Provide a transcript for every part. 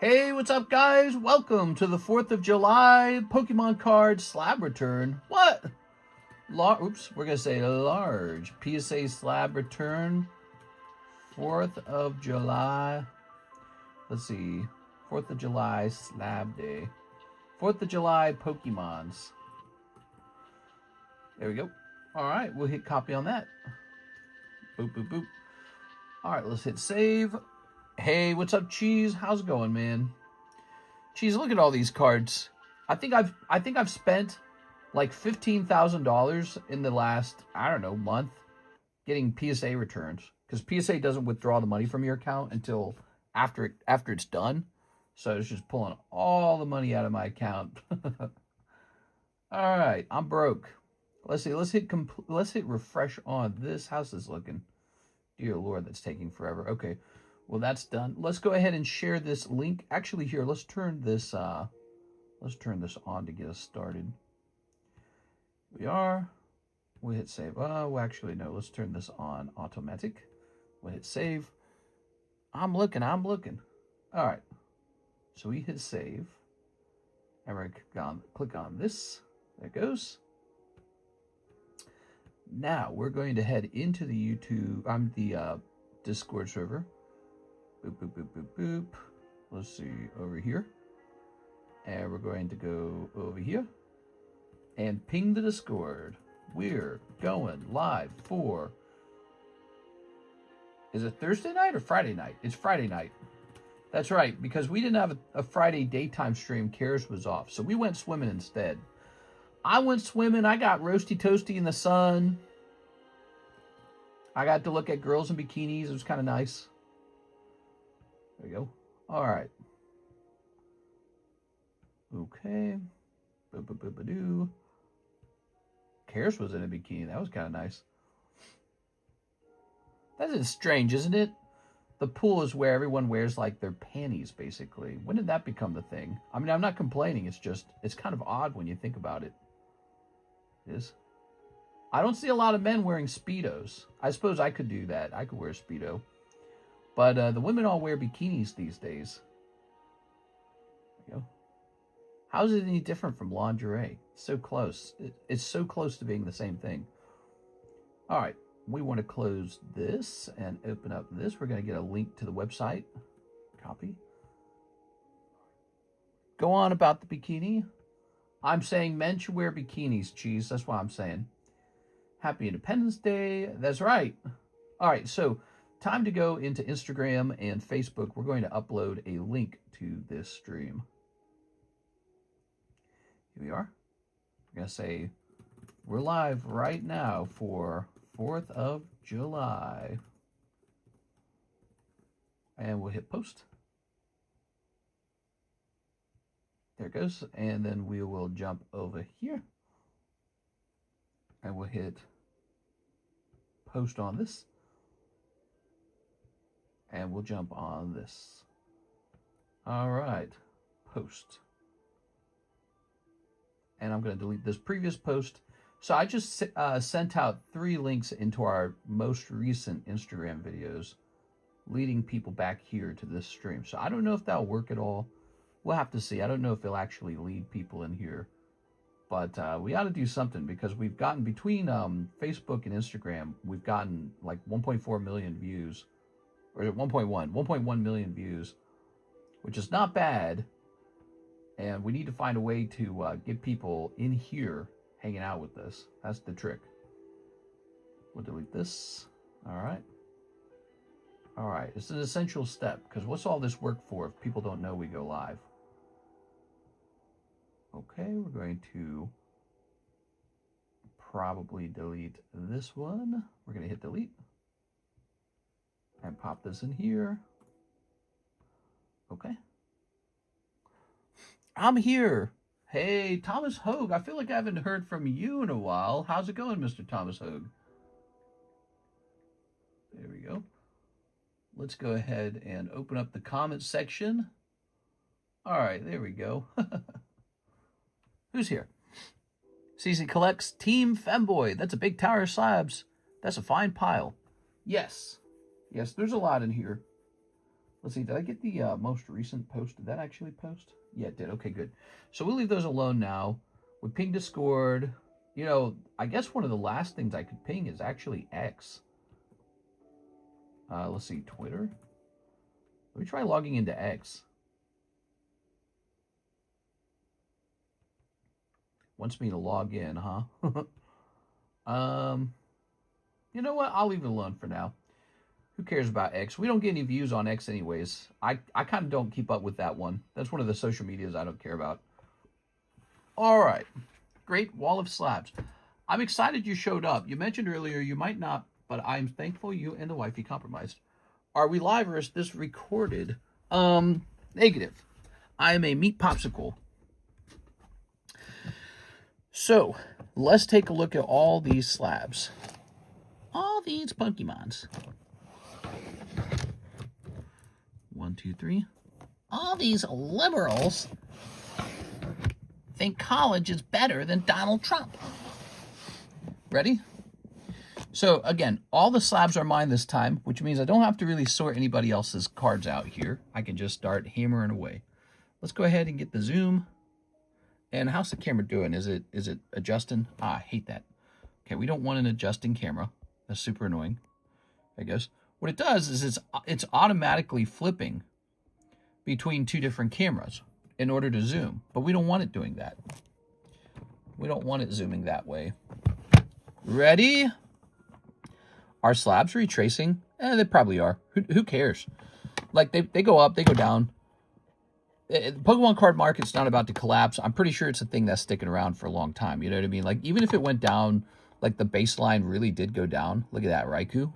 Hey, what's up, guys? Welcome to the 4th of July Pokemon card slab return. What? Oops, we're going to say large PSA slab return. 4th of July. Let's see. 4th of July slab day. 4th of July Poke-Mons. There we go. All right, we'll hit copy on that. Boop, boop, boop. All right, let's hit save. Hey, what's up, Cheese? How's it going, man? Cheese, look at all these cards. I think I've spent like $15,000 in the last, I don't know, month getting PSA returns, because PSA doesn't withdraw the money from your account until after it's done. So it's just pulling all the money out of my account. All right, I'm broke. Let's see. Let's hit refresh on this. How's this looking? Dear Lord, that's taking forever. Okay. Well, that's done. Let's go ahead and share this link. Actually, here, let's turn this on to get us started. Here we are. We'll hit save. Oh, well, actually, no. Let's turn this on automatic. We'll hit save. I'm looking. All right. So we hit save. And we're going to click on this. There it goes. Now we're going to head into the the Discord server. Boop, boop, boop, boop, boop. Let's see, over here. And we're going to go over here and ping the Discord. We're going live for, is it Thursday night or Friday night? It's Friday night. That's right, because we didn't have a Friday daytime stream. Karis was off, so we went swimming instead. I went swimming. I got roasty toasty in the sun. I got to look at girls in bikinis. It was kind of nice. There we go. All right. Okay. Boop-boop-boop-a-doo. Karis was in a bikini. That was kind of nice. That is strange, isn't it? The pool is where everyone wears, like, their panties, basically. When did that become the thing? I mean, I'm not complaining. It's kind of odd when you think about it. It is. I don't see a lot of men wearing Speedos. I suppose I could do that. I could wear a Speedo. But the women all wear bikinis these days. There you go. How is it any different from lingerie? It's so close. It's so close to being the same thing. All right. We want to close this and open up this. We're going to get a link to the website. Copy. Go on about the bikini. I'm saying men should wear bikinis, Cheese. That's what I'm saying. Happy Independence Day. That's right. All right, so time to go into Instagram and Facebook. We're going to upload a link to this stream. Here we are. We're going to say we're live right now for 4th of July. And we'll hit post. There it goes. And then we will jump over here. And we'll hit post on this. And we'll jump on this. All right. Post. And I'm going to delete this previous post. So I just sent out 3 links into our most recent Instagram videos, leading people back here to this stream. So I don't know if that'll work at all. We'll have to see. I don't know if it'll actually lead people in here. But we ought to do something, because we've gotten, between Facebook and Instagram, we've gotten like 1.4 million views. Or 1.1 million views, which is not bad. And we need to find a way to get people in here hanging out with us. That's the trick. We'll delete this. All right. All right. It's an essential step, because what's all this work for if people don't know we go live? Okay, we're going to probably delete this one. We're going to hit delete and pop this in here. Okay. I'm here. Hey, Thomas Hogue. I feel like I haven't heard from you in a while. How's it going, Mr. Thomas Hogue? There we go. Let's go ahead and open up the comments section. All right, there we go. Who's here? CC Collects Team Femboy. That's a big tower of slabs. That's a fine pile. Yes. Yes, there's a lot in here. Let's see, did I get the most recent post? Did that actually post? Yeah, it did. Okay, good. So we'll leave those alone now. We pinged Discord. You know, I guess one of the last things I could ping is actually X. Let's see, Twitter. Let me try logging into X. Wants me to log in, huh? You know what? I'll leave it alone for now. Who cares about X? We don't get any views on X anyways. I kind of don't keep up with that one. That's one of the social medias I don't care about. All right. Great Wall of Slabs. I'm excited you showed up. You mentioned earlier you might not, but I'm thankful you and the wifey compromised. Are we live or is this recorded? Negative. I am a meat popsicle. So, let's take a look at all these slabs. All these Poke-Mons. 1, 2, 3. All these liberals think college is better than Donald Trump. Ready? So, again, all the slabs are mine this time, which means I don't have to really sort anybody else's cards out here. I can just start hammering away. Let's go ahead and get the zoom. And how's the camera doing? Is it adjusting? I hate that. Okay, we don't want an adjusting camera. That's super annoying. There it goes. What it does is it's automatically flipping between two different cameras in order to zoom. But we don't want it doing that. We don't want it zooming that way. Ready? Are slabs retracing? They probably are. Who cares? Like, they go up, they go down. The Pokemon card market's not about to collapse. I'm pretty sure it's a thing that's sticking around for a long time. You know what I mean? Like, even if it went down, like the baseline really did go down. Look at that, Raikou.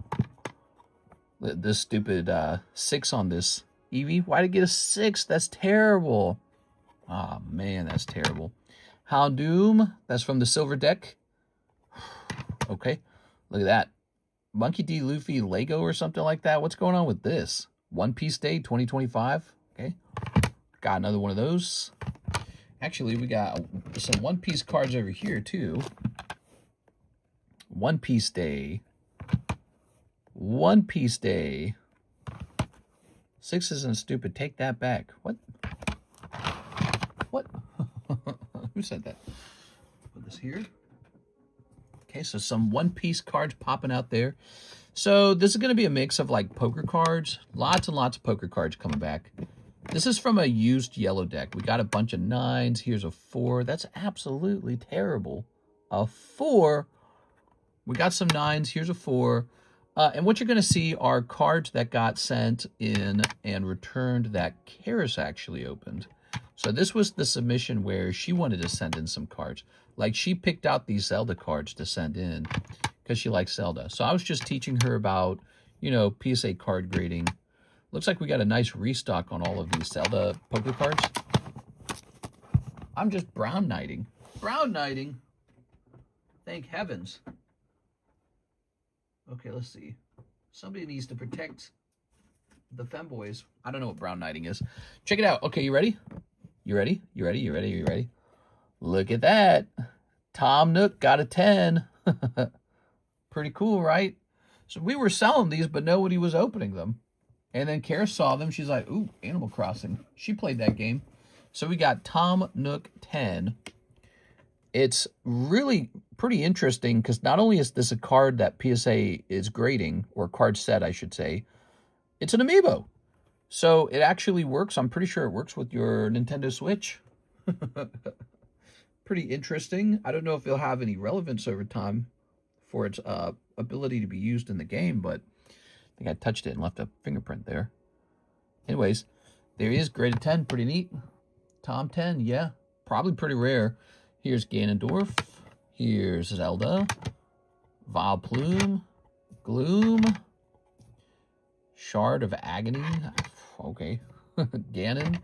This stupid 6 on this Eevee. Why did it get a 6? That's terrible. Oh, man, that's terrible. Houndoom. That's from the silver deck. Okay, look at that. Monkey D. Luffy Lego or something like that. What's going on with this? One Piece Day 2025. Okay. Got another one of those. Actually, we got some One Piece cards over here, too. One Piece Day. One Piece Day. 6 isn't stupid. Take that back. What? What? Who said that? Put this here. Okay, so some One Piece cards popping out there. So this is going to be a mix of like poker cards. Lots and lots of poker cards coming back. This is from a used yellow deck. We got a bunch of 9s. Here's a 4. That's absolutely terrible. A 4. We got some 9s. Here's a 4. And what you're going to see are cards that got sent in and returned that Karis actually opened. So this was the submission where she wanted to send in some cards. Like, she picked out these Zelda cards to send in because she likes Zelda. So I was just teaching her about, you know, PSA card grading. Looks like we got a nice restock on all of these Zelda poker cards. I'm just brown knighting. Brown knighting. Thank heavens. Okay, let's see. Somebody needs to protect the femboys. I don't know what brown knighting is. Check it out. Okay, you ready? You ready? You ready? You ready? You ready? Look at that. Tom Nook got a 10. Pretty cool, right? So we were selling these, but nobody was opening them. And then Kara saw them. She's like, ooh, Animal Crossing. She played that game. So we got Tom Nook 10. It's really pretty interesting because not only is this a card that PSA is grading, or card set, I should say, it's an amiibo. So it actually works. I'm pretty sure it works with your Nintendo Switch. Pretty interesting. I don't know if it'll have any relevance over time for its ability to be used in the game, but I think I touched it and left a fingerprint there. Anyways, there he is, graded 10. Pretty neat. Tom 10, yeah. Probably pretty rare. Here's Ganondorf. Here's Zelda. Vileplume. Gloom. Shard of Agony. Okay. Ganon.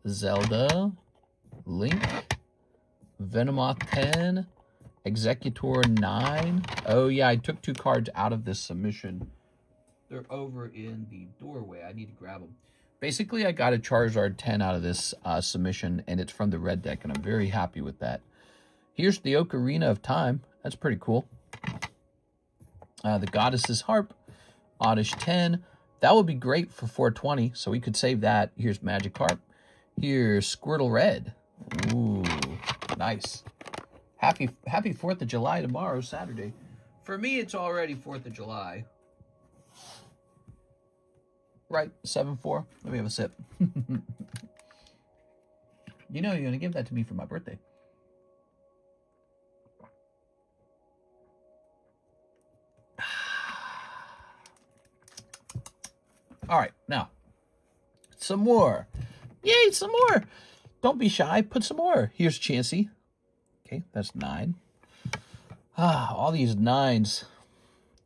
Zelda. Link. Venomoth 10. Executor 9. Oh, yeah, I took 2 cards out of this submission. They're over in the doorway. I need to grab them. Basically, I got a Charizard 10 out of this submission, and it's from the red deck, and I'm very happy with that. Here's the Ocarina of Time. That's pretty cool. The Goddess's Harp. Oddish 10. That would be great for 420, so we could save that. Here's Magikarp. Here's Squirtle Red. Ooh, nice. Happy 4th of July tomorrow, Saturday. For me, it's already 4th of July. Right, 7-4. Let me have a sip. You know you're going to give that to me for my birthday. All right, now, some more. Yay, some more. Don't be shy. Put some more. Here's Chansey. Okay, that's 9. All these 9s.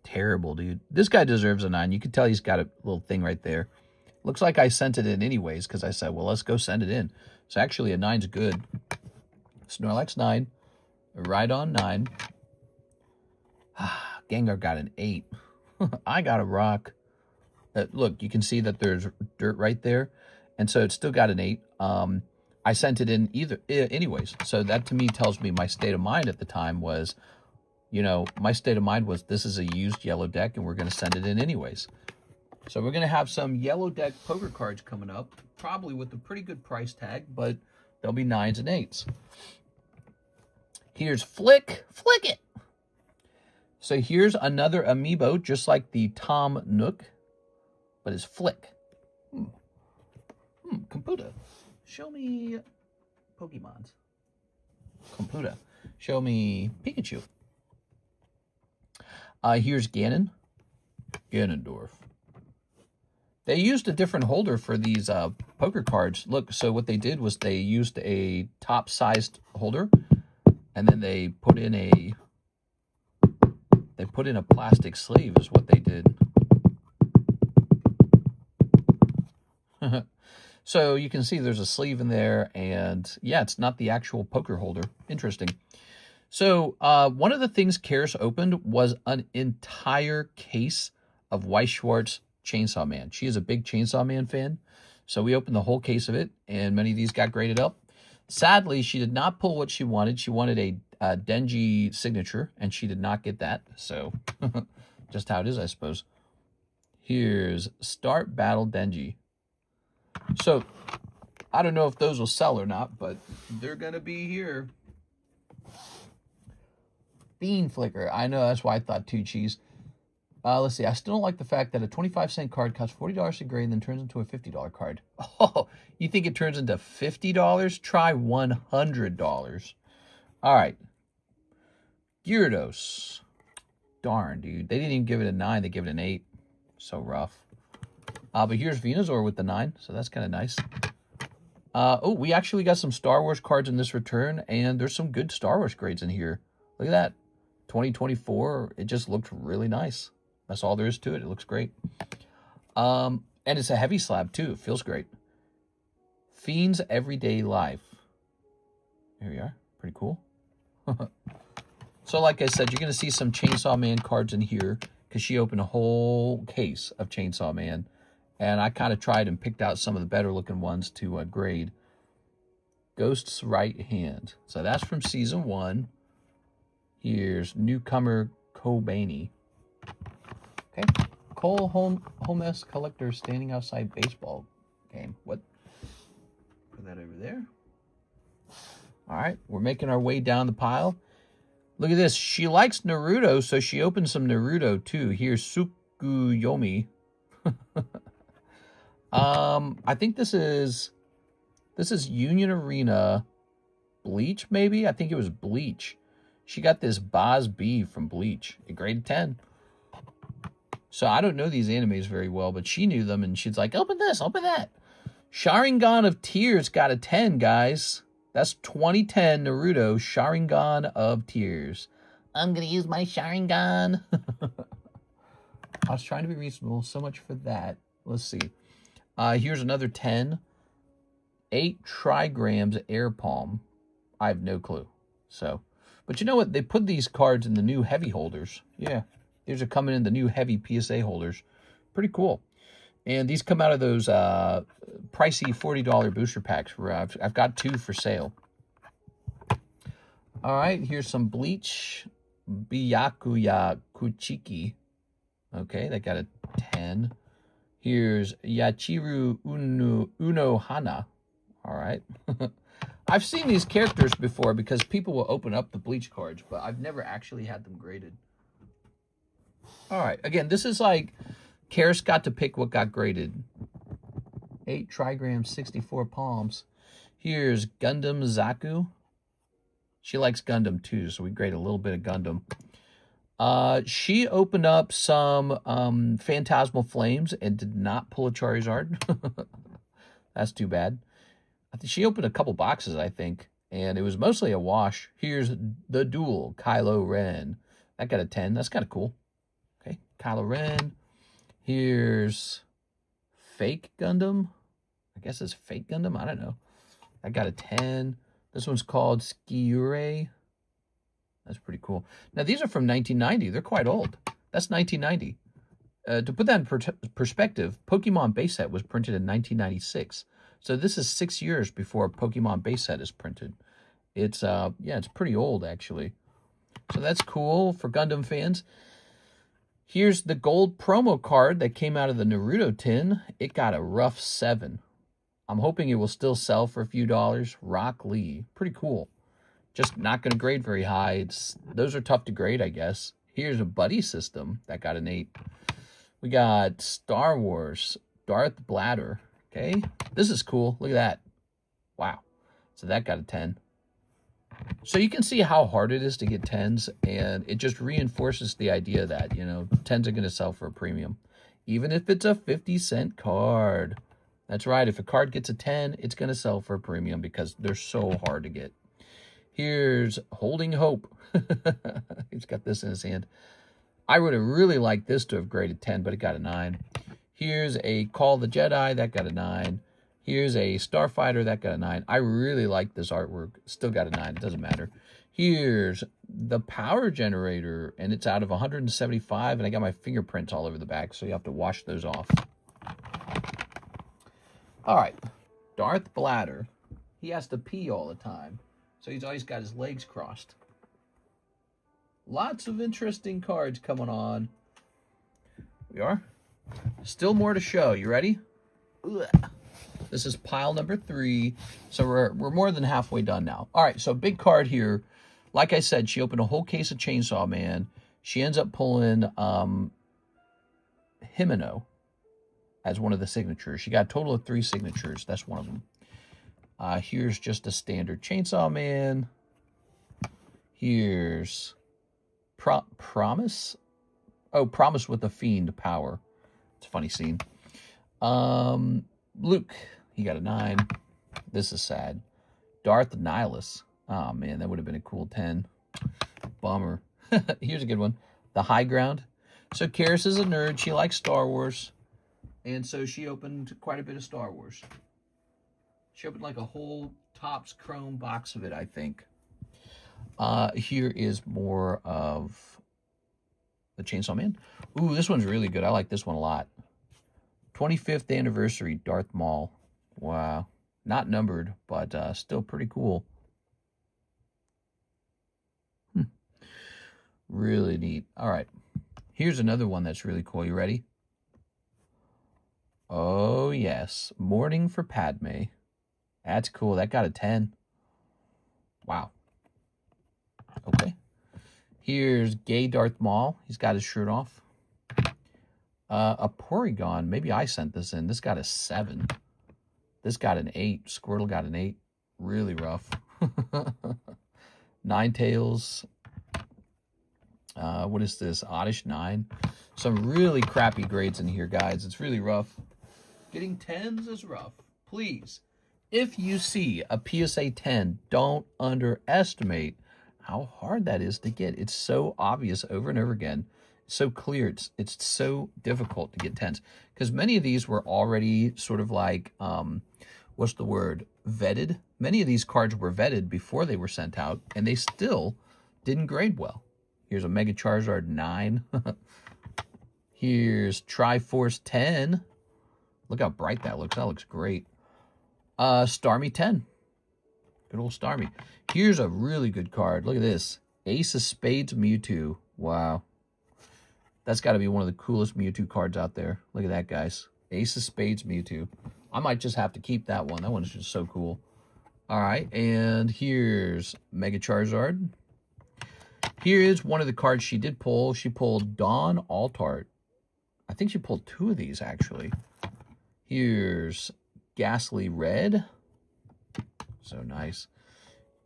Terrible, dude. This guy deserves a 9. You can tell he's got a little thing right there. Looks like I sent it in anyways because I said, well, let's go send it in. So actually, a 9's good. Snorlax 9. Rhydon 9. Gengar got an 8. I got a rock. Look, you can see that there's dirt right there. And so it's still got an 8. I sent it in anyways. So that to me tells me my state of mind at the time was, you know, my state of mind was this is a used yellow deck and we're going to send it in anyways. So we're going to have some yellow deck poker cards coming up, probably with a pretty good price tag, but they'll be 9s and 8s. Here's Flick It. So here's another amiibo, just like the Tom Nook, but it's Flick. Computer, show me Poke-Mons. Computer, show me Pikachu. Here's Ganondorf. They used a different holder for these poker cards. Look, so what they did was they used a top-sized holder, and then they put in a plastic sleeve is what they did. So you can see there's a sleeve in there, and yeah, it's not the actual poker holder. Interesting. So one of the things Karis opened was an entire case of Weiss Schwarz Chainsaw Man. She is a big Chainsaw Man fan, so we opened the whole case of it, and many of these got graded up. Sadly, she did not pull what she wanted. She wanted a Denji signature, and she did not get that, so just how it is, I suppose. Here's Start Battle Denji. So, I don't know if those will sell or not, but they're going to be here. Bean Flicker. I know, that's why I thought 2 cheese. Let's see. I still don't like the fact that a 25-cent card costs $40 to grade and then turns into a $50 card. Oh, you think it turns into $50? Try $100. All right. Gyarados. Darn, dude. They didn't even give it a 9. They gave it an 8. So rough. But here's Venusaur with the 9, so that's kind of nice. Oh, we actually got some Star Wars cards in this return, and there's some good Star Wars grades in here. Look at that. 2024, it just looked really nice. That's all there is to it. It looks great. And it's a heavy slab, too. It feels great. Fiend's Everyday Life. Here we are. Pretty cool. So, like I said, you're going to see some Chainsaw Man cards in here, because she opened a whole case of Chainsaw Man. And I kind of tried and picked out some of the better looking ones to grade. Ghost's Right Hand. So that's from Season 1. Here's Newcomer Kobani. Okay. Cole Holmes Collector standing outside baseball game. What? Put that over there. All right. We're making our way down the pile. Look at this. She likes Naruto, so she opened some Naruto too. Here's Tsukuyomi. I think this is Union Arena Bleach, maybe? I think it was Bleach. She got this Boz B from Bleach. It graded 10. So I don't know these animes very well, but she knew them, and she's like, open this, open that. Sharingan of Tears got a 10, guys. That's 2010 Naruto Sharingan of Tears. I'm going to use my Sharingan. I was trying to be reasonable. So much for that. Let's see. Here's another 10. 8 trigrams Air Palm. I have no clue. So, but you know what? They put these cards in the new heavy holders. Yeah. These are coming in the new heavy PSA holders. Pretty cool. And these come out of those pricey $40 booster packs. Where I've got 2 for sale. All right. Here's some Bleach. Byakuya Kuchiki. Okay. That got a 10. Here's Yachiru Uno Hana. All right. I've seen these characters before because people will open up the Bleach cards, but I've never actually had them graded. All right. Again, this is like Karis got to pick what got graded. 8 trigrams, 64 palms. Here's Gundam Zaku. She likes Gundam too, so we grade a little bit of Gundam. She opened up some Phantasmal Flames and did not pull a Charizard. That's too bad. I think she opened a couple boxes, I think, and it was mostly a wash. Here's the Duel, Kylo Ren. That got a 10. That's kind of cool. Okay, Kylo Ren. Here's Fake Gundam. I guess it's Fake Gundam. I don't know. That got a 10. This one's called Skiure. That's pretty cool. Now, these are from 1990. They're quite old. That's 1990. To put that in perspective, Pokemon base set was printed in 1996. So this is 6 years before Pokemon base set is printed. It's, yeah, it's pretty old, actually. So that's cool for Gundam fans. Here's the gold promo card that came out of the Naruto tin. It got a rough 7. I'm hoping it will still sell for a few dollars. Rock Lee. Pretty cool. Just not going to grade very high. Those are tough to grade, I guess. Here's a buddy system that got an 8. We got Star Wars, Darth Bladder. Okay, this is cool. Look at that. Wow. So that got a 10. So you can see how hard it is to get 10s, and it just reinforces the idea that, you know, 10s are going to sell for a premium, even if it's a 50-cent card. That's right. If a card gets a 10, it's going to sell for a premium because they're so hard to get. Here's Holding Hope. He's got this in his hand. I would have really liked this to have graded 10, but it got a 9. Here's a Call the Jedi. That got a 9. Here's a Starfighter. That got a 9. I really like this artwork. Still got a 9. It doesn't matter. Here's the Power Generator, and it's out of 175, and I got my fingerprints all over the back, so you have to wash those off. All right. Darth Bladder. He has to pee all the time, so he's always got his legs crossed. Lots of interesting cards coming on. We are. Still more to show. You ready? Ugh. This is pile number 3. So we're more than halfway done now. All right, so big card here. Like I said, she opened a whole case of Chainsaw Man. She ends up pulling Himeno as one of the signatures. She got a total of 3 signatures. That's one of them. Here's just a standard Chainsaw Man. Here's Promise. Oh, Promise with the Fiend power. It's a funny scene. Luke, he got a 9. This is sad. Darth Nihilus. Oh, man, that would have been a cool 10. Bummer. Here's a good one. The High Ground. So Karis is a nerd. She likes Star Wars. And so she opened quite a bit of Star Wars. She opened like a whole Topps Chrome box of it, I think. Here is more of the Chainsaw Man. Ooh, this one's really good. I like this one a lot. 25th anniversary Darth Maul. Wow. Not numbered, but still pretty cool. Really neat. All right. Here's another one that's really cool. You ready? Oh, yes. Mourning for Padme. That's cool. That got a 10. Wow. Okay. Here's Gay Darth Maul. He's got his shirt off. A Porygon. Maybe I sent this in. This got a 7. This got an 8. Squirtle got an 8. Really rough. Ninetales. What is this? Oddish 9. Some really crappy grades in here, guys. It's really rough. Getting 10s is rough. Please, if you see a PSA 10, don't underestimate how hard that is to get. It's so obvious over and over again. It's so clear. It's so difficult to get 10s. Because many of these were already sort of like, what's the word? Vetted. Many of these cards were vetted before they were sent out, and they still didn't grade well. Here's a Mega Charizard 9. Here's Triforce 10. Look how bright that looks. That looks great. Starmie 10. Good old Starmie. Here's a really good card. Look at this. Ace of Spades Mewtwo. Wow. That's got to be one of the coolest Mewtwo cards out there. Look at that, guys. Ace of Spades Mewtwo. I might just have to keep that one. That one's just so cool. All right, and here's Mega Charizard. Here is one of the cards she did pull. She pulled Dawn Altart. I think she pulled 2 of these, actually. Here's Ghastly Red. So nice.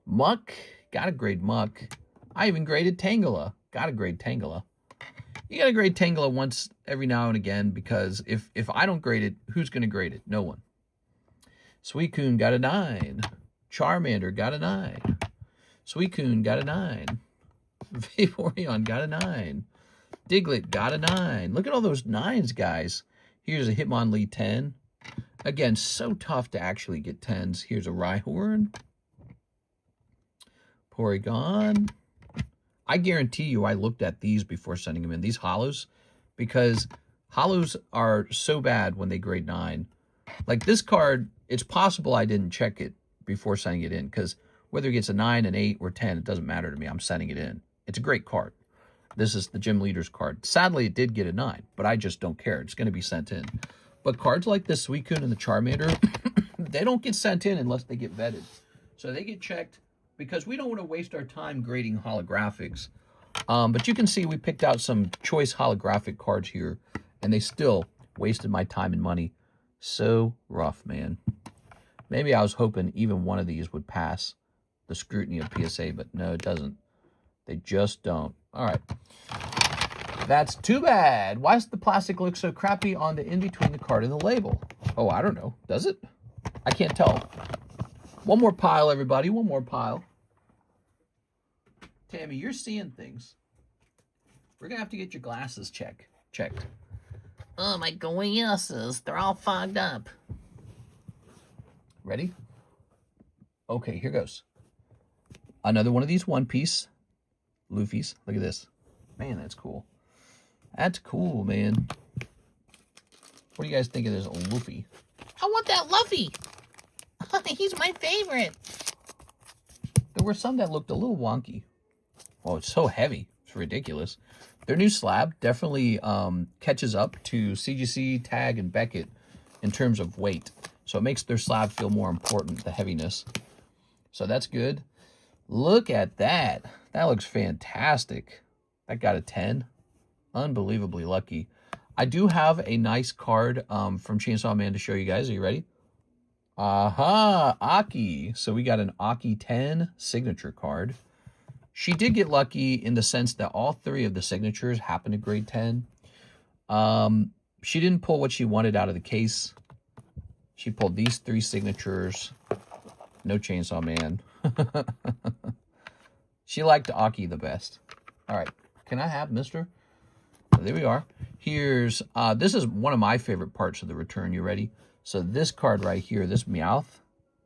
Muck. Got a grade Muck. I even graded Tangela. Got a grade Tangela. You got to grade Tangela once every now and again, because if I don't grade it, who's going to grade it? No one. Suicune got a 9. Charmander got a 9. Suicune got a 9. Vaporeon got a 9. Diglett got a 9. Look at all those 9s, guys. Here's a Hitmonlee 10. Again, so tough to actually get 10s. Here's a Rhyhorn. Porygon. I guarantee you I looked at these before sending them in. These hollows, because hollows are so bad when they grade 9. Like this card, it's possible I didn't check it before sending it in, because whether it gets a 9, an 8, or 10, it doesn't matter to me. I'm sending it in. It's a great card. This is the Gym Leader's card. Sadly, it did get a 9, but I just don't care. It's going to be sent in. But cards like this Suicune and the Charmander, they don't get sent in unless they get vetted. So they get checked, because we don't want to waste our time grading holographics. But you can see we picked out some choice holographic cards here, and they still wasted my time and money. So rough, man. Maybe I was hoping even one of these would pass the scrutiny of PSA, but no, it doesn't. They just don't. All right. That's too bad. Why does the plastic look so crappy on the in-between the card and the label? Oh, I don't know. Does it? I can't tell. One more pile, everybody. One more pile. Tammy, you're seeing things. We're going to have to get your glasses checked. Oh, my glasses. They're all fogged up. Ready? Okay, here goes. Another one of these one-piece Luffy's. Look at this. Man, that's cool. That's cool, man. What do you guys think of this Luffy? I want that Luffy. He's my favorite. There were some that looked a little wonky. Oh, it's so heavy. It's ridiculous. Their new slab definitely catches up to CGC, Tag, and Beckett in terms of weight. So it makes their slab feel more important, the heaviness. So that's good. Look at that. That looks fantastic. That got a 10. Unbelievably lucky. I do have a nice card from Chainsaw Man to show you guys. Are you ready? Aha, Aki. So we got an Aki 10 signature card. She did get lucky in the sense that all 3 of the signatures happened to grade 10. She didn't pull what she wanted out of the case. She pulled these 3 signatures. No Chainsaw Man. She liked Aki the best. All right. Can I have Mr.? There we are. Here's, this is one of my favorite parts of the return. You ready? So this card right here, this Meowth.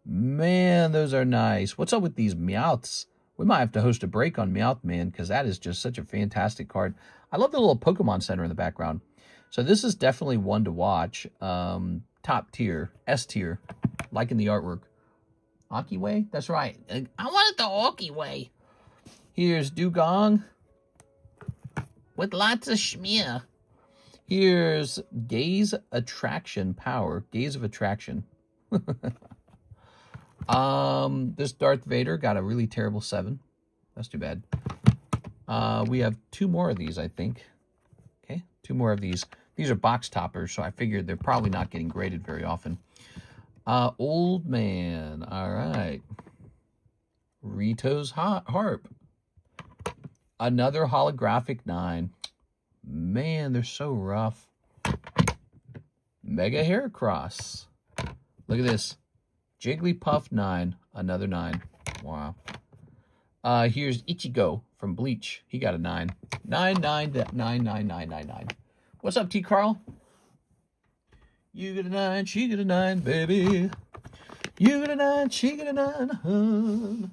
Man, those are nice. What's up with these Meowths? We might have to host a break on Meowth, man, because that is just such a fantastic card. I love the little Pokemon Center in the background. So this is definitely one to watch. Top tier, S tier, like in the artwork. Aki Way? That's right. I want it the Aki way. Here's Dugong. With lots of schmear. Here's Gaze Attraction Power. Gaze of Attraction. This Darth Vader got a really terrible 7. That's too bad. We have 2 more of these, I think. Okay, 2 more of these. These are box toppers, so I figured they're probably not getting graded very often. Old Man. All right. Rito's Harp. Another holographic 9. Man, they're so rough. Mega Heracross. Look at this. Jigglypuff 9. Another 9. Wow. Here's Ichigo from Bleach. He got a 9. 9999999. What's up, T. Carl? You get a 9, she get a 9, baby. You get a 9, she get a 9.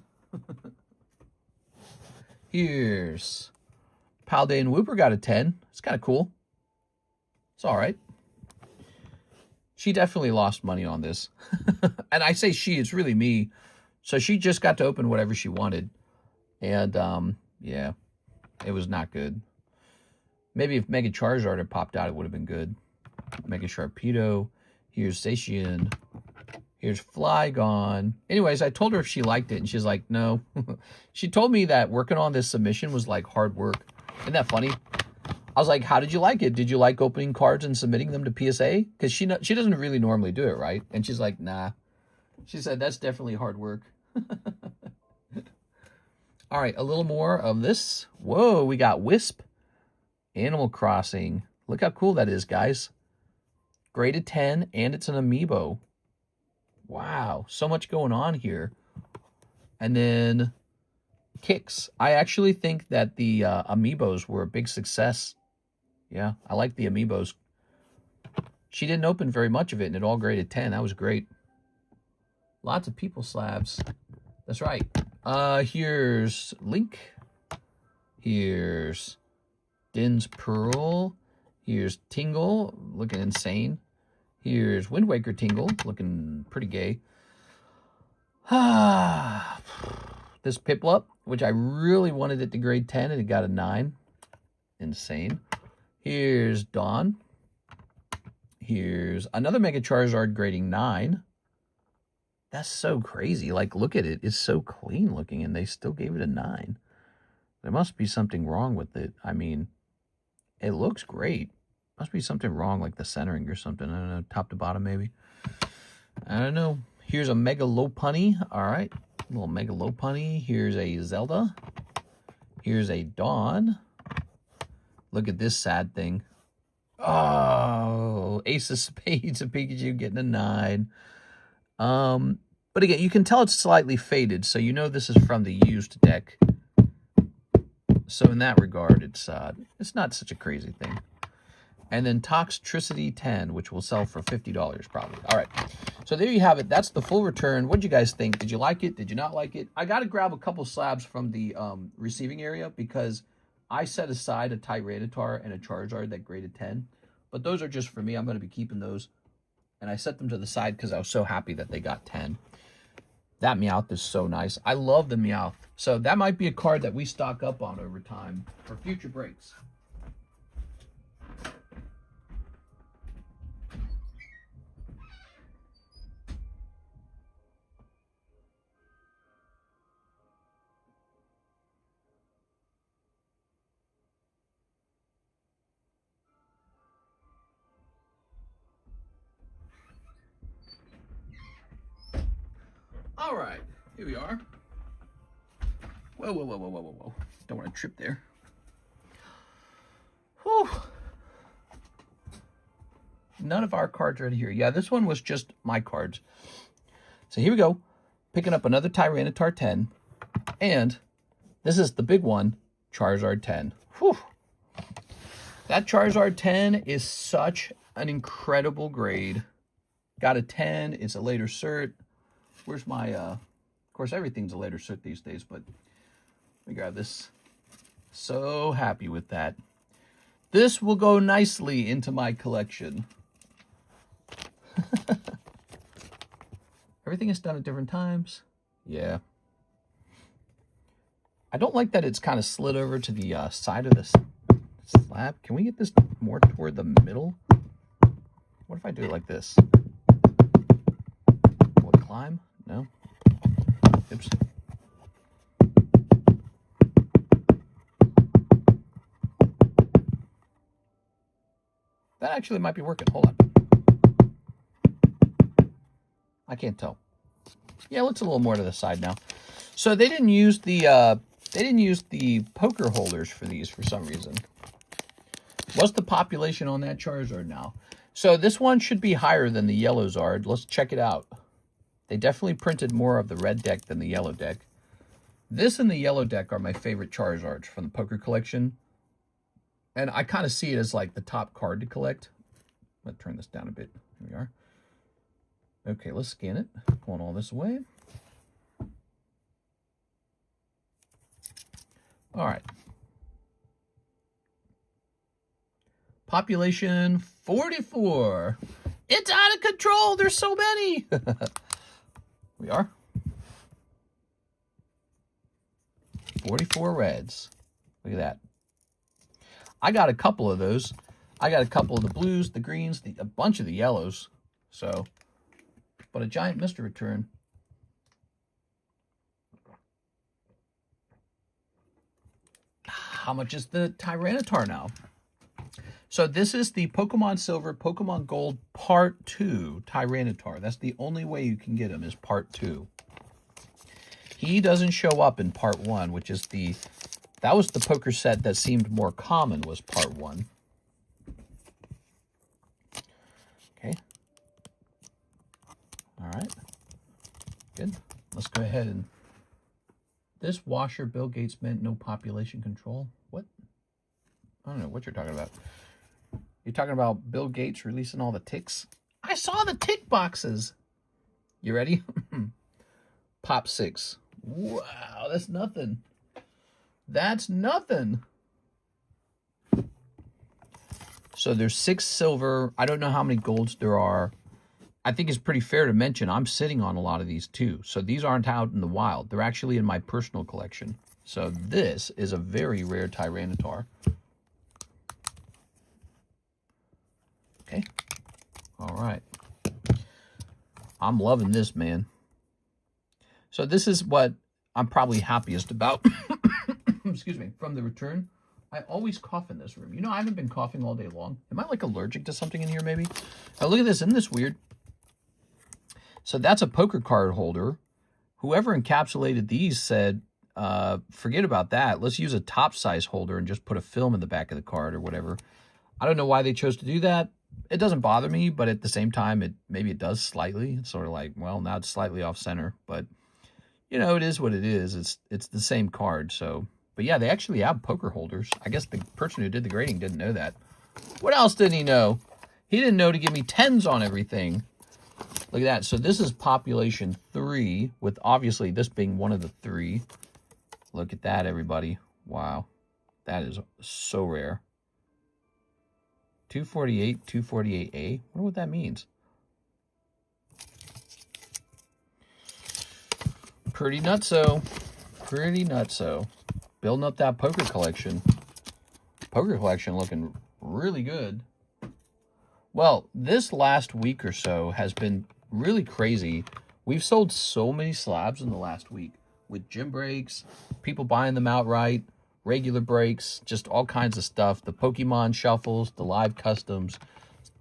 Here's Paldean Whooper got a 10. It's kind of cool. It's all right. She definitely lost money on this. And I say she, it's really me. So she just got to open whatever she wanted. And, yeah, it was not good. Maybe if Mega Charizard had popped out, it would have been good. Mega Sharpedo. Here's Satian. Here's Flygon. Anyways, I told her if she liked it, and she's like, no. She told me that working on this submission was like hard work. Isn't that funny? I was like, how did you like it? Did you like opening cards and submitting them to PSA? Because she doesn't really normally do it, right? And she's like, nah. She said, that's definitely hard work. All right, a little more of this. Whoa, we got Wisp. Animal Crossing. Look how cool that is, guys. Graded 10, and it's an amiibo. Wow, so much going on here. And then Kicks. I actually think that the amiibos were a big success. Yeah, I like the amiibos. She didn't open very much of it, and it all graded 10. That was great. Lots of people slabs. That's right. Here's Link. Here's Din's Pearl. Here's Tingle, looking insane. Here's Wind Waker Tingle, looking pretty gay. This Piplup, which I really wanted it to grade 10, and it got a 9. Insane. Here's Dawn. Here's another Mega Charizard grading 9. That's so crazy. Like, look at it. It's so clean looking, and they still gave it a 9. There must be something wrong with it. I mean, it looks great. Must be something wrong, like the centering or something. I don't know, top to bottom maybe. I don't know. Here's a Mega Lopunny. All right, a little Mega Lopunny. Here's a Zelda. Here's a Dawn. Look at this sad thing. Oh, Ace of Spades, a Pikachu getting a 9. But again, you can tell it's slightly faded, so you know this is from the used deck. So in that regard, it's not such a crazy thing. And then Toxtricity 10, which will sell for $50 probably. All right, so there you have it. That's the full return. What did you guys think? Did you like it? Did you not like it? I got to grab a couple slabs from the receiving area because I set aside a Tyranitar and a Charizard that graded 10. But those are just for me. I'm going to be keeping those. And I set them to the side because I was so happy that they got 10. That Meowth is so nice. I love the Meowth. So that might be a card that we stock up on over time for future breaks. All right, here we are. Whoa, whoa, whoa, whoa, whoa, whoa, whoa. Don't want to trip there. Whew. None of our cards are in here. Yeah, this one was just my cards. So here we go. Picking up another Tyranitar 10. And this is the big one, Charizard 10. Whew. That Charizard 10 is such an incredible grade. Got a 10. It's a later cert. Where's my, of course, everything's a later cert these days, but let me grab this. So happy with that. This will go nicely into my collection. Everything is done at different times. Yeah. I don't like that it's kind of slid over to the side of this slab. Can we get this more toward the middle? What if I do it like this? Will it climb? No. Oops. That actually might be working. Hold on. I can't tell. Yeah, it looks a little more to the side now. So they didn't use the poker holders for these for some reason. What's the population on that Charizard now? So this one should be higher than the yellow Zard. Let's check it out. They definitely printed more of the red deck than the yellow deck. This and the yellow deck are my favorite Charizards from the poker collection. And I kind of see it as like the top card to collect. Let's turn this down a bit. Here we are. Okay, let's scan it. Pulling all this away. All right. Population 44. It's out of control. There's so many. We are. 44 reds. Look at that. I got a couple of those. I got a couple of the blues, the greens, a bunch of the yellows. So, but a giant mystery return. How much is the Tyranitar now? So this is the Pokemon Silver, Pokemon Gold Part 2 Tyranitar. That's the only way you can get him is Part 2. He doesn't show up in Part 1, which is that was the poker set that seemed more common, was Part 1. Okay. All right. Good. Let's go ahead and... This washer Bill Gates meant no population control. What? I don't know what you're talking about. You're talking about Bill Gates releasing all the ticks? I saw the tick boxes. You ready? Pop 6. Wow, that's nothing. That's nothing. So there's 6 silver. I don't know how many golds there are. I think it's pretty fair to mention I'm sitting on a lot of these too. So these aren't out in the wild. They're actually in my personal collection. So this is a very rare Tyranitar. Okay. All right. I'm loving this, man. So this is what I'm probably happiest about. Excuse me. From the return. I always cough in this room. You know, I haven't been coughing all day long. Am I like allergic to something in here maybe? Oh, look at this. Isn't this weird? So that's a poker card holder. Whoever encapsulated these said, forget about that. Let's use a top size holder and just put a film in the back of the card or whatever. I don't know why they chose to do that. It doesn't bother me, but at the same time, maybe it does slightly. It's sort of like, well, now it's slightly off center, but you know, it is what it is. It's the same card. So, but yeah, they actually have poker holders. I guess the person who did the grading didn't know that. What else didn't he know? He didn't know to give me 10s on everything. Look at that. So this is population 3, with obviously this being one of the 3. Look at that, everybody. Wow. That is so rare. 248, 248A. I wonder what that means. Pretty nutso. Pretty nutso. Building up that poker collection. Poker collection looking really good. Well, this last week or so has been really crazy. We've sold so many slabs in the last week with gym breaks, people buying them outright, regular breaks, just all kinds of stuff. The Poke-Mons shuffles, the live customs.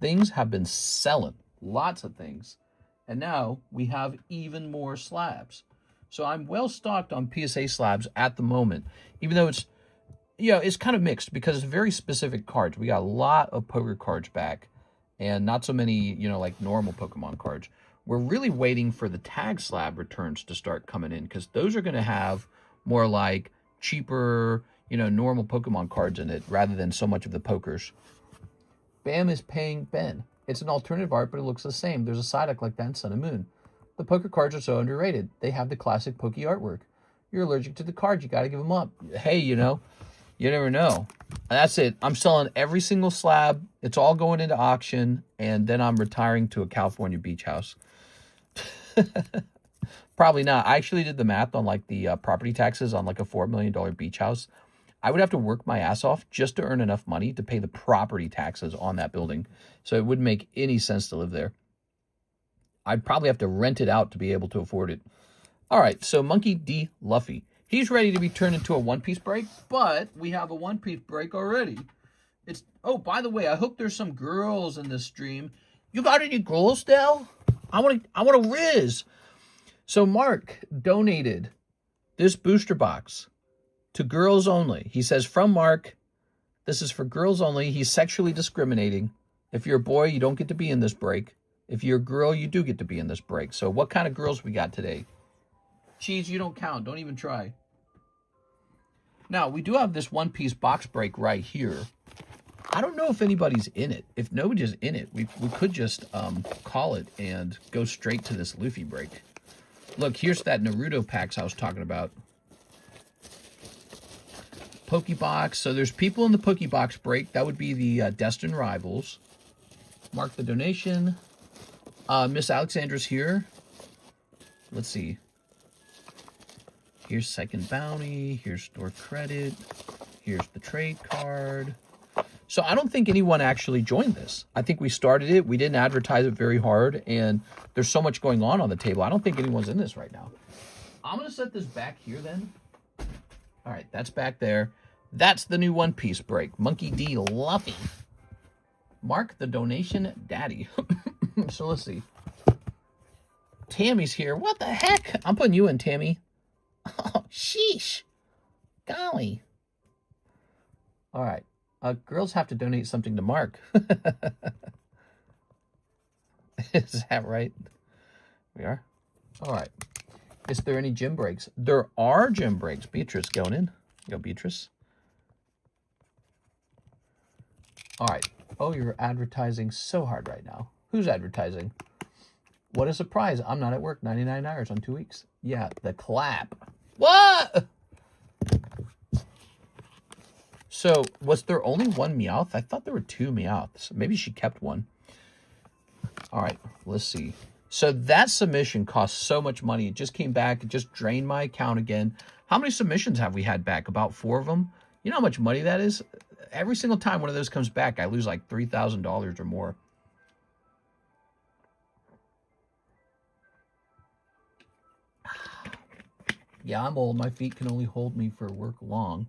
Things have been selling. Lots of things. And now we have even more slabs. So I'm well stocked on PSA slabs at the moment, even though it's, you know, it's kind of mixed because it's very specific cards. We got a lot of poker cards back and not so many, you know, like normal Pokemon cards. We're really waiting for the tag slab returns to start coming in because those are going to have more like cheaper, you know, normal Pokemon cards in it rather than so much of the pokers. Bam is paying Ben. It's an alternative art, but it looks the same. There's a Psyduck like that in Sun and Moon. The poker cards are so underrated. They have the classic Poke artwork. You're allergic to the cards. You got to give them up. Hey, you know, you never know. That's it. I'm selling every single slab. It's all going into auction, and then I'm retiring to a California beach house. Probably not. I actually did the math on like the property taxes on like a $4 million beach house. I would have to work my ass off just to earn enough money to pay the property taxes on that building. So it wouldn't make any sense to live there. I'd probably have to rent it out to be able to afford it. All right, so Monkey D. Luffy. He's ready to be turned into a one-piece break, but we have a one-piece break already. It's, oh, by the way, I hope there's some girls in this stream. You got any girls, Dell? I want a Riz. So Mark donated this booster box to girls only. He says, from Mark, this is for girls only. He's sexually discriminating. If you're a boy, you don't get to be in this break. If you're a girl, you do get to be in this break. So what kind of girls we got today? Cheese, you don't count. Don't even try. Now, we do have this one-piece box break right here. I don't know if anybody's in it. If nobody's in it, we could just call it and go straight to this Luffy break. Look, here's that Naruto packs I was talking about. Pokebox. So there's people in the Pokebox break. That would be the Destined Rivals. Mark the donation. Miss Alexandra's here. Let's see. Here's Second Bounty. Here's Store Credit. Here's the trade card. So I don't think anyone actually joined this. I think we started it. We didn't advertise it very hard. And there's so much going on the table. I don't think anyone's in this right now. I'm going to set this back here then. All right, that's back there. That's the new One Piece break. Monkey D. Luffy. Mark the donation daddy. So let's see. Tammy's here. What the heck? I'm putting you in, Tammy. Oh, sheesh. Golly. All right. Girls have to donate something to Mark. Is that right? We are? All right. Is there any gym breaks? There are gym breaks. Beatrice going in. Go, Beatrice. All right. Oh, you're advertising so hard right now. Who's advertising? What a surprise. I'm not at work. 99 hours on 2 weeks. Yeah, the clap. What? So, was there only one Meowth? I thought there were 2 Meowths. Maybe she kept one. All right, let's see. So that submission cost so much money. It just came back. It just drained my account again. How many submissions have we had back? About 4 of them. You know how much money that is? Every single time one of those comes back, I lose like $3,000 or more. Yeah, I'm old. My feet can only hold me for work long.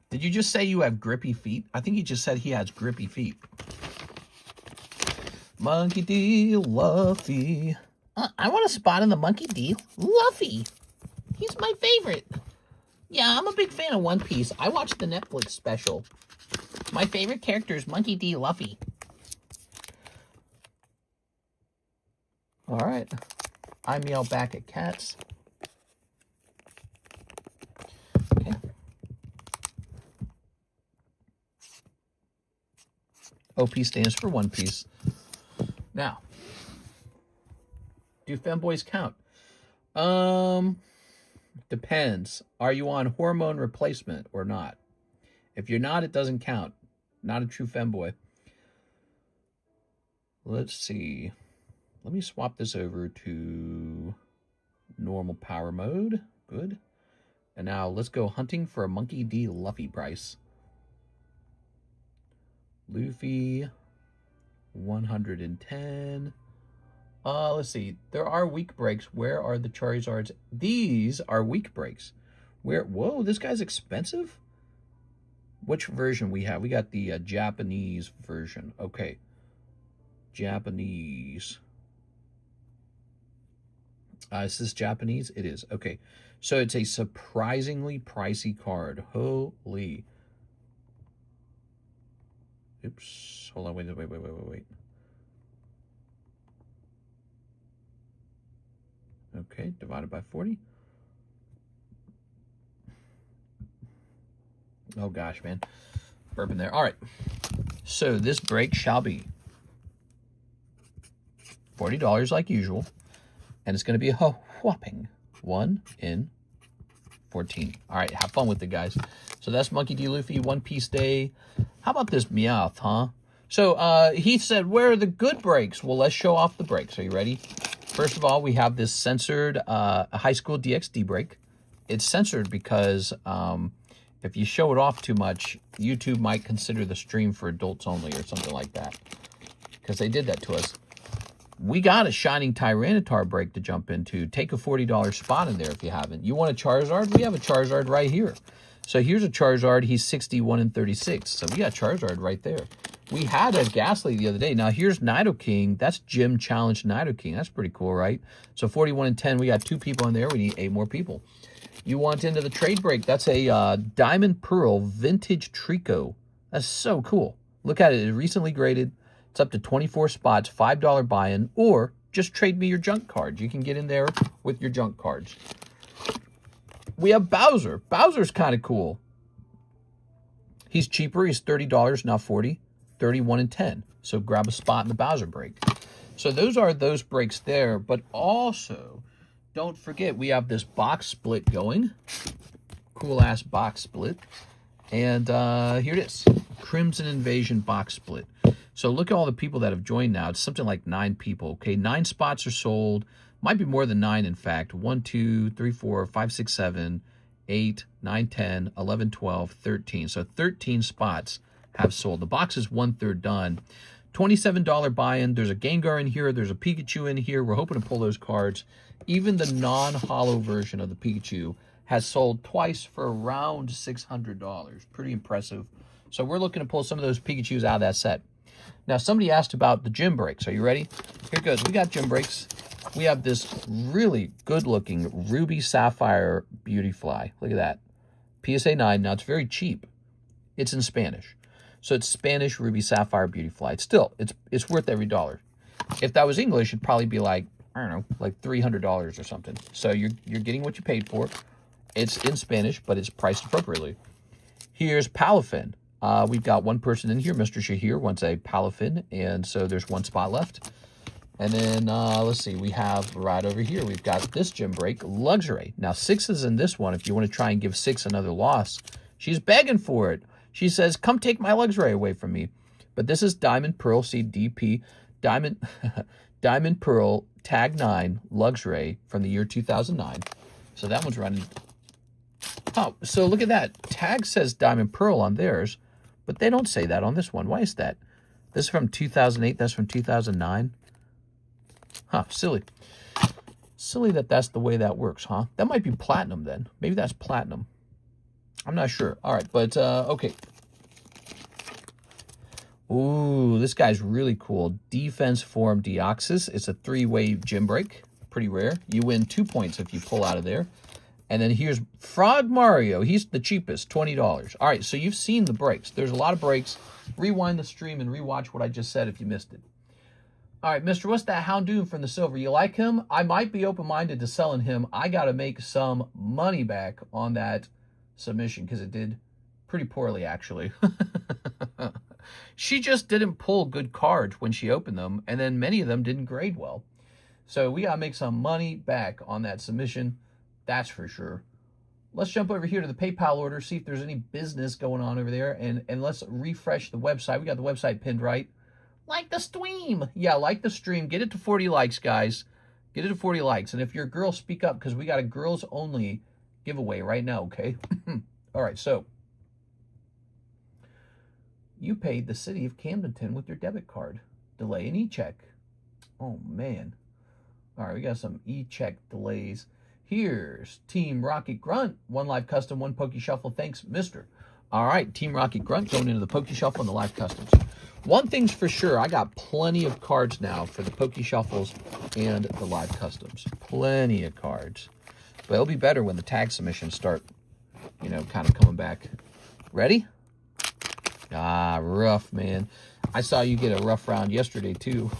Did you just say you have grippy feet? I think he just said he has grippy feet. Monkey D. Luffy. I want a spot in the Monkey D. Luffy. He's my favorite. Yeah, I'm a big fan of One Piece. I watched the Netflix special. My favorite character is Monkey D. Luffy. All right. I meow back at cats. Okay. OP stands for One Piece. Now, do femboys count? Depends. Are you on hormone replacement or not? If you're not, it doesn't count. Not a true femboy. Let's see. Let me swap this over to normal power mode. Good. And now let's go hunting for a Monkey D. Luffy price. Luffy, 110. Let's see. There are week breaks. Where are the Charizards? These are week breaks. Where? Whoa, this guy's expensive? Which version we have? We got the Japanese version. Okay. Japanese. Is this Japanese? It is. Okay. So it's a surprisingly pricey card. Holy. Oops. Hold on. Wait. Okay. Divided by 40. Oh, gosh, man. Burping there. All right. So this break shall be $40 like usual. And it's going to be a whopping 1 in 14. All right. Have fun with it, guys. So that's Monkey D. Luffy, One Piece Day. How about this Meowth, huh? So he said, where are the good breaks? Well, let's show off the breaks. Are you ready? First of all, we have this censored high school DxD break. It's censored because if you show it off too much, YouTube might consider the stream for adults only or something like that. Because they did that to us. We got a Shining Tyranitar break to jump into. Take a $40 spot in there if you haven't. You want a Charizard? We have a Charizard right here. So here's a Charizard. He's 61 and 36. So we got Charizard right there. We had a Ghastly the other day. Now here's Nidoking. That's Gym Challenge Nidoking. That's pretty cool, right? So 41 and 10. We got 2 people in there. We need 8 more people. You want into the trade break. That's a Diamond Pearl Vintage Trico. That's so cool. Look at it. It's recently graded. It's up to 24 spots, $5 buy-in, or just trade me your junk cards. You can get in there with your junk cards. We have Bowser. Bowser's kind of cool. He's cheaper. He's $30, not $40. 31 and 10. So grab a spot in the Bowser break. So those are those breaks there. But also, don't forget, we have this box split going. Cool-ass box split. And here it is. Crimson Invasion box split. So look at all the people that have joined now. It's something like 9 people. Okay, 9 spots are sold. Might be more than 9, in fact. 1, 2, 3, 4, 5, 6, 7, 8, 9, 10, 11, 12, 13. So 13 spots have sold. The box is 1/3 done. $27 buy-in. There's a Gengar in here. There's a Pikachu in here. We're hoping to pull those cards. Even the non-holo version of the Pikachu has sold twice for around $600. Pretty impressive. So we're looking to pull some of those Pikachus out of that set. Now, somebody asked about the gym breaks. Are you ready? Here it goes. We got gym breaks. We have this really good-looking Ruby Sapphire Beautyfly. Look at that. PSA 9. Now, it's very cheap. It's in Spanish. So it's Spanish Ruby Sapphire Beautyfly. Still, it's worth every dollar. If that was English, it'd probably be like, I don't know, like $300 or something. So you're getting what you paid for. It's in Spanish, but it's priced appropriately. Here's Palafin. We've got one person in here. Mr. Shahir wants a Palafin, and so there's one spot left. And then, let's see, we have right over here, we've got this gym break, Luxury. Now, 6 is in this one if you want to try and give 6 another loss. She's begging for it. She says, come take my Luxury away from me. But this is Diamond Pearl, see, DP, Diamond, Diamond Pearl, Tag 9, Luxury from the year 2009. So that one's running. Oh, so look at that. Tag says Diamond Pearl on theirs, but they don't say that on this one. Why is that? This is from 2008. That's from 2009. Huh, silly. Silly that that's the way that works, huh? That might be platinum then. Maybe that's platinum. I'm not sure. All right, but, okay. Ooh, this guy's really cool. Defense Form Deoxys. It's a 3-way gym break. Pretty rare. You win 2 points if you pull out of there. And then here's Frog Mario. He's the cheapest, $20. All right, so you've seen the breaks. There's a lot of breaks. Rewind the stream and rewatch what I just said if you missed it. All right, Mister, what's that Houndoom from the silver? You like him? I might be open-minded to selling him. I got to make some money back on that submission because it did pretty poorly, actually. She just didn't pull good cards when she opened them, and then many of them didn't grade well. So we got to make some money back on that submission. That's for sure. Let's jump over here to the PayPal order, see if there's any business going on over there, and let's refresh the website. We got the website pinned right. Like the stream. Yeah, like the stream. Get it to 40 likes, guys. Get it to 40 likes. And if you're a girl, speak up because we got a girls-only giveaway right now, okay? All right, so you paid the city of Camdenton with your debit card. Delay and e-check. Oh, man. All right, we got some e-check delays. Here's Team Rocket Grunt. 1 live custom, 1 Poke Shuffle. Thanks, mister. All right, Team Rocket Grunt going into the Poke Shuffle and the live customs. One thing's for sure, I got plenty of cards now for the Poke Shuffles and the live customs. Plenty of cards. But it'll be better when the tag submissions start, you know, kind of coming back. Ready? Ah, rough, man. I saw you get a rough round yesterday, too.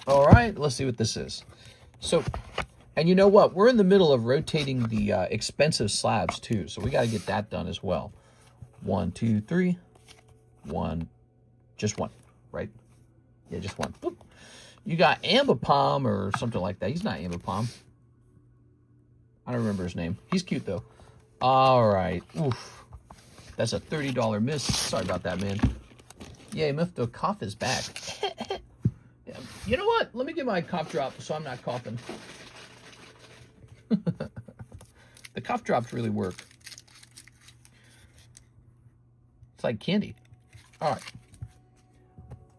All right, let's see what this is. So, and you know what? We're in the middle of rotating the expensive slabs, too. So we got to get that done as well. 1, 2, 3. 1. Just 1, right? Yeah, just 1. Boop. You got Ambipom or something like that. He's not Ambipom. I don't remember his name. He's cute, though. All right. Oof. That's a $30 miss. Sorry about that, man. Yeah, Mifto cough is back. Yeah. You know what? Let me get my cough drop so I'm not coughing. The cough drops really work. It's like candy. All right.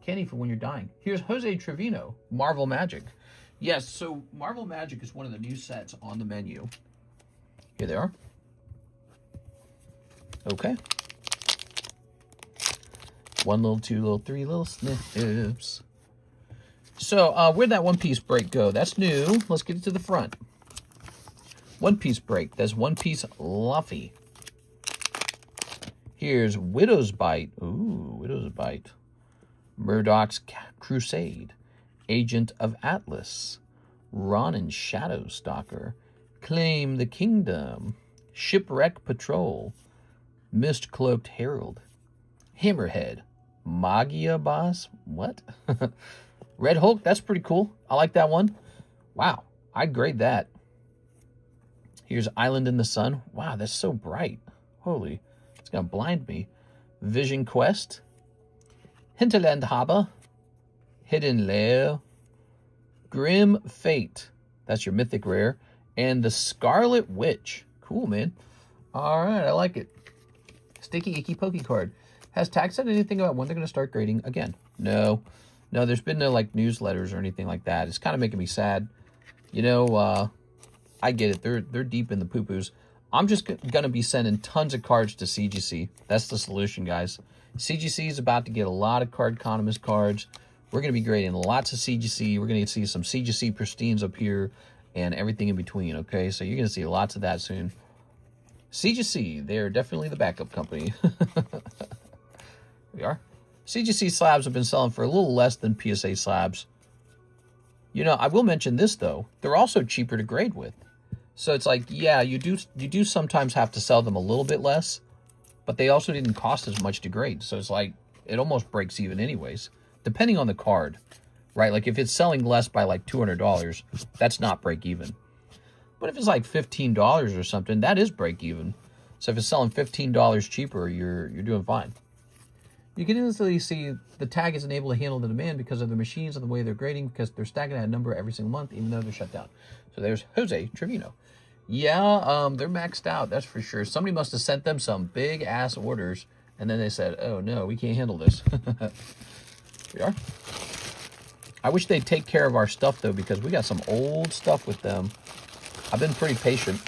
Candy for when you're dying. Here's Jose Trevino, Marvel Magic. Yes, so Marvel Magic is one of the new sets on the menu. Here they are. Okay. 1 little, 2 little, 3 little sniffs. So, where'd that One Piece break go? That's new. Let's get it to the front. One Piece break. That's One Piece Luffy. Here's Widow's Bite. Ooh, Widow's Bite. Murdoch's Crusade. Agent of Atlas. Ronin Shadowstalker. Claim the Kingdom. Shipwreck Patrol. Mist-Cloaked Herald. Hammerhead. Magia Boss. What? Red Hulk. That's pretty cool. I like that one. Wow. I'd grade that. Here's Island in the Sun. Wow, that's so bright. Holy. It's going to blind me. Vision Quest. Hinterland Harbor. Hidden Lair. Grim Fate. That's your mythic rare. And the Scarlet Witch. Cool, man. All right, I like it. Sticky Icky Pokey card. Has Tag said anything about when they're going to start grading again? No. No, there's been no, like, newsletters or anything like that. It's kind of making me sad. You know, I get it. They're deep in the poo-poos. I'm just going to be sending tons of cards to CGC. That's the solution, guys. CGC is about to get a lot of Cardconomist cards. We're going to be grading lots of CGC. We're going to see some CGC pristines up here and everything in between, okay? So you're going to see lots of that soon. CGC, they're definitely the backup company. We are. CGC slabs have been selling for a little less than PSA slabs. You know, I will mention this, though. They're also cheaper to grade with. So it's like, yeah, you do sometimes have to sell them a little bit less, but they also didn't cost as much to grade. So it's like, it almost breaks even anyways, depending on the card, right? Like if it's selling less by like $200, that's not break even. But if it's like $15 or something, that is break even. So if it's selling $15 cheaper, you're doing fine. You can easily see the tag isn't able to handle the demand because of the machines and the way they're grading, because they're stacking at a number every single month, even though they're shut down. So there's Jose Trevino. Yeah, they're maxed out, that's for sure. Somebody must have sent them some big-ass orders, and then they said, oh, no, we can't handle this. We are. I wish they'd take care of our stuff, though, because we got some old stuff with them. I've been pretty patient.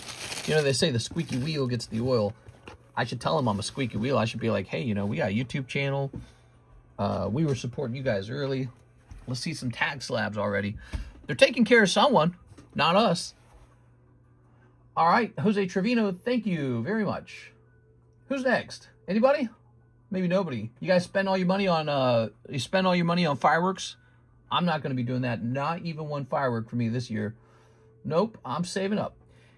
You know, they say the squeaky wheel gets the oil. I should tell them I'm a squeaky wheel. I should be like, hey, you know, we got a YouTube channel. We were supporting you guys early. Let's see some tag slabs already. They're taking care of someone, not us. All right, Jose Trevino, thank you very much. Who's next? Anybody? Maybe nobody. You guys spend all your money on fireworks? I'm not going to be doing that. Not even one firework for me this year. Nope, I'm saving up.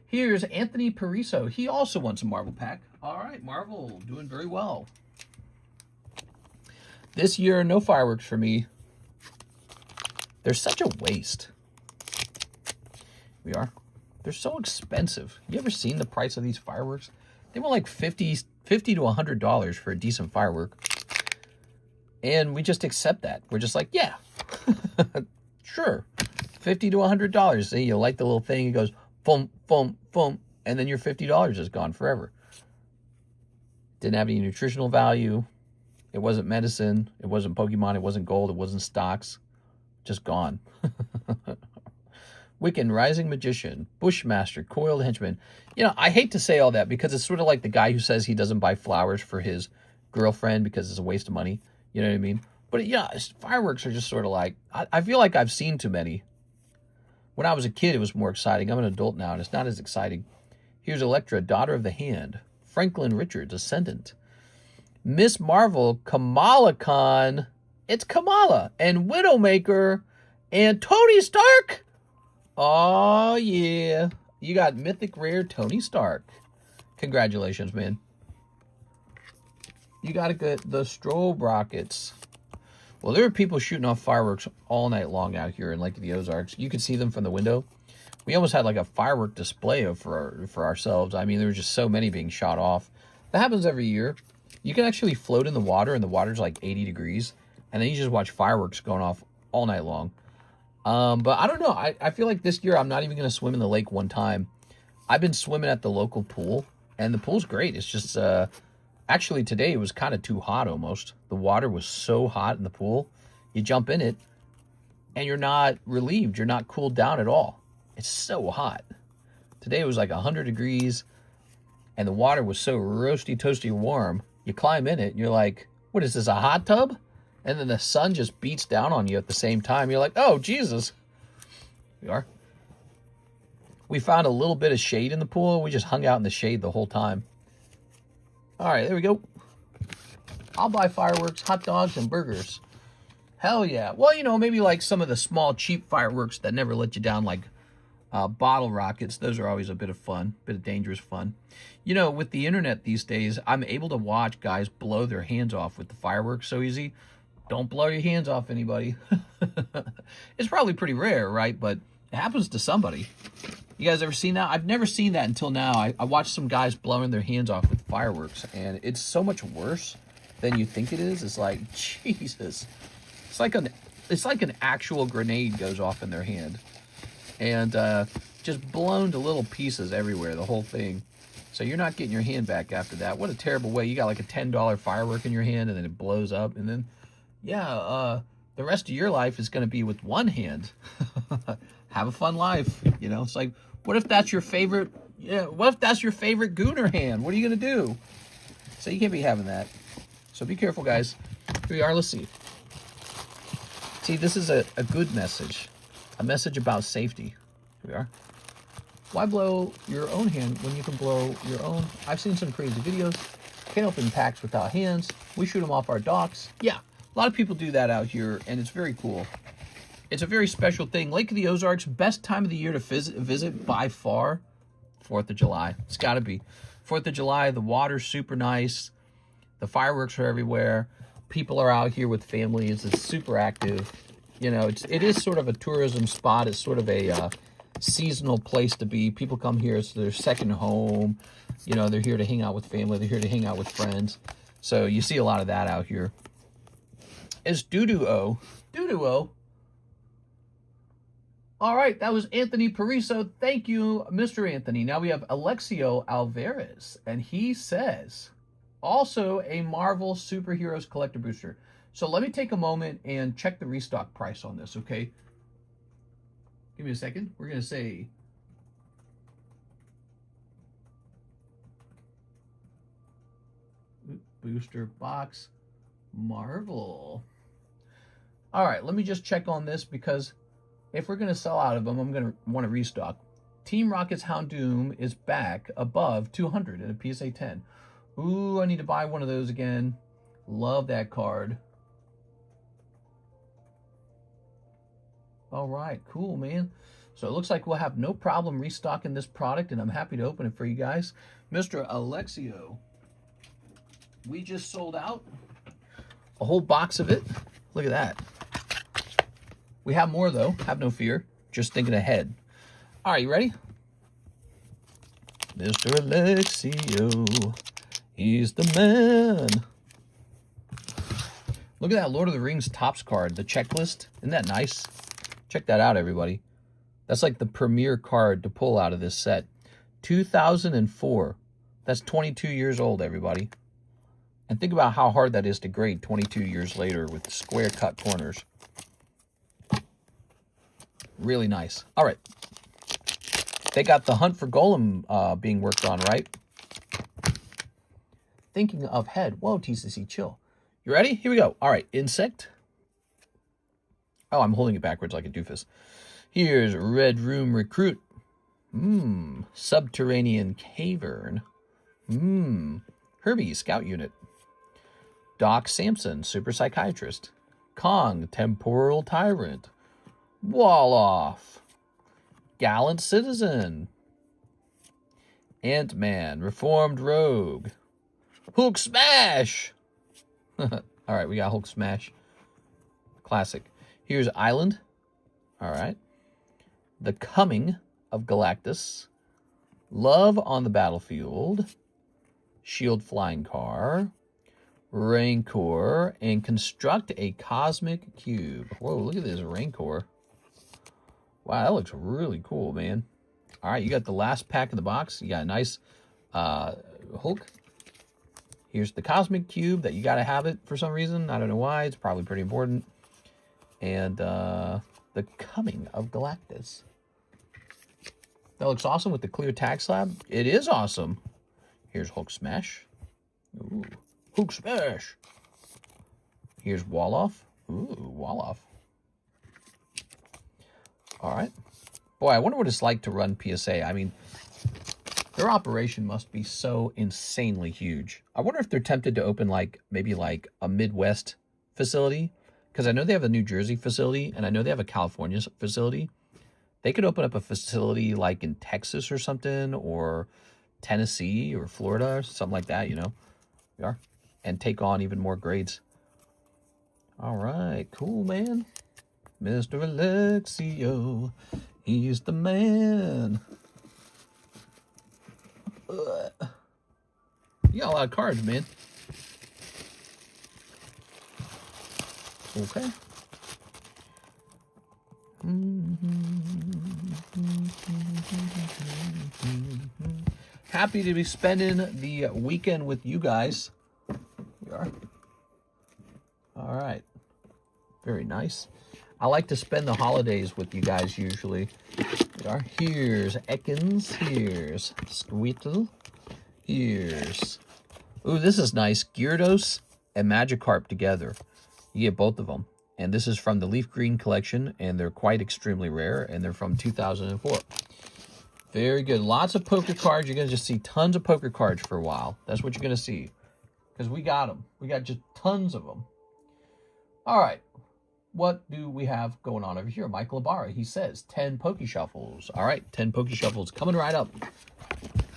Here's Anthony Pariso. He also wants a Marvel pack. All right, Marvel, doing very well. This year, no fireworks for me. They're such a waste. We are. They're so expensive. You ever seen the price of these fireworks? They were like $50 to $100 for a decent firework. And we just accept that. We're just like, yeah, sure. $50 to $100. See, you light the little thing, it goes, boom, boom, boom, and then your $50 is gone forever. Didn't have any nutritional value. It wasn't medicine. It wasn't Pokemon. It wasn't gold. It wasn't stocks. Just gone. Wiccan, Rising Magician, Bushmaster, Coiled Henchman. You know, I hate to say all that because it's sort of like the guy who says he doesn't buy flowers for his girlfriend because it's a waste of money. You know what I mean? But yeah, fireworks are just sort of like, I feel like I've seen too many. When I was a kid, it was more exciting. I'm an adult now, and it's not as exciting. Here's Electra, Daughter of the Hand. Franklin Richards, Ascendant. Miss Marvel, Kamala Khan. It's Kamala. And Widowmaker. And Tony Stark. Oh, yeah. You got mythic rare Tony Stark. Congratulations, man. You got to get the strobe rockets. Well, there are people shooting off fireworks all night long out here in Lake of the Ozarks. You could see them from the window. We almost had like a firework display for ourselves. I mean, there were just so many being shot off. That happens every year. You can actually float in the water, and the water's like 80 degrees. And then you just watch fireworks going off all night long. But I don't know. I feel like this year I'm not even going to swim in the lake one time. I've been swimming at the local pool, and the pool's great. It's just... Actually, today it was kind of too hot almost. The water was so hot in the pool. You jump in it, and you're not relieved. You're not cooled down at all. It's so hot. Today it was like 100 degrees, and the water was so roasty, toasty warm. You climb in it, and you're like, what is this, a hot tub? And then the sun just beats down on you at the same time. You're like, oh, Jesus. We are. We found a little bit of shade in the pool. We just hung out in the shade the whole time. All right, there we go. I'll buy fireworks, hot dogs, and burgers. Hell yeah. Well, you know, maybe like some of the small, cheap fireworks that never let you down, like bottle rockets. Those are always a bit of fun, a bit of dangerous fun. You know, with the internet these days, I'm able to watch guys blow their hands off with the fireworks so easy. Don't blow your hands off, anybody. It's probably pretty rare, right? But it happens to somebody. You guys ever seen that? I've never seen that until now. I watched some guys blowing their hands off with fireworks, and it's so much worse than you think it is. It's like, Jesus. It's like an actual grenade goes off in their hand. And just blown to little pieces everywhere, the whole thing. So you're not getting your hand back after that. What a terrible way. You got like a $10 firework in your hand and then it blows up. And then, yeah, the rest of your life is going to be with one hand. Have a fun life. You know, it's like, what if that's your favorite? Yeah, what if that's your favorite Gooner hand? What are you going to do? So you can't be having that. So be careful, guys. Here we are. Let's see. See, this is a good message. A message about safety. Here we are. Why blow your own hand when you can blow your own? I've seen some crazy videos. Can't open packs without hands. We shoot them off our docks. Yeah, a lot of people do that out here, and it's very cool. It's a very special thing. Lake of the Ozarks, best time of the year to visit by far, 4th of July. It's got to be. 4th of July, the water's super nice. The fireworks are everywhere. People are out here with families. It's super active. You know, it is sort of a tourism spot. It's sort of a seasonal place to be. People come here. It's their second home. You know, they're here to hang out with family. They're here to hang out with friends. So you see a lot of that out here. It's Doo-Doo-O. Doo-Doo-O. All right, that was Anthony Pariso. Thank you, Mr. Anthony. Now we have Alexio Alvarez, and he says, also a Marvel Superheroes Collector Booster. So let me take a moment and check the restock price on this, okay? Give me a second. We're going to say booster box Marvel. All right, let me just check on this because if we're going to sell out of them, I'm going to want to restock. Team Rocket's Houndoom is back above 200 in a PSA 10. Ooh, I need to buy one of those again. Love that card. All right, cool, man. So it looks like we'll have no problem restocking this product, and I'm happy to open it for you guys. Mr. Alexio, we just sold out a whole box of it. Look at that. We have more, though. Have no fear. Just thinking ahead. All right, you ready? Mr. Alexio, he's the man. Look at that Lord of the Rings Topps card, the checklist. Isn't that nice? Check that out, everybody. That's like the premier card to pull out of this set. 2004. That's 22 years old, everybody. And think about how hard that is to grade 22 years later with square cut corners. Really nice. All right. They got the Hunt for Golem being worked on, right? Thinking of head. Whoa, TCC, chill. You ready? Here we go. All right, insect. Oh, I'm holding it backwards like a doofus. Here's Red Room Recruit. Subterranean Cavern. Herbie, Scout Unit. Doc Samson, Super Psychiatrist. Kong, Temporal Tyrant. Wolof. Gallant Citizen. Ant-Man, Reformed Rogue. Hulk Smash. All right, we got Hulk Smash. Classic. Here's Island. All right. The Coming of Galactus. Love on the Battlefield. Shield Flying Car. Rancor. And Construct a Cosmic Cube. Whoa, look at this Rancor. Wow, that looks really cool, man. All right, you got the last pack in the box. You got a nice Hulk. Here's the Cosmic Cube that you got to have it for some reason. I don't know why. It's probably pretty important. And the Coming of Galactus. That looks awesome with the clear tag slab. It is awesome. Here's Hulk Smash. Ooh, Hulk Smash. Here's Wolof. Ooh, Wolof. All right. Boy, I wonder what it's like to run PSA. I mean, their operation must be so insanely huge. I wonder if they're tempted to open maybe a Midwest facility. Because I know they have a New Jersey facility, and I know they have a California facility. They could open up a facility like in Texas or something, or Tennessee or Florida or something like that, you know. We are. And take on even more grades. All right. Cool, man. Mr. Alexio. He's the man. You got a lot of cards, man. Okay. happy to be spending the weekend with you guys. Here we are. All right. Very nice. I like to spend the holidays with you guys usually. Here we are. Here's Ekans. Here's Squirtle. Here's... Ooh, this is nice. Gyarados and Magikarp together. You get both of them. And this is from the Leaf Green collection, and they're quite extremely rare, and they're from 2004. Very good. Lots of poker cards. You're going to just see tons of poker cards for a while. That's what you're going to see. Because we got them. We got just tons of them. All right. What do we have going on over here? Michael Ibarra, he says 10 Poke Shuffles. All right, 10 Poke Shuffles coming right up.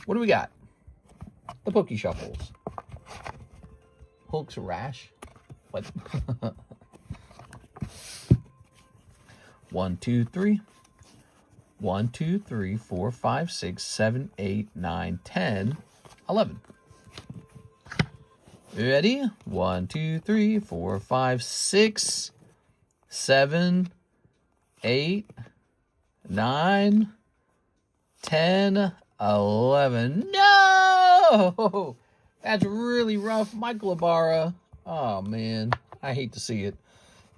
What do we got? The Poke Shuffles. Hulk's Rash. What? 1, 2, 3. 1, 2, 3, 4, 5, 6, 7, 8, 9, 10, 11. Ready? 1, 2, 3, 4, 5, 6, 7, 8, 9, 10, 11. No! That's really rough, Michael Ibarra. Oh, man. I hate to see it.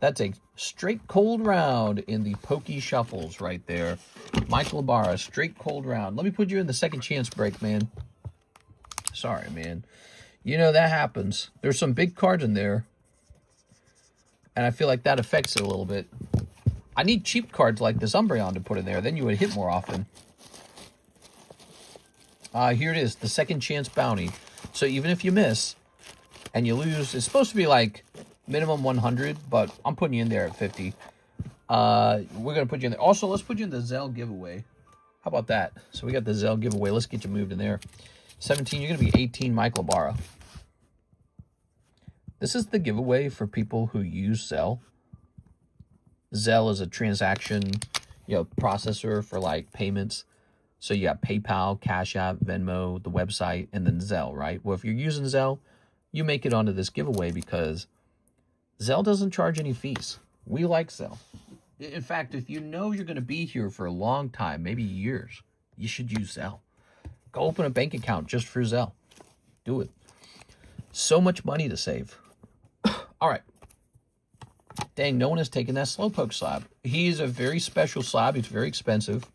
That's a straight cold round in the Poke Shuffles right there. Michael Ibarra, straight cold round. Let me put you in the second chance break, man. Sorry, man. You know, that happens. There's some big cards in there. And I feel like that affects it a little bit. I need cheap cards like this Umbreon to put in there. Then you would hit more often. Here it is. The second chance bounty. So even if you miss and you lose, it's supposed to be like minimum 100. But I'm putting you in there at 50. We're going to put you in there. Also, let's put you in the ZELLE giveaway. How about that? So we got the ZELLE giveaway. Let's get you moved in there. 17. You're going to be 18, Michael Ibarra. This is the giveaway for people who use ZELLE. ZELLE is a transaction, processor for like payments. So you got PayPal, CASHAPP, VENMO, the website, and then ZELLE, right? Well, if you're using ZELLE, you make it onto this giveaway because ZELLE doesn't charge any fees. We like ZELLE. In fact, if you know you're going to be here for a long time, maybe years, you should use ZELLE. Go open a bank account just for ZELLE. Do it. So much money to save. All right. Dang, no one has taken that Slowpoke Slab. He's a very special slab. He's very expensive.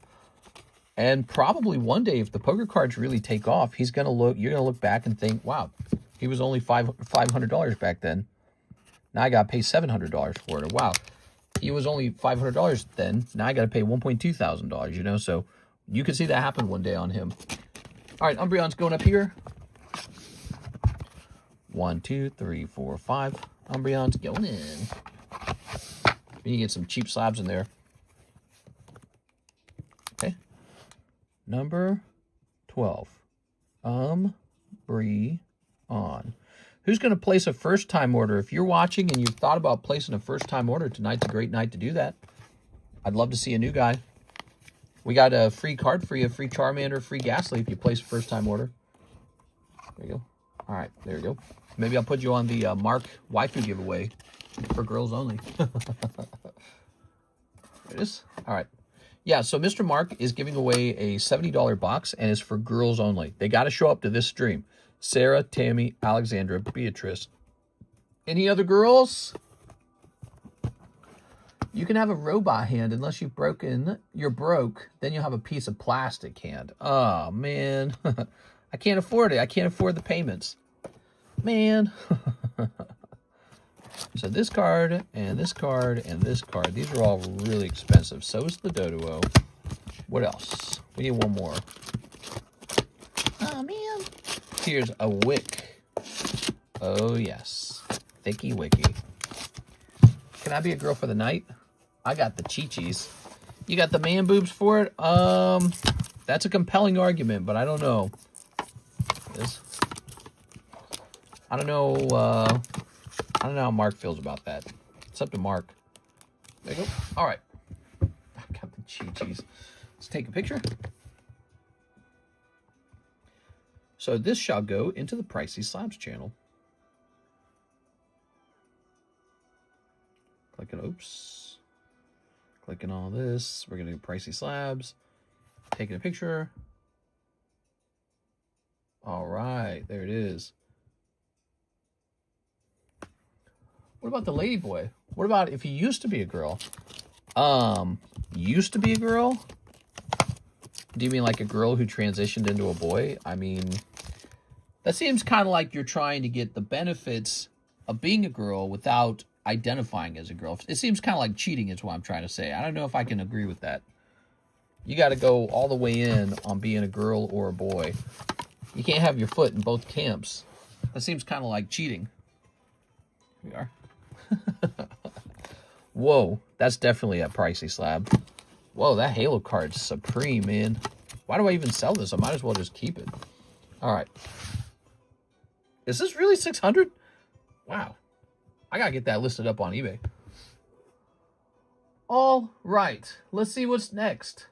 And probably one day, if the poker cards really take off, you're going to look back and think, wow, he was only $500 back then. Now I got to pay $700 for it. Or, wow, he was only $500 then. Now I got to pay $1.2 thousand, So you could see that happen one day on him. All right, Umbreon's going up here. 1, 2, 3, 4, 5. Umbreon's going in. You get some cheap slabs in there. Okay. Number 12. Umbreon. Who's going to place a first-time order? If you're watching and you've thought about placing a first-time order, tonight's a great night to do that. I'd love to see a new guy. We got a free card for you, free Charmander, free Ghastly if you place a first-time order. There you go. All right, there you go. Maybe I'll put you on the Mark Waifu giveaway for girls only. There it is. All right. Yeah, so Mr. Mark is giving away a $70 box, and it's for girls only. They got to show up to this stream. Sarah, Tammy, Alexandra, Beatrice. Any other girls? You can have a robot hand unless you're broke. Then you'll have a piece of plastic hand. Oh, man. I can't afford it. I can't afford the payments. Man. So this card, and this card, and this card. These are all really expensive. So is the Doduo. What else? We need one more. Oh, man. Here's a Wick. Oh, yes. Thicky Wicky. Can I be a girl for the night? I got the Chi-Chis. You got the man boobs for it? That's a compelling argument, but I don't know. I don't know how Mark feels about that. It's up to Mark. There you go. All right. I got the Chi-Chis. Let's take a picture. So this shall go into the Pricey Slabs channel. Clicking, oops. Clicking all this. We're going to do Pricey Slabs. Taking a picture. All right, there it is. What about the lady boy? What about if he used to be a girl? Used to be a girl? Do you mean like a girl who transitioned into a boy? I mean, that seems kind of like you're trying to get the benefits of being a girl without identifying as a girl. It seems kind of like cheating is what I'm trying to say. I don't know if I can agree with that. You got to go all the way in on being a girl or a boy. You can't have your foot in both camps. That seems kind of like cheating. Here we are. Whoa, that's definitely a pricey slab. Whoa, that Halo card's supreme, man. Why do I even sell this? I might as well just keep it. All right. Is this really 600? Wow. I gotta get that listed up on eBay. All right. Let's see what's next.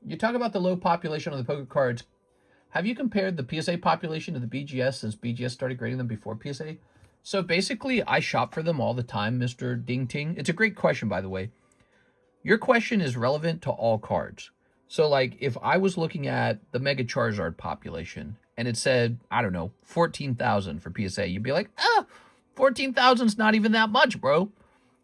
You talk about the low population of the poker cards. Have you compared the PSA population to the BGS since BGS started grading them before PSA? So basically, I shop for them all the time, Mr. Ding Ting. It's a great question, by the way. Your question is relevant to all cards. So, like, if I was looking at the Mega Charizard population and it said, I don't know, 14,000 for PSA, you'd be like, 14,000's not even that much, bro.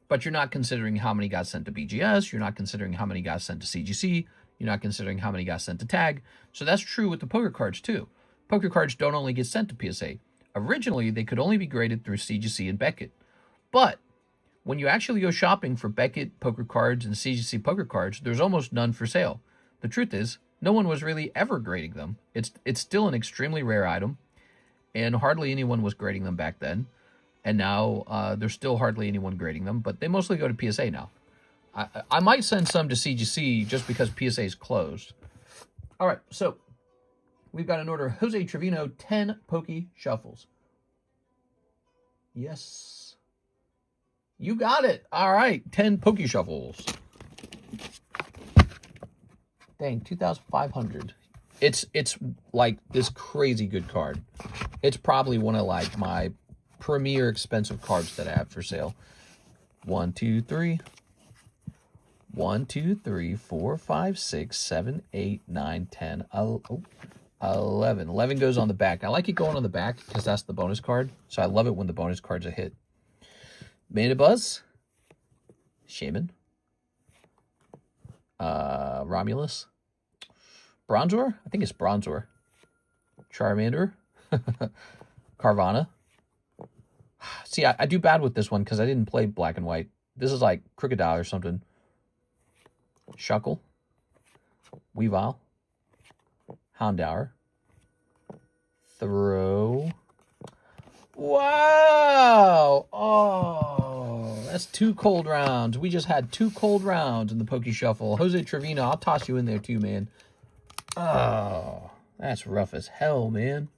But you're not considering how many got sent to BGS. You're not considering how many got sent to CGC. You're not considering how many got sent to Tag. So that's true with the poker cards, too. Poker cards don't only get sent to PSA. Originally, they could only be graded through CGC and Beckett. But when you actually go shopping for Beckett poker cards and CGC poker cards, there's almost none for sale. The truth is, no one was really ever grading them. It's still an extremely rare item, and hardly anyone was grading them back then. And now there's still hardly anyone grading them, but they mostly go to PSA now. I might send some to CGC just because PSA is closed. All right, so we've got an order of Jose Trevino, 10 Poke Shuffles. Yes. You got it. All right, 10 Poke Shuffles. Dang, 2,500. It's like this crazy good card. It's probably one of like my premier expensive cards that I have for sale. 1, 2, 3. 1, 2, 3, 4, 5, 6, 7, 8, 9, 10, 11. 11 goes on the back. I like it going on the back because that's the bonus card. So I love it when the bonus card's a hit. Manabuzz. Shaman. Romulus. Bronzor? I think it's Bronzor. Charmander. Carvana. See, I do bad with this one because I didn't play black and white. This is like Crocodile or something. Shuckle. Weavile. Houndour. Throw. Wow! Oh, that's 2 cold rounds. We just had 2 cold rounds in the Poke Shuffle. Jose Trevino, I'll toss you in there too, man. Oh, that's rough as hell, man.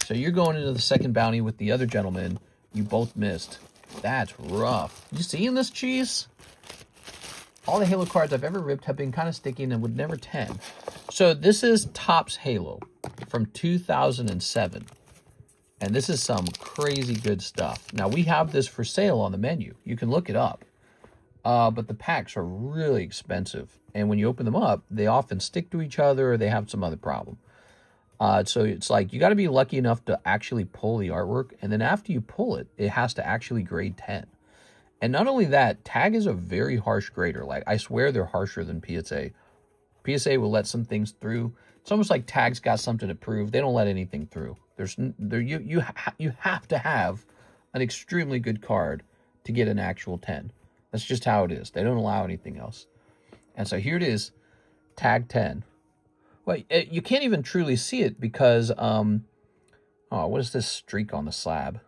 So you're going into the second bounty with the other gentleman. You both missed. That's rough. You seeing this, Cheese? All the Halo cards I've ever ripped have been kind of sticky and would never 10. So this is Topps Halo from 2007. And this is some crazy good stuff. Now, we have this for sale on the menu. You can look it up. But the packs are really expensive. And when you open them up, they often stick to each other or they have some other problem. So it's like you got to be lucky enough to actually pull the artwork. And then after you pull it, it has to actually grade 10. And not only that, Tag is a very harsh grader. Like, I swear they're harsher than PSA. PSA will let some things through. It's almost like Tag's got something to prove. They don't let anything through. You have to have an extremely good card to get an actual 10. That's just how it is. They don't allow anything else. And so here it is, Tag 10. Well, you can't even truly see it because, what is this streak on the slab?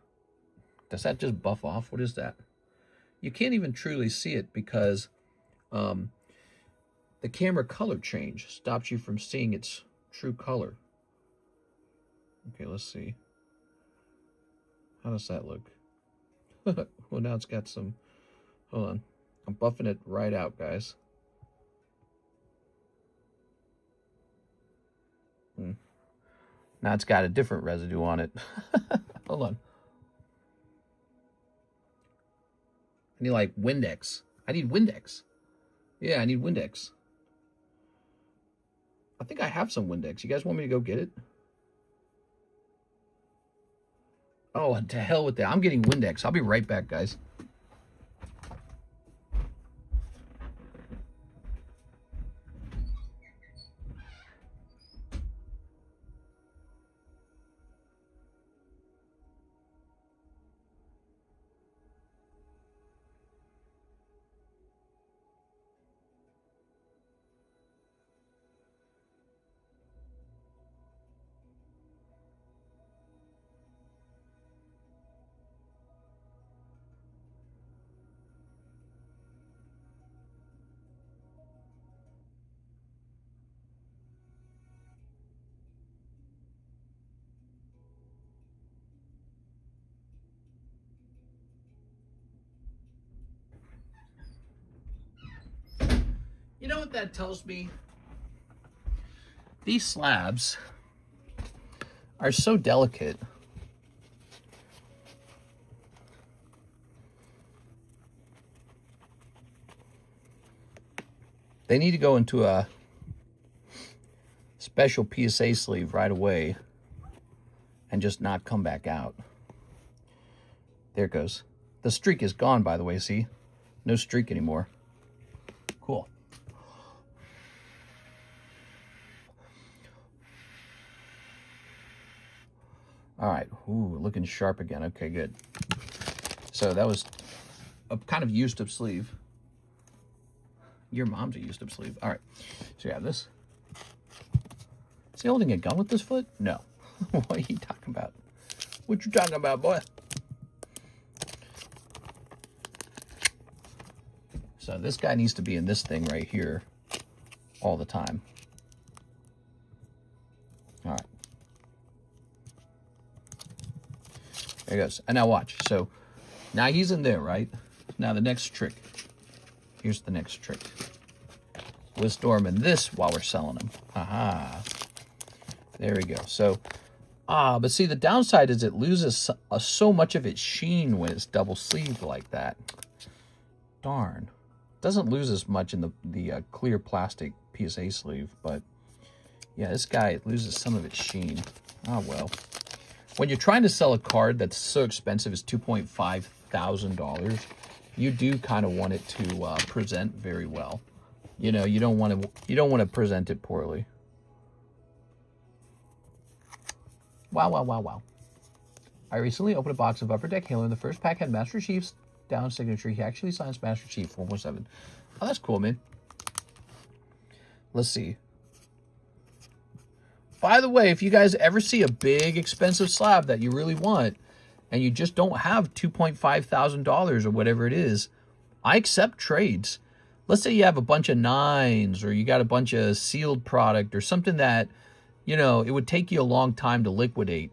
Does that just buff off? What is that? You can't even truly see it because the camera color change stops you from seeing its true color. Okay, let's see. How does that look? Well, now it's got some... Hold on. I'm buffing it right out, guys. Now it's got a different residue on it. Hold on. I need like Windex. I need Windex. Yeah, I need Windex. I think I have some Windex. You guys want me to go get it? Oh, to hell with that. I'm getting Windex. I'll be right back, guys. You know what that tells me? These slabs are so delicate. They need to go into a special PSA sleeve right away and just not come back out. There it goes. The streak is gone, by the way, see? No streak anymore. Cool. All right, ooh, looking sharp again. Okay, good. So that was a kind of used up sleeve. Your mom's a used up sleeve. All right, so you have this. Is he holding a gun with this foot? No. What are you talking about? What you talking about, boy? So this guy needs to be in this thing right here all the time. All right. There he goes. And now watch. So now he's in there, right? Now the next trick. Here's the next trick. We'll store him in this while we're selling him. Aha. There we go. So, but see, the downside is it loses so much of its sheen when it's double sleeved like that. Darn. Doesn't lose as much in the clear plastic PSA sleeve, but yeah, this guy, it loses some of its sheen. Oh, well. When you're trying to sell a card that's so expensive as $2,500, you do kind of want it to present very well. You know, you don't want to present it poorly. Wow, wow, wow, wow. I recently opened a box of Upper Deck Halo, and the first pack had Master Chief's down signature. He actually signs Master Chief 417. Oh, that's cool, man. Let's see. By the way, if you guys ever see a big, expensive slab that you really want, and you just don't have $2,500 or whatever it is, I accept trades. Let's say you have a bunch of 9s, or you got a bunch of sealed product, or something that, you know, it would take you a long time to liquidate.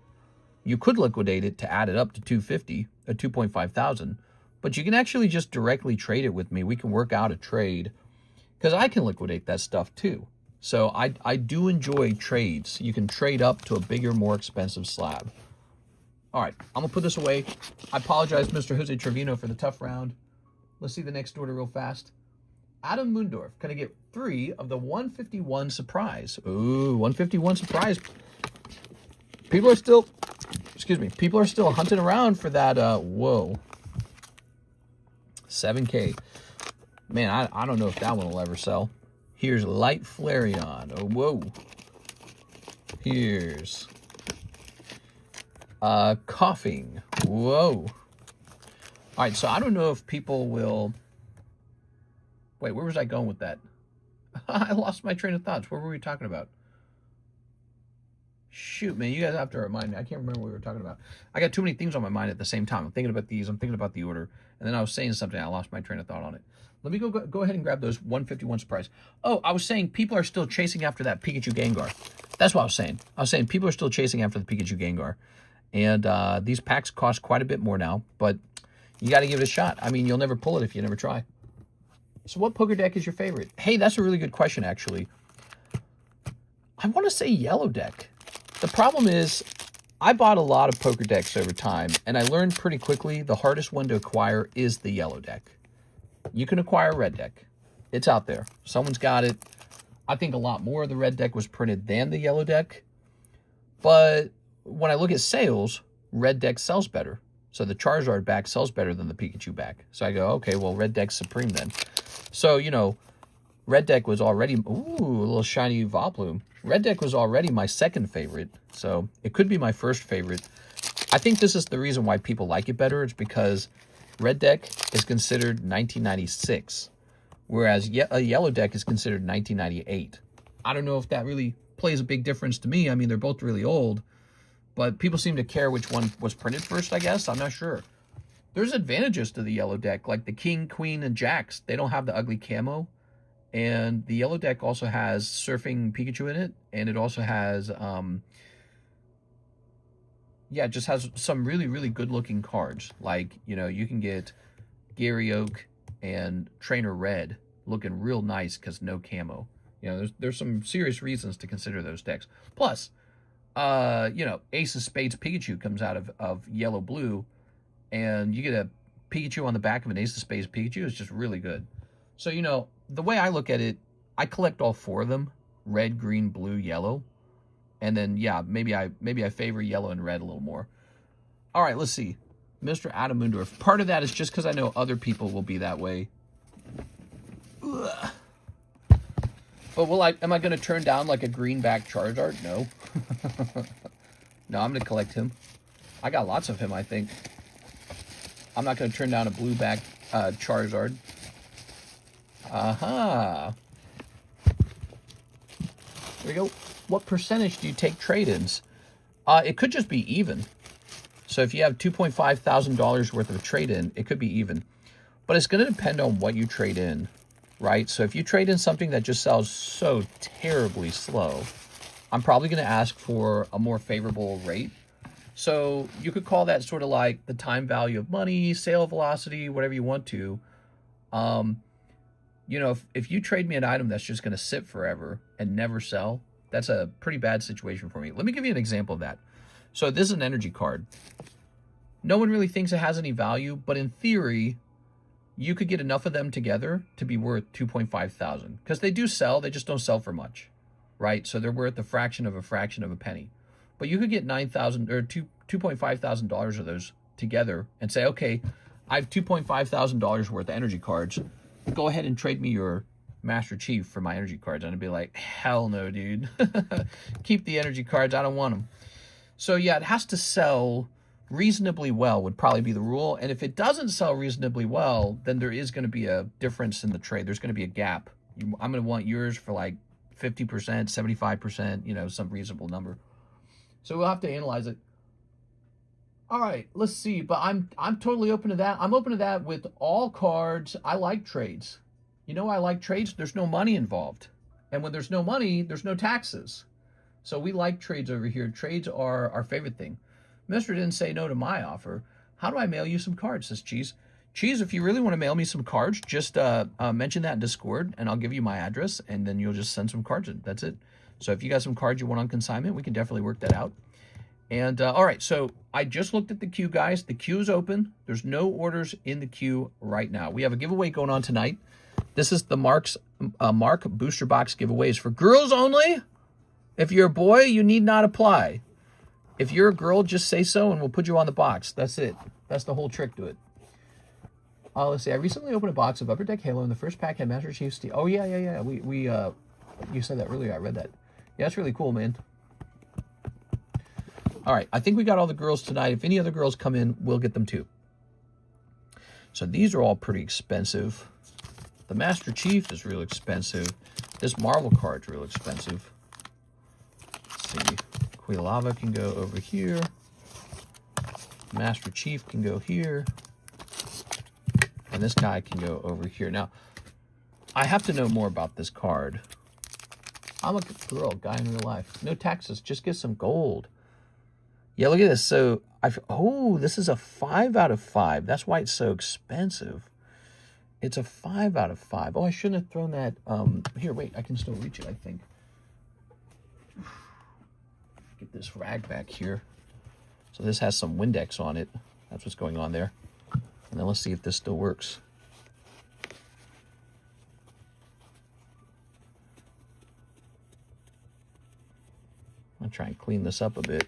You could liquidate it to add it up to $250 or $2,500, but you can actually just directly trade it with me. We can work out a trade, because I can liquidate that stuff too. So I do enjoy trades. You can trade up to a bigger, more expensive slab. All right, I'm going to put this away. I apologize, Mr. Jose Trevino, for the tough round. Let's see the next order real fast. Adam Mundorf, can I get 3 of the 151 surprise? Ooh, 151 surprise. People are still, people are still hunting around for that, whoa. 7K. Man, I don't know if that one will ever sell. Here's Light Flareon. Oh, whoa. Here's Coughing. Whoa. All right, so I don't know if people will... Wait, where was I going with that? I lost my train of thoughts. What were we talking about? Shoot, man, you guys have to remind me. I can't remember what we were talking about. I got too many things on my mind at the same time. I'm thinking about these. I'm thinking about the order. And then I was saying something. I lost my train of thought on it. Let me go ahead and grab those 151 surprise. Oh, I was saying people are still chasing after that Pikachu Gengar. That's what I was saying. I was saying people are still chasing after the Pikachu Gengar. And these packs cost quite a bit more now. But you got to give it a shot. I mean, you'll never pull it if you never try. So what poker deck is your favorite? Hey, that's a really good question, actually. I want to say yellow deck. The problem is I bought a lot of poker decks over time, and I learned pretty quickly the hardest one to acquire is the yellow deck. You can acquire a red deck. It's out there. Someone's got it. I think a lot more of the red deck was printed than the yellow deck. But when I look at sales, red deck sells better. So the Charizard back sells better than the Pikachu back. So I go, okay, well, red deck's supreme then. So, you know, red deck was already, ooh, a little shiny Voplume. Red deck was already my second favorite. So it could be my first favorite. I think this is the reason why people like it better. It's because red deck is considered 1996, whereas a yellow deck is considered 1998. I don't know if that really plays a big difference to me. I mean, they're both really old, but people seem to care which one was printed first, I guess. I'm not sure. There's advantages to the yellow deck, like the King, Queen, and Jacks. They don't have the ugly camo. And the yellow deck also has Surfing Pikachu in it, and it also has, yeah, it just has some really, really good-looking cards. Like, you know, you can get Gary Oak and Trainer Red looking real nice because no camo. You know, there's some serious reasons to consider those decks. Plus, you know, Ace of Spades Pikachu comes out of yellow-blue, and you get a Pikachu on the back of an Ace of Spades Pikachu. It's just really good. So, you know, the way I look at it, I collect all four of them: red, green, blue, yellow. And then, yeah, maybe I favor yellow and red a little more. All right, let's see. Mr. Adam Mundorf. Part of that is just because I know other people will be that way. Ugh. But am I going to turn down like a greenback Charizard? No. No, I'm going to collect him. I got lots of him, I think. I'm not going to turn down a blueback Charizard. Aha. There we go. What percentage do you take trade-ins? It could just be even. So if you have $2.5 thousand worth of trade-in, it could be even. But it's going to depend on what you trade in, right? So if you trade in something that just sells so terribly slow, I'm probably going to ask for a more favorable rate. So you could call that sort of like the time value of money, sale velocity, whatever you want to. You know, if you trade me an item that's just going to sit forever and never sell, that's a pretty bad situation for me. Let me give you an example of that. So this is an energy card. No one really thinks it has any value, but in theory, you could get enough of them together to be worth $2.5 thousand. Because they do sell, they just don't sell for much, right? So they're worth a fraction of a penny. But you could get $9,000 or $2.5 thousand of those together and say, okay, I have $2.5 thousand worth of energy cards. Go ahead and trade me your Master Chief for my energy cards. And I'd be like, hell no, dude. Keep the energy cards. I don't want them. So yeah, it has to sell reasonably well would probably be the rule. And if it doesn't sell reasonably well, then there is going to be a difference in the trade. There's going to be a gap. I'm going to want yours for like 50%, 75%, you know, some reasonable number. So we'll have to analyze it. All right, let's see. But I'm totally open to that. I'm open to that with all cards. I like trades. You know, I like trades. There's no money involved. And when there's no money, there's no taxes. So we like trades over here. Trades are our favorite thing. Mr. didn't say no to my offer. How do I mail you some cards, says Cheese. Cheese, if you really want to mail me some cards, just mention that in Discord, and I'll give you my address, and then you'll just send some cards in. That's it. So if you got some cards you want on consignment, we can definitely work that out. And, all right, so I just looked at the queue, guys. The queue is open. There's no orders in the queue right now. We have a giveaway going on tonight. This is the Mark Booster Box giveaways for girls only. If you're a boy, you need not apply. If you're a girl, just say so, and we'll put you on the box. That's it. That's the whole trick to it. Let's see. I recently opened a box of Upper Deck Halo, and the first pack had Master Chief Steel. Oh, yeah. You said that earlier. I read that. Yeah, that's really cool, man. All right, I think we got all the girls tonight. If any other girls come in, we'll get them too. So these are all pretty expensive. The Master Chief is real expensive. This Marvel card's real expensive. Let's see. Quilava can go over here. Master Chief can go here. And this guy can go over here. Now, I have to know more about this card. I'm a girl, guy in real life. No taxes, just get some gold. Yeah, look at this. So, this is a 5 out of 5. That's why it's so expensive. It's a 5 out of 5. Oh, I shouldn't have thrown that. Here, wait. I can still reach it, I think. Get this rag back here. So this has some Windex on it. That's what's going on there. And then let's see if this still works. try and clean this up a bit.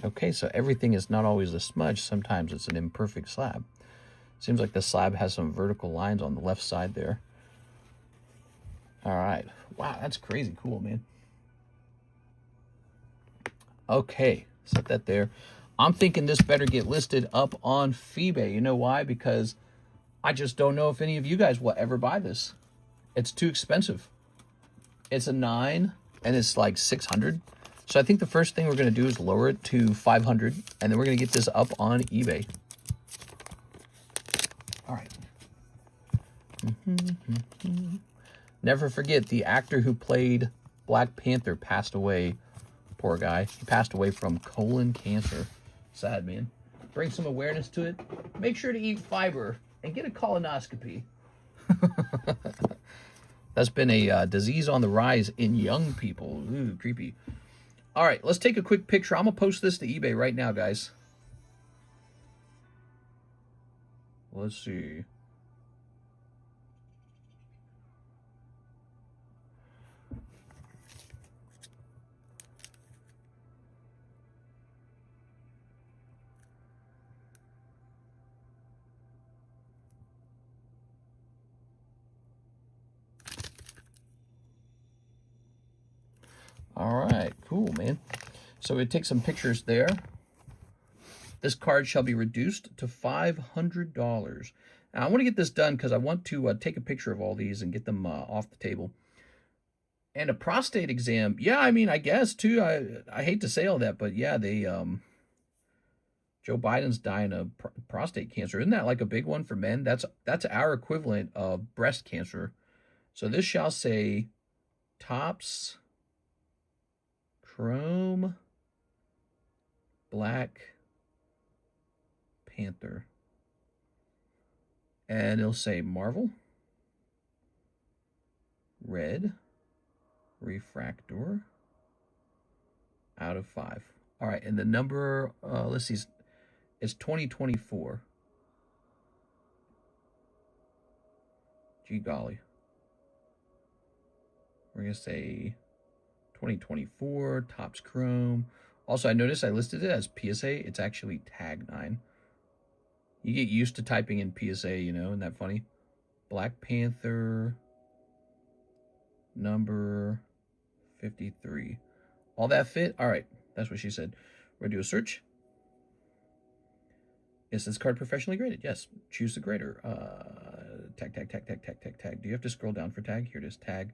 Okay, so everything is not always a smudge. Sometimes it's an imperfect slab. Seems like the slab has some vertical lines on the left side there. All right. Wow, that's crazy cool, man. Okay, set that there. I'm thinking this better get listed up on eBay. You know why? Because I just don't know if any of you guys will ever buy this. It's too expensive. It's a 9 and it's like 600. So I think the first thing we're going to do is lower it to 500, and then we're going to get this up on eBay. All right. Never forget, the actor who played Black Panther passed away. Poor guy. He passed away from colon cancer. Sad, man. Bring some awareness to it. Make sure to eat fiber and get a colonoscopy. That's been a disease on the rise in young people. Ooh, creepy. All right, let's take a quick picture. I'm going to post this to eBay right now, guys. Let's see. All right, cool, man. So we take some pictures there. This card shall be reduced to $500. Now, I want to get this done because I want to take a picture of all these and get them off the table. And a prostate exam. Yeah, I mean, I guess, too. I hate to say all that, but yeah, they... Joe Biden's dying of prostate cancer. Isn't that like a big one for men? That's our equivalent of breast cancer. So this shall say Topps Chrome Black Panther. And it'll say Marvel Red Refractor out of 5. All right, and the number, let's see, it's 2024. Gee golly. We're going to say 2024, Topps Chrome. Also, I noticed I listed it as PSA. It's actually tag 9. You get used to typing in PSA, you know, isn't that funny? Black Panther, number 53. All that fit? All right, that's what she said. We're going to do a search. Is this card professionally graded? Yes. Choose the grader. Tag. Do you have to scroll down for tag? Here it is. Tag.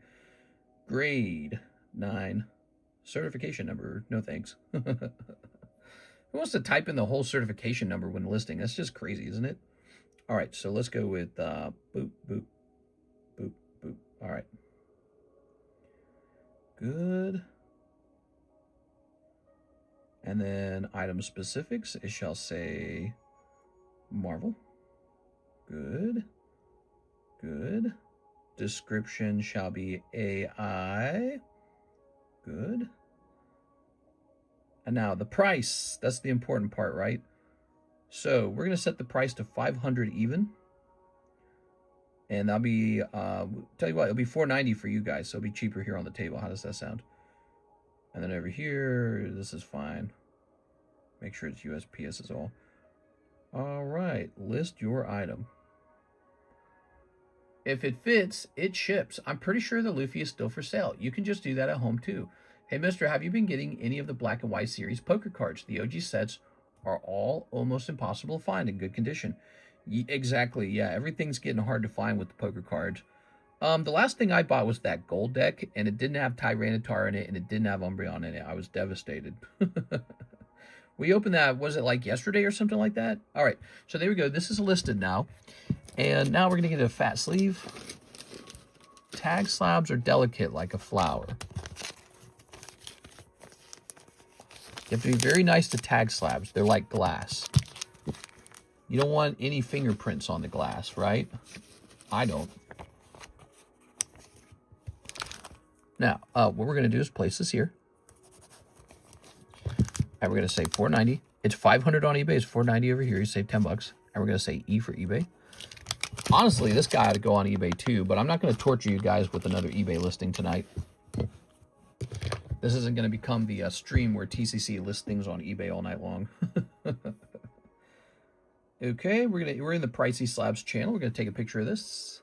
Grade 9. Certification number. No thanks. Who wants to type in the whole certification number when listing? That's just crazy, isn't it? All right, so let's go with boop, boop, boop, boop. All right. Good. And then item specifics, it shall say Marvel. Good. Good. Description shall be AI. Good. And now the price, that's the important part, right? So we're going to set the price to 500 even. And that'll be, tell you what, it'll be $4.90 for you guys. So it'll be cheaper here on the table. How does that sound? And then over here, this is fine. Make sure it's USPS is all. All right, list your item. If it fits, it ships. I'm pretty sure the Luffy is still for sale. You can just do that at home too. Hey, mister, have you been getting any of the Black and White series poker cards? The OG sets are all almost impossible to find in good condition. Exactly, yeah. Everything's getting hard to find with the poker cards. The last thing I bought was that gold deck, and it didn't have Tyranitar in it, and it didn't have Umbreon in it. I was devastated. We opened that, was it like yesterday or something like that? All right, so there we go. This is listed now. And now we're going to get a fat sleeve. Tag slabs are delicate like a flower. You have to be very nice to tag slabs. They're like glass. You don't want any fingerprints on the glass, right? I don't. Now, what we're going to do is place this here. And we're going to say $4.90. It's $500 on eBay. It's $4.90 over here. You save $10. And we're going to say E for eBay. Honestly, this guy ought to go on eBay too, but I'm not going to torture you guys with another eBay listing tonight. This isn't going to become the stream where TCC lists things on eBay all night long. Okay, we're in the Pricey Slabs channel. We're going to take a picture of this.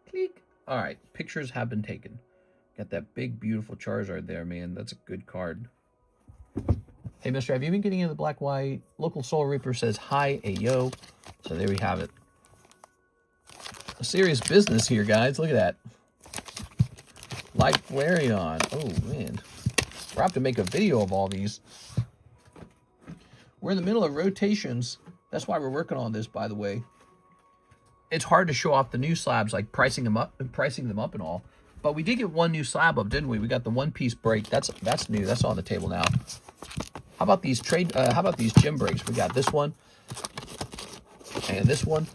Click. All right, pictures have been taken. Got that big, beautiful Charizard there, man. That's a good card. Hey, mister, have you been getting into the black-white? Local Soul Reaper says, hi, ayo. So there we have it. A serious business here, guys. Look at that. Like Flareon. Oh, man. We'll have to make a video of all these. We're in the middle of rotations. That's why we're working on this, by the way. It's hard to show off the new slabs, like pricing them up and all. But we did get one new slab up, didn't we? We got the one-piece break. That's new. That's on the table now. How about these gym breaks? We got this one and this one.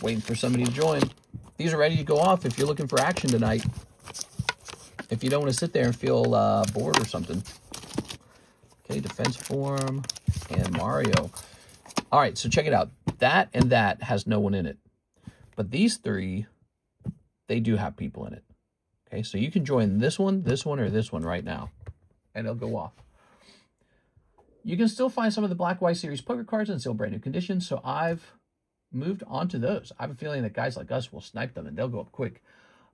Waiting for somebody to join. These are ready to go off if you're looking for action tonight. If you don't want to sit there and feel bored or something. Okay, defense form and Mario. All right, so check it out. That and that has no one in it. But these three, they do have people in it. Okay, so you can join this one, or this one right now. And it'll go off. You can still find some of the Black White Series poker cards in still brand new condition, so I've moved on to those. I have a feeling that guys like us will snipe them and they'll go up quick.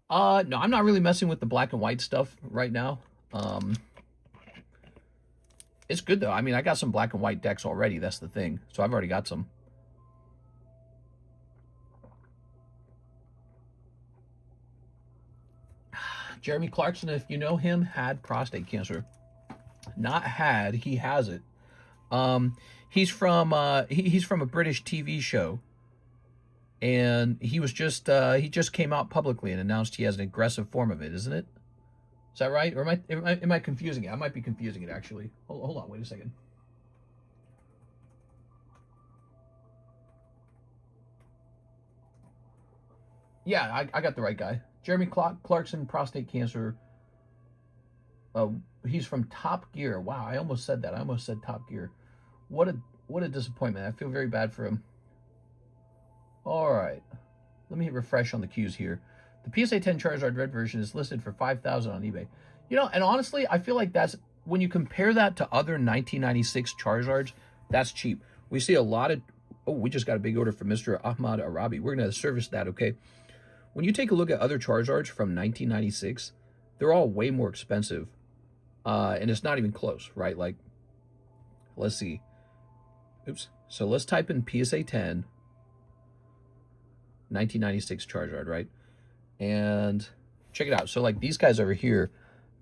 No, I'm not really messing with the black and white stuff right now. It's good though. I mean, I got some black and white decks already. That's the thing. So I've already got some. Jeremy Clarkson, if you know him, had prostate cancer. Not had, he has it. He's from a British TV show, and he just came out publicly and announced he has an aggressive form of it, isn't it? Is that right? Or am I confusing it? I might be confusing it actually. Hold on, wait a second. Yeah, I got the right guy. Jeremy Clarkson, prostate cancer. He's from Top Gear. Wow, I almost said that. I almost said Top Gear. What a disappointment. I feel very bad for him. All right. Let me hit refresh on the queues here. The PSA 10 Charizard Red version is listed for $5,000 on eBay. You know, and honestly, I feel like that's, when you compare that to other 1996 Charizards, that's cheap. We see a lot of, oh, we just got a big order from Mr. Ahmad Arabi. We're going to service that, okay? When you take a look at other Charizards from 1996, they're all way more expensive. And it's not even close, right? Like, let's see. Oops. So let's type in PSA 10, 1996 Charizard, right? And check it out. So like these guys over here,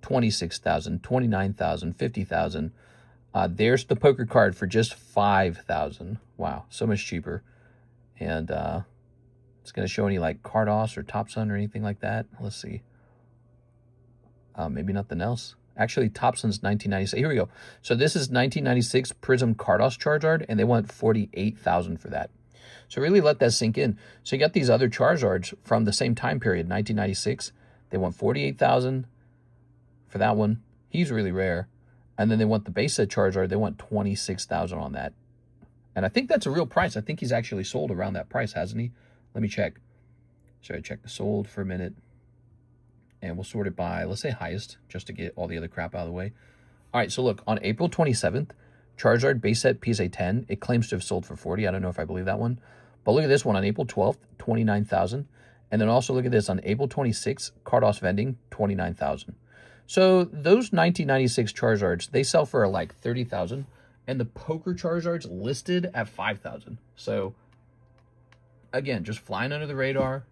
26,000, 29,000, 50,000. There's the poker card for just 5,000. Wow, so much cheaper. And it's going to show any like Cardos or Top Sun or anything like that. Let's see. Maybe nothing else. Actually, Top Sun's 1996. Here we go. So this is 1996 Prism Cardos Charizard, and they want 48,000 for that. So really let that sink in. So you got these other Charizards from the same time period, 1996. They want 48,000 for that one. He's really rare. And then they want the base set Charizard. They want 26,000 on that. And I think that's a real price. I think he's actually sold around that price, hasn't he? Let me check. Sorry, check the sold for a minute. And we'll sort it by, let's say highest, just to get all the other crap out of the way. All right, so look, on April 27th, Charizard base set PSA 10, it claims to have sold for 40. I don't know if I believe that one. But look at this one on April 12th, 29,000. And then also look at this on April 26th, Cardos vending, 29,000. So those 1996 Charizards, they sell for like 30,000. And the poker Charizards listed at 5,000. So again, just flying under the radar.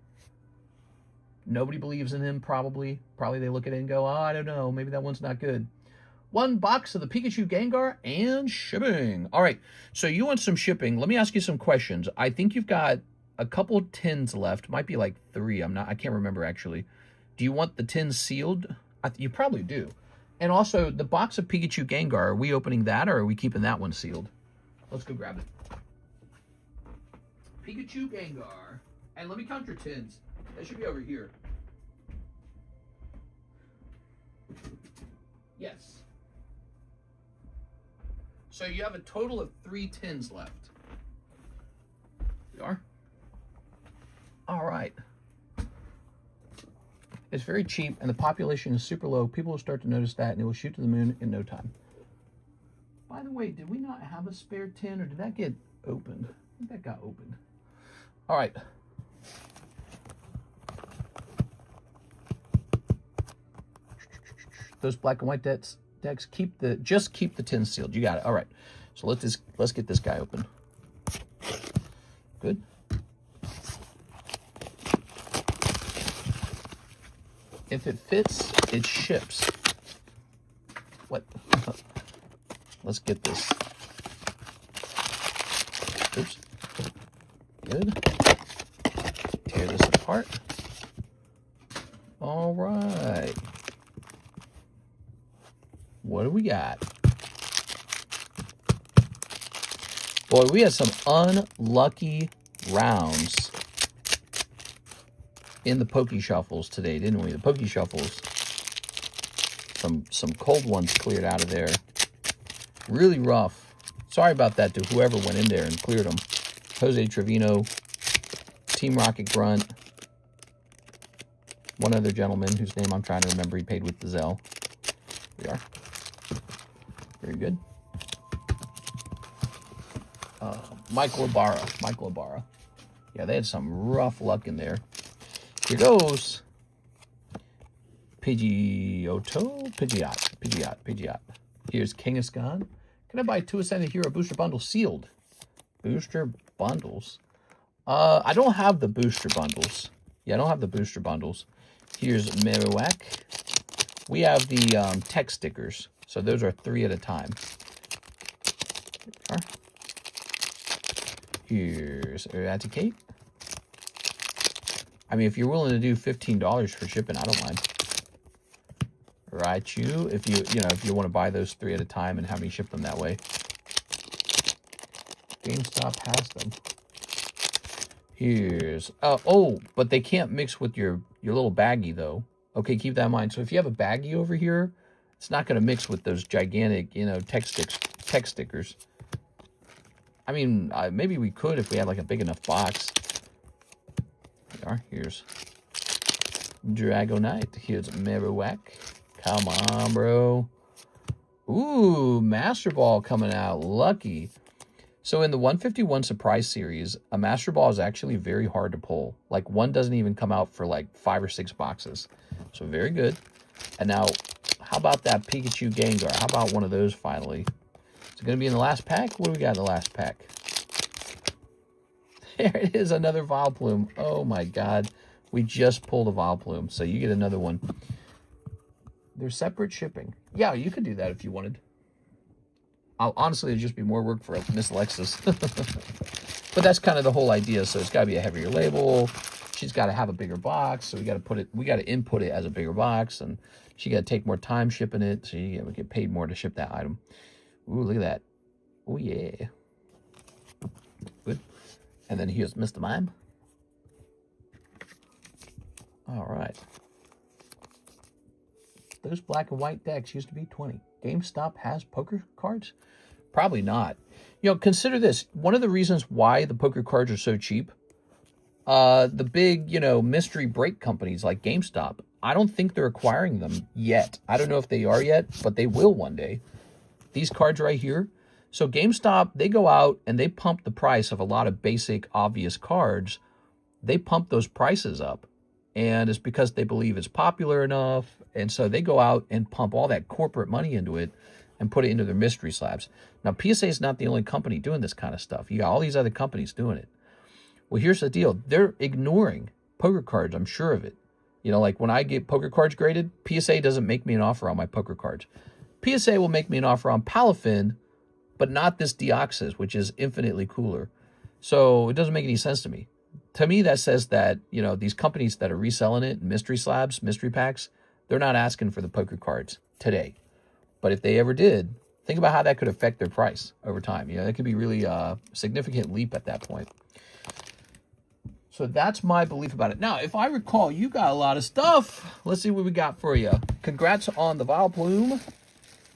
Nobody believes in him, probably. Probably they look at it and go, oh, I don't know. Maybe that one's not good. One box of the Pikachu Gengar and shipping. All right, so you want some shipping. Let me ask you some questions. I think you've got a couple tins left. Might be like 3. I can't remember, actually. Do you want the tins sealed? You probably do. And also, the box of Pikachu Gengar, are we opening that or are we keeping that one sealed? Let's go grab it. Pikachu Gengar. And let me count your tins. They should be over here. Yes. So you have a total of 3 tins left. We are. All right. It's very cheap, and the population is super low. People will start to notice that, and it will shoot to the moon in no time. By the way, did we not have a spare tin, or did that get opened? I think that got opened. All right. Those black and white decks, just keep the tin sealed. You got it. All right. So let's get this guy open. Good. If it fits, it ships. What? Let's get this. Oops. Good. Tear this apart. All right. What do we got? Boy, we had some unlucky rounds in the Poke Shuffles today, didn't we? The Poke Shuffles. Some cold ones cleared out of there. Really rough. Sorry about that to whoever went in there and cleared them. Jose Trevino, Team Rocket Grunt, one other gentleman whose name I'm trying to remember. He paid with the ZELLE. Here we are. Very good. Michael Ibarra. Yeah, they had some rough luck in there. Here goes. Pidgeot. Here's Kangaskhan. Can I buy 2 Ascended Hero booster bundles sealed? Booster bundles? I don't have the booster bundles. Yeah, I don't have the booster bundles. Here's Marowak. We have the tech stickers. So those are 3 at a time. Here's Eradicate. I mean, if you're willing to do $15 for shipping, I don't mind. Raichu, if you want to buy those 3 at a time and have me ship them that way. GameStop has them. Here's but they can't mix with your little baggie though. Okay, keep that in mind. So if you have a baggie over here, it's not going to mix with those gigantic, tech stickers. I mean, maybe we could if we had like a big enough box. Here's Dragonite. Here's Marowak. Come on, bro. Ooh, Master Ball coming out. Lucky. So in the 151 Surprise Series, a Master Ball is actually very hard to pull. Like, one doesn't even come out for like 5 or 6 boxes. So very good. And now, how about that Pikachu Gengar? How about one of those finally? Is it going to be in the last pack? What do we got in the last pack? There it is, another Vileplume. Oh my god. We just pulled a Vileplume, so you get another one. They're separate shipping. Yeah, you could do that if you wanted. Honestly, it'd just be more work for Miss Alexis. But that's kind of the whole idea. So it's got to be a heavier label. She's got to have a bigger box. So we got to input it as a bigger box, and she got to take more time shipping it. So we get paid more to ship that item. Ooh, look at that. Oh yeah. Good. And then here's Mr. Mime. All right. Those black and white decks used to be 20. GameStop has poker cards? Probably not. Consider this. One of the reasons why the poker cards are so cheap, the big, mystery break companies like GameStop, I don't think they're acquiring them yet. I don't know if they are yet, but they will one day. These cards right here. So GameStop, they go out and they pump the price of a lot of basic, obvious cards. They pump those prices up. And it's because they believe it's popular enough. And so they go out and pump all that corporate money into it and put it into their mystery slabs. Now, PSA is not the only company doing this kind of stuff. You got all these other companies doing it. Well, here's the deal. They're ignoring poker cards. I'm sure of it. Like when I get poker cards graded, PSA doesn't make me an offer on my poker cards. PSA will make me an offer on Palafin, but not this Deoxys, which is infinitely cooler. So it doesn't make any sense to me. To me, that says that, these companies that are reselling it, mystery slabs, mystery packs, they're not asking for the poker cards today. But if they ever did, think about how that could affect their price over time. That could be really a significant leap at that point. So that's my belief about it. Now, if I recall, you got a lot of stuff. Let's see what we got for you. Congrats on the Vileplume.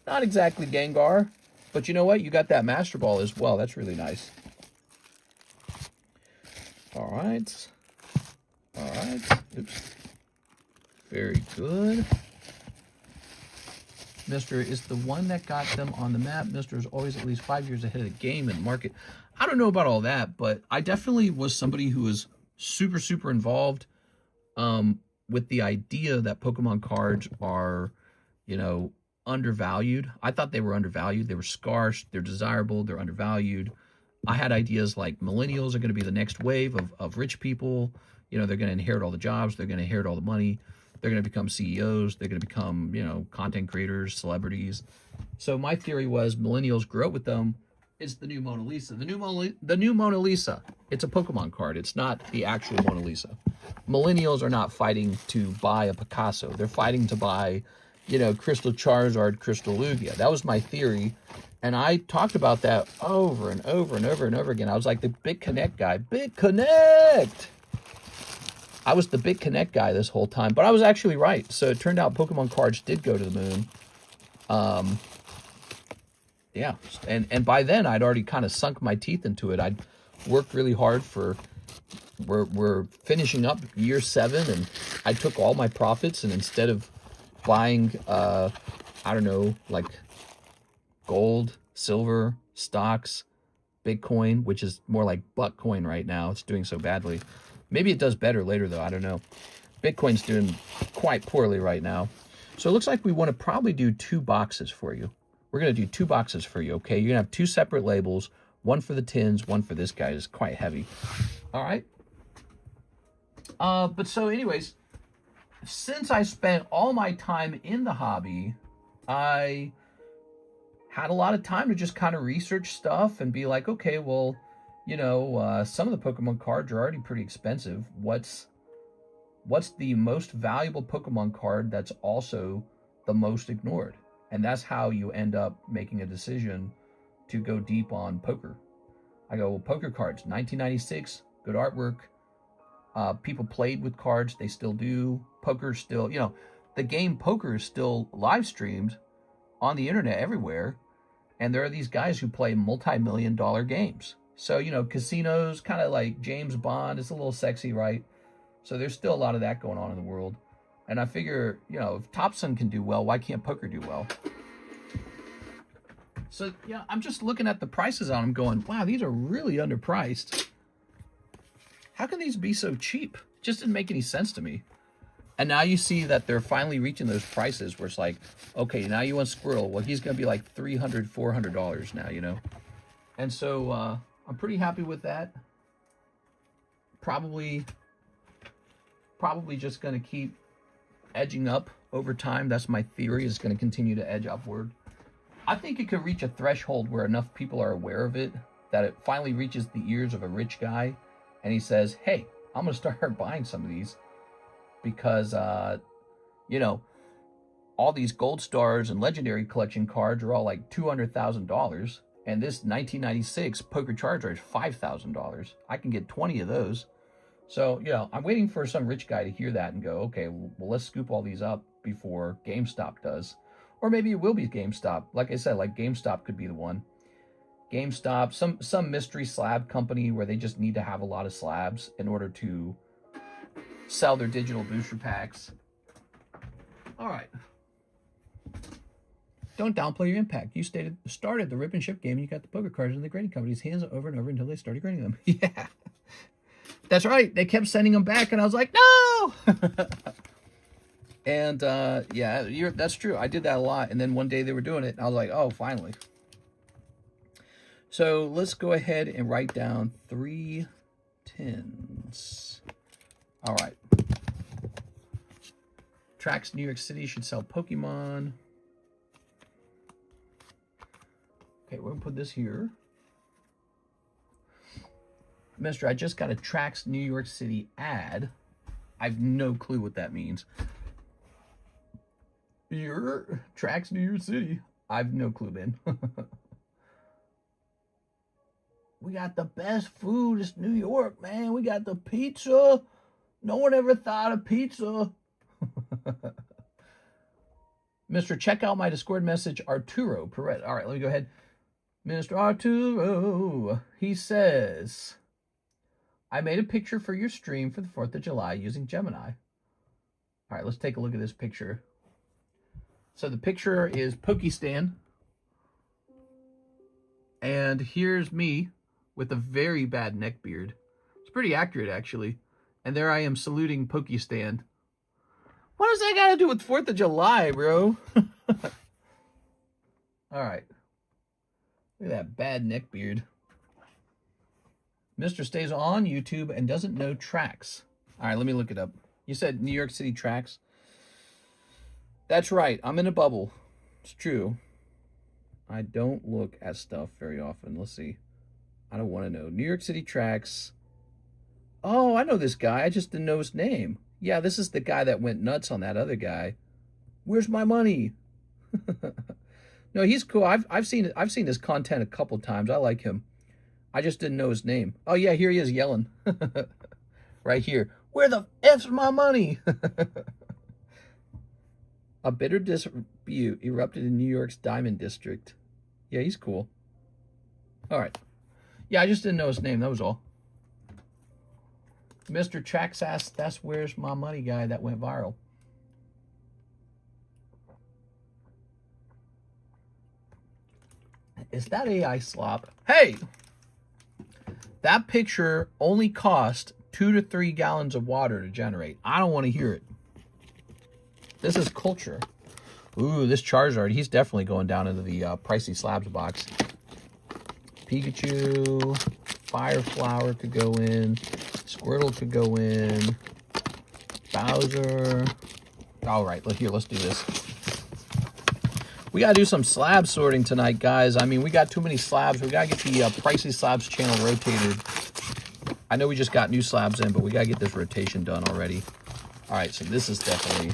Not exactly Gengar, but you know what? You got that Master Ball as well. That's really nice. All right. right. Oops. Very good. Mr. is the one that got them on the map. Mr. is always at least 5 years ahead of the game and market. I don't know about all that, but I definitely was somebody who was super, super involved with the idea that Pokemon cards are, you know, undervalued. I thought they were undervalued. They were scarce. They're desirable. They're undervalued. I had ideas like millennials are going to be the next wave of rich people. You know, they're going to inherit all the jobs. They're going to inherit all the money. They're going to become CEOs. They're going to become, you know, content creators, celebrities. So my theory was millennials grew up with them. It's the new Mona Lisa. The new Mona Lisa. It's a Pokemon card. It's not the actual Mona Lisa. Millennials are not fighting to buy a Picasso. They're fighting to buy, you know, Crystal Charizard, Crystal Lugia. That was my theory. And I talked about that over and over and over and over again. I was like the Big Connect guy. Big Connect! I was the Big Connect guy this whole time. But I was actually right. So it turned out Pokemon cards did go to the moon. Yeah. And by then, I'd already kind of sunk my teeth into it. I'd worked really hard for... We're finishing up year 7. And I took all my profits. And instead of buying, I don't know, like... gold, silver, stocks, Bitcoin, which is more like Buckcoin right now. It's doing so badly. Maybe it does better later, though. I don't know. Bitcoin's doing quite poorly right now. So it looks like we want to probably do 2 boxes for you. We're going to do 2 boxes for you, okay? You're going to have 2 separate labels. One for the tins, one for this guy. It's quite heavy. All right? But so anyways, since I spent all my time in the hobby, I... had a lot of time to just kind of research stuff and be like, okay, well, you know, some of the Pokemon cards are already pretty expensive. What's the most valuable Pokemon card that's also the most ignored? And that's how you end up making a decision to go deep on poker. I go, well, poker cards, 1996, good artwork. People played with cards. They still do. Poker still, you know, the game poker is still live streamed on the internet everywhere. And there are these guys who play multi-million-dollar games. So, you know, casinos, kind of like James Bond. It's a little sexy, right? So there's still a lot of that going on in the world. And I figure, you know, if Thompson can do well, why can't poker do well? So, yeah, I'm just looking at the prices on them going, wow, these are really underpriced. How can these be so cheap? Just didn't make any sense to me. And now you see that they're finally reaching those prices where it's like, okay, now you want Squirrel. Well, he's going to be like $300, $400 now, you know? And so I'm pretty happy with that. Probably just going to keep edging up over time. That's my theory. It's going to continue to edge upward. I think it could reach a threshold where enough people are aware of it that it finally reaches the ears of a rich guy. And he says, hey, I'm going to start buying some of these. Because, you know, all these gold stars and legendary collection cards are all like $200,000. And this 1996 Poker Charizard is $5,000. I can get 20 of those. So, you know, I'm waiting for some rich guy to hear that and go, okay, well, let's scoop all these up before GameStop does. Or maybe it will be GameStop. Like I said, like GameStop could be the one. GameStop, some mystery slab company where they just need to have a lot of slabs in order to sell their digital booster packs. All right. Don't downplay your impact. You started the rip and ship game, and you got the poker cards in the grading company's hands over and over until they started grading them. Yeah. That's right. They kept sending them back, and I was like, no! And, yeah, that's true. I did that a lot, and then one day they were doing it, and I was like, oh, finally. So let's go ahead and write down 3 tins. All right. Tracks New York City should sell Pokemon. Okay, we're going to put this here. Mister, I just got a Tracks New York City ad. I have no clue what that means. Your Tracks New York City. I have no clue, man. We got the best food. It's New York, man. We got the pizza. No one ever thought of pizza. Mr. Check out my Discord message, Arturo Perret. All right, let me go ahead. Mr. Arturo, he says, I made a picture for your stream for the 4th of July using Gemini. All right, let's take a look at this picture. So the picture is Pokestan. And here's me with a very bad neck beard. It's pretty accurate, actually. And there I am saluting Pokestan. What does that got to do with 4th of July, bro? All right. Look at that bad neck beard. Mr. stays on YouTube and doesn't know tracks. All right, let me look it up. You said New York City tracks? That's right. I'm in a bubble. It's true. I don't look at stuff very often. Let's see. I don't want to know. New York City tracks. Oh, I know this guy. I just didn't know his name. Yeah, this is the guy that went nuts on that other guy. Where's my money? No, he's cool. I've seen his content a couple times. I like him. I just didn't know his name. Oh yeah, here he is yelling. Right here. Where the F's my money? A bitter dispute erupted in New York's Diamond District. Yeah, he's cool. All right. Yeah, I just didn't know his name. That was all. Mr. Traxass, that's Where's My Money guy that went viral. Is that AI slop? Hey! That picture only cost 2 to 3 gallons of water to generate. I don't want to hear it. This is culture. Ooh, this Charizard, he's definitely going down into the pricey slabs box. Pikachu, Fire Flower could go in. Squirtle could go in. Bowser. All right, let's do this. We got to do some slab sorting tonight, guys. I mean, we got too many slabs. We got to get the pricey slabs channel rotated. I know we just got new slabs in, but we got to get this rotation done already. All right, so this is definitely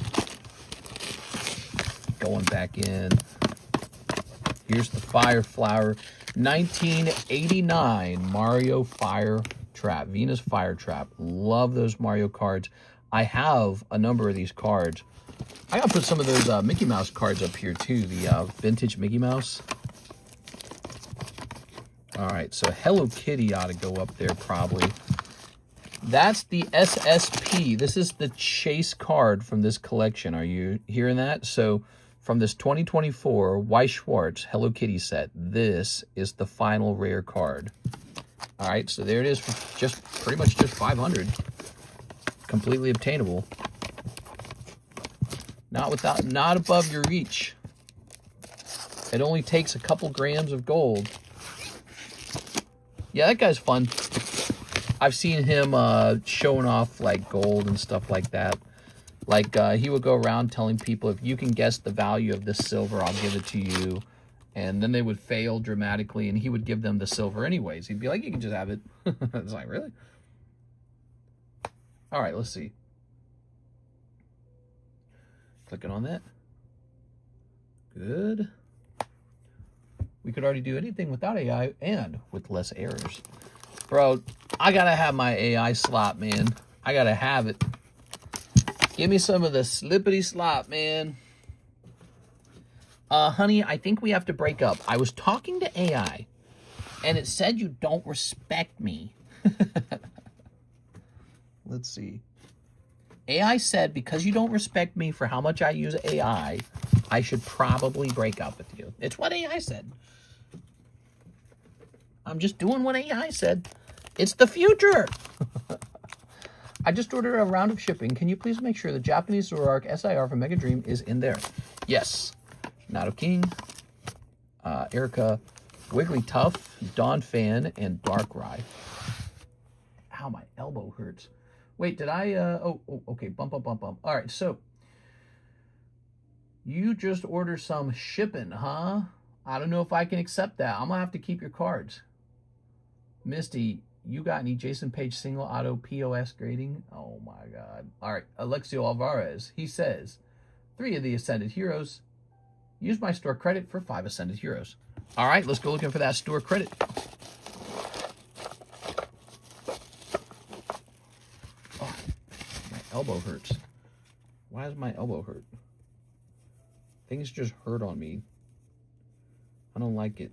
going back in. Here's the Fire Flower. 1989 Mario Fire Trap. Venus Fire Trap. Love those Mario cards. I have a number of these cards. I gotta put some of those Mickey Mouse cards up here too. The vintage Mickey Mouse. All right, so Hello Kitty ought to go up there probably. That's the SSP. This is the chase card from this collection. Are you hearing that? So from this 2024 Weiss Schwarz Hello Kitty set, this is the final rare card. All right, so there it is for just pretty much just 500. Completely obtainable. Not above your reach. It only takes a couple grams of gold. Yeah, that guy's fun. I've seen him showing off like gold and stuff like that. Like he would go around telling people, if you can guess the value of this silver, I'll give it to you. And then they would fail dramatically, and he would give them the silver anyways. He'd be like, you can just have it. It's like, really? All right, let's see. Clicking on that. Good. We could already do anything without AI and with less errors. Bro, I gotta have my AI slop, man. I gotta have it. Give me some of the slippity slop, man. Honey, I think we have to break up. I was talking to AI, and it said you don't respect me. Let's see. AI said, because you don't respect me for how much I use AI, I should probably break up with you. It's what AI said. I'm just doing what AI said. It's the future. I just ordered a round of shipping. Can you please make sure the Japanese Zoroark SIR from Mega Dream is in there? Yes. Nato King, Erica, Wigglytuff, Dawn Fan, and Darkrai. Ow, my elbow hurts. Wait, did I, okay, bump. All right, so, you just ordered some shipping, huh? I don't know if I can accept that. I'm gonna have to keep your cards. Misty, you got any Jason Page single auto POS grading? Oh my God. All right, Alexio Alvarez, he says, 3 of the Ascended Heroes. Use my store credit for 5 Ascended Heroes. All right, let's go looking for that store credit. Oh, my elbow hurts. Why does my elbow hurt? Things just hurt on me. I don't like it.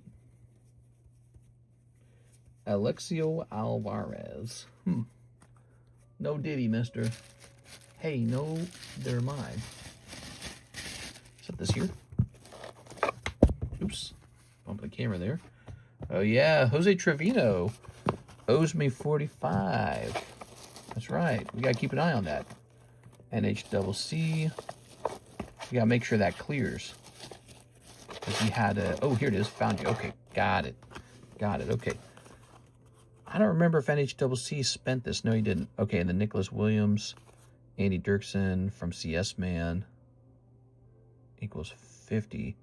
Alexio Alvarez. No diddy, mister. Hey, no, they're mine. Set this here. Oops. Bump the camera there. Oh, yeah. Jose Trevino owes me 45. That's right. We got to keep an eye on that. NHCC. We got to make sure that clears. Because he had a... Oh, here it is. Found you. Okay. Got it. Got it. Okay. I don't remember if NHCC spent this. No, he didn't. Okay, and then Nicholas Williams, Andy Dirksen from CS Man equals 50.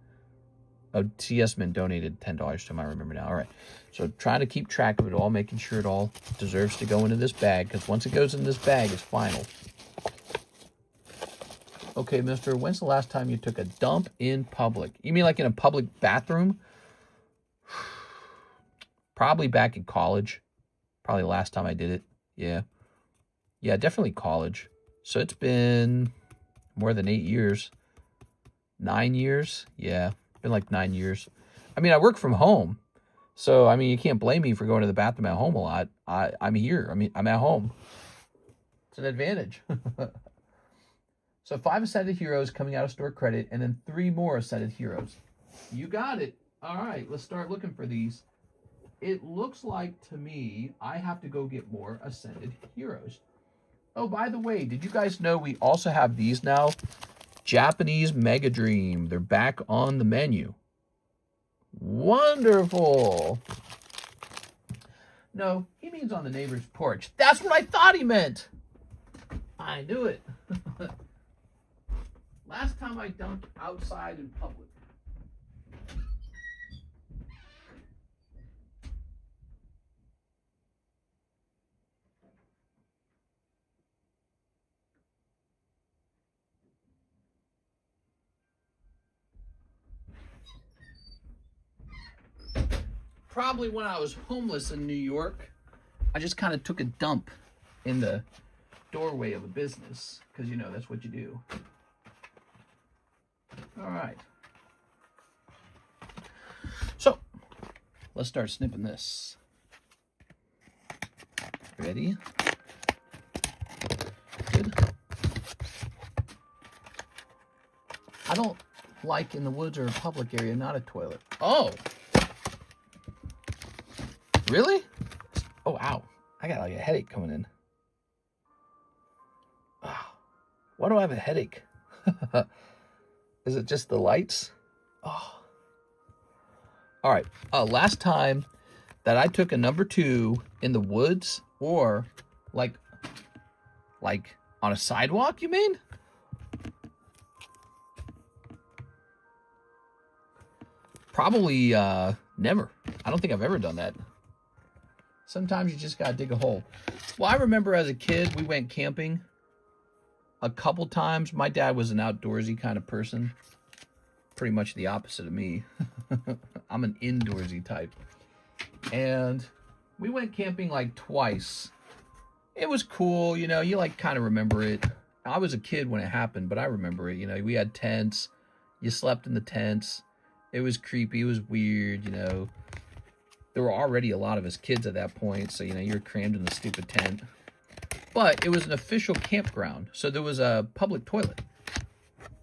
Oh, CS Man donated $10 to him. I remember now. All right. So trying to keep track of it all, making sure it all deserves to go into this bag, because once it goes in this bag, it's final. Okay, mister, when's the last time you took a dump in public? You mean like in a public bathroom? Probably back in college. Probably the last time I did it. Yeah. Yeah, definitely college. So it's been more than 8 years. 9 years? Yeah, been like 9 years. I mean, I work from home. So, I mean, you can't blame me for going to the bathroom at home a lot. I'm here. I mean, I'm at home. It's an advantage. So 5 Ascended Heroes coming out of store credit, and then 3 more Ascended Heroes. You got it. All right, let's start looking for these. It looks like to me I have to go get more Ascended Heroes. Oh, by the way, did you guys know we also have these now? Japanese Mega Dream. They're back on the menu. Wonderful. No, he means on the neighbor's porch. That's what I thought he meant. I knew it. Last time I dumped outside in public. Probably when I was homeless in New York, I just kind of took a dump in the doorway of a business, because, you know, that's what you do. All right. So, let's start snipping this. Ready? Good. I don't like in the woods or a public area, not a toilet. Oh! Really? Oh, ow. I got like a headache coming in. Oh, why do I have a headache? Is it just the lights? Oh. All right. Last time that I took a number 2 in the woods, or like on a sidewalk, you mean? Probably never. I don't think I've ever done that. Sometimes you just gotta dig a hole. Well, I remember as a kid, we went camping a couple times. My dad was an outdoorsy kind of person. Pretty much the opposite of me. I'm an indoorsy type. And we went camping like twice. It was cool, you know, you like kind of remember it. I was a kid when it happened, but I remember it. You know, we had tents. You slept in the tents. It was creepy. It was weird, you know. There were already a lot of us kids at that point, so, you know, you're crammed in the stupid tent. But it was an official campground, so there was a public toilet.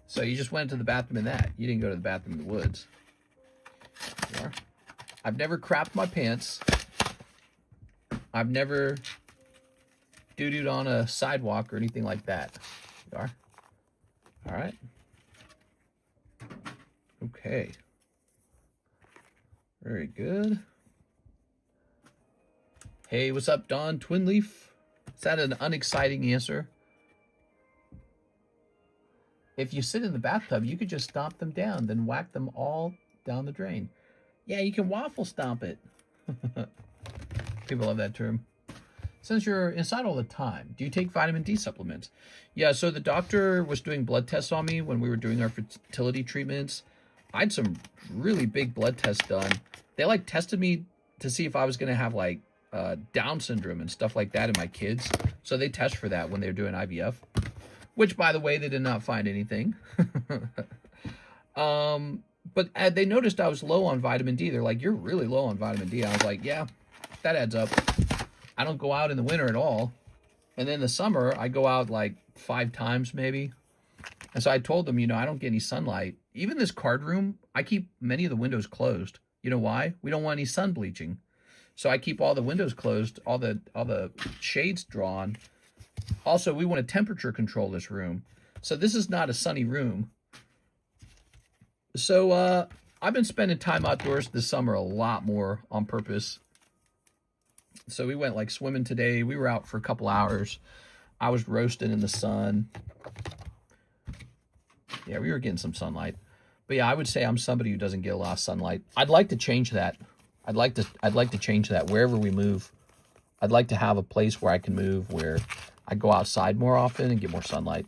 So you just went to the bathroom in that. You didn't go to the bathroom in the woods. There. I've never crapped my pants. I've never doo-dooed on a sidewalk or anything like that. There. All right. Okay. Very good. Hey, what's up, Don Twinleaf? Is that an unexciting answer? If you sit in the bathtub, you could just stomp them down, then whack them all down the drain. Yeah, you can waffle stomp it. People love that term. Since you're inside all the time, do you take vitamin D supplements? Yeah, so the doctor was doing blood tests on me when we were doing our fertility treatments. I had some really big blood tests done. They like tested me to see if I was going to have like Down syndrome and stuff like that in my kids. So they test for that when they were doing IVF, which, by the way, they did not find anything. But they noticed I was low on vitamin D. They're like, you're really low on vitamin D. I was like, yeah, that adds up. I don't go out in the winter at all. And then in the summer, I go out like 5 times maybe. And so I told them, you know, I don't get any sunlight. Even this card room, I keep many of the windows closed. You know why? We don't want any sun bleaching. So I keep all the windows closed, all the shades drawn. Also, we want to temperature control this room. So this is not a sunny room. So I've been spending time outdoors this summer a lot more on purpose. So we went like swimming today. We were out for a couple hours. I was roasting in the sun. Yeah, we were getting some sunlight. But yeah, I would say I'm somebody who doesn't get a lot of sunlight. I'd like to change that. I'd like to change that wherever we move. I'd like to have a place where I can move, where I go outside more often and get more sunlight.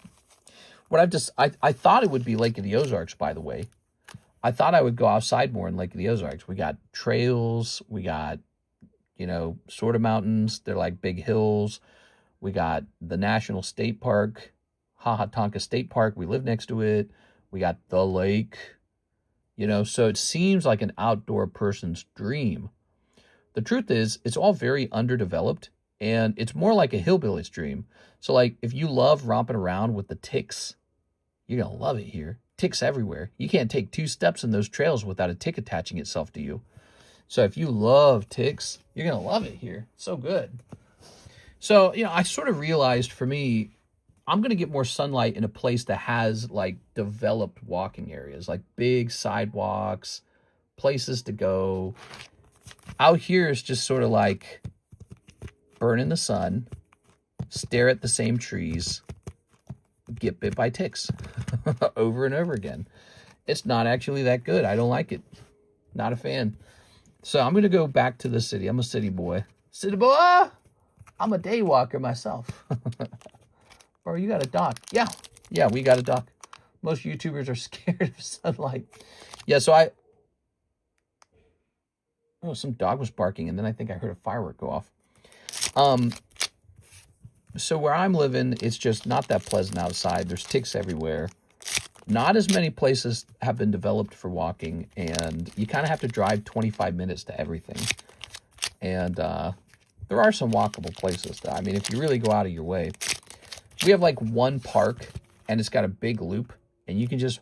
What I thought it would be Lake of the Ozarks, by the way. I thought I would go outside more in Lake of the Ozarks. We got trails, we got, you know, sort of mountains. They're like big hills. We got the National State Park, Hahatonka State Park. We live next to it. We got the lake, you know, so it seems like an outdoor person's dream. The truth is, it's all very underdeveloped, and it's more like a hillbilly's dream. So, like, if you love romping around with the ticks, you're going to love it here. Ticks everywhere. You can't take 2 steps in those trails without a tick attaching itself to you. So if you love ticks, you're going to love it here. It's so good. So, you know, I sort of realized for me, I'm going to get more sunlight in a place that has, like, developed walking areas, like big sidewalks, places to go. Out here is just sort of like burn in the sun, stare at the same trees, get bit by ticks over and over again. It's not actually that good. I don't like it. Not a fan. So I'm going to go back to the city. I'm a city boy. City boy! I'm a day walker myself. Bro, you got a dock. Yeah. Yeah, we got a dock. Most YouTubers are scared of sunlight. Yeah, so oh, some dog was barking, and then I think I heard a firework go off. So where I'm living, it's just not that pleasant outside. There's ticks everywhere. Not as many places have been developed for walking, and you kind of have to drive 25 minutes to everything. And there are some walkable places, though. I mean, if you really go out of your way. We have like one park, and it's got a big loop, and you can just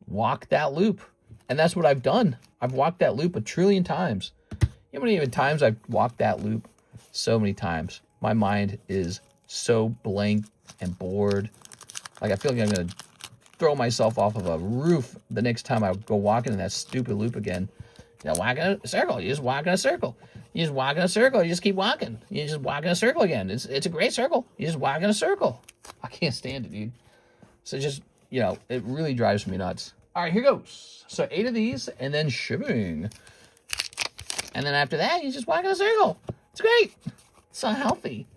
walk that loop. And that's what I've done. I've walked that loop 1 trillion times. You know how many times I've walked that loop? So many times. My mind is so blank and bored. Like, I feel like I'm going to throw myself off of a roof the next time I go walking in that stupid loop again. You know, walk in a circle. You just walk in a circle. You just walk in a circle. You just keep walking. You just walk in a circle again. It's a great circle. You just walk in a circle. I can't stand it, dude. So just, you know, it really drives me nuts. All right, here goes. So 8 of these, and then shipping. And then after that, you just walk in a circle. It's great. It's so healthy.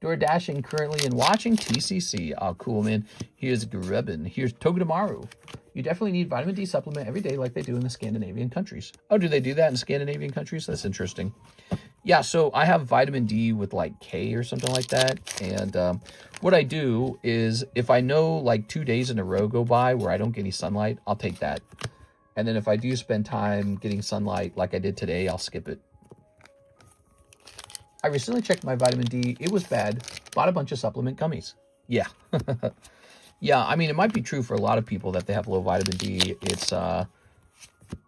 Door dashing currently and watching TCC. Oh, cool, man. Here's Grubbin. Here's Togedamaru. You definitely need vitamin D supplement every day like they do in the Scandinavian countries. Oh, do they do that in Scandinavian countries? That's interesting. Yeah, so I have vitamin D with like K or something like that. And what I do is if I know like 2 days in a row go by where I don't get any sunlight, I'll take that. And then if I do spend time getting sunlight like I did today, I'll skip it. I recently checked my vitamin D. It was bad. Bought a bunch of supplement gummies. Yeah. Yeah, I mean, it might be true for a lot of people that they have low vitamin D. It's,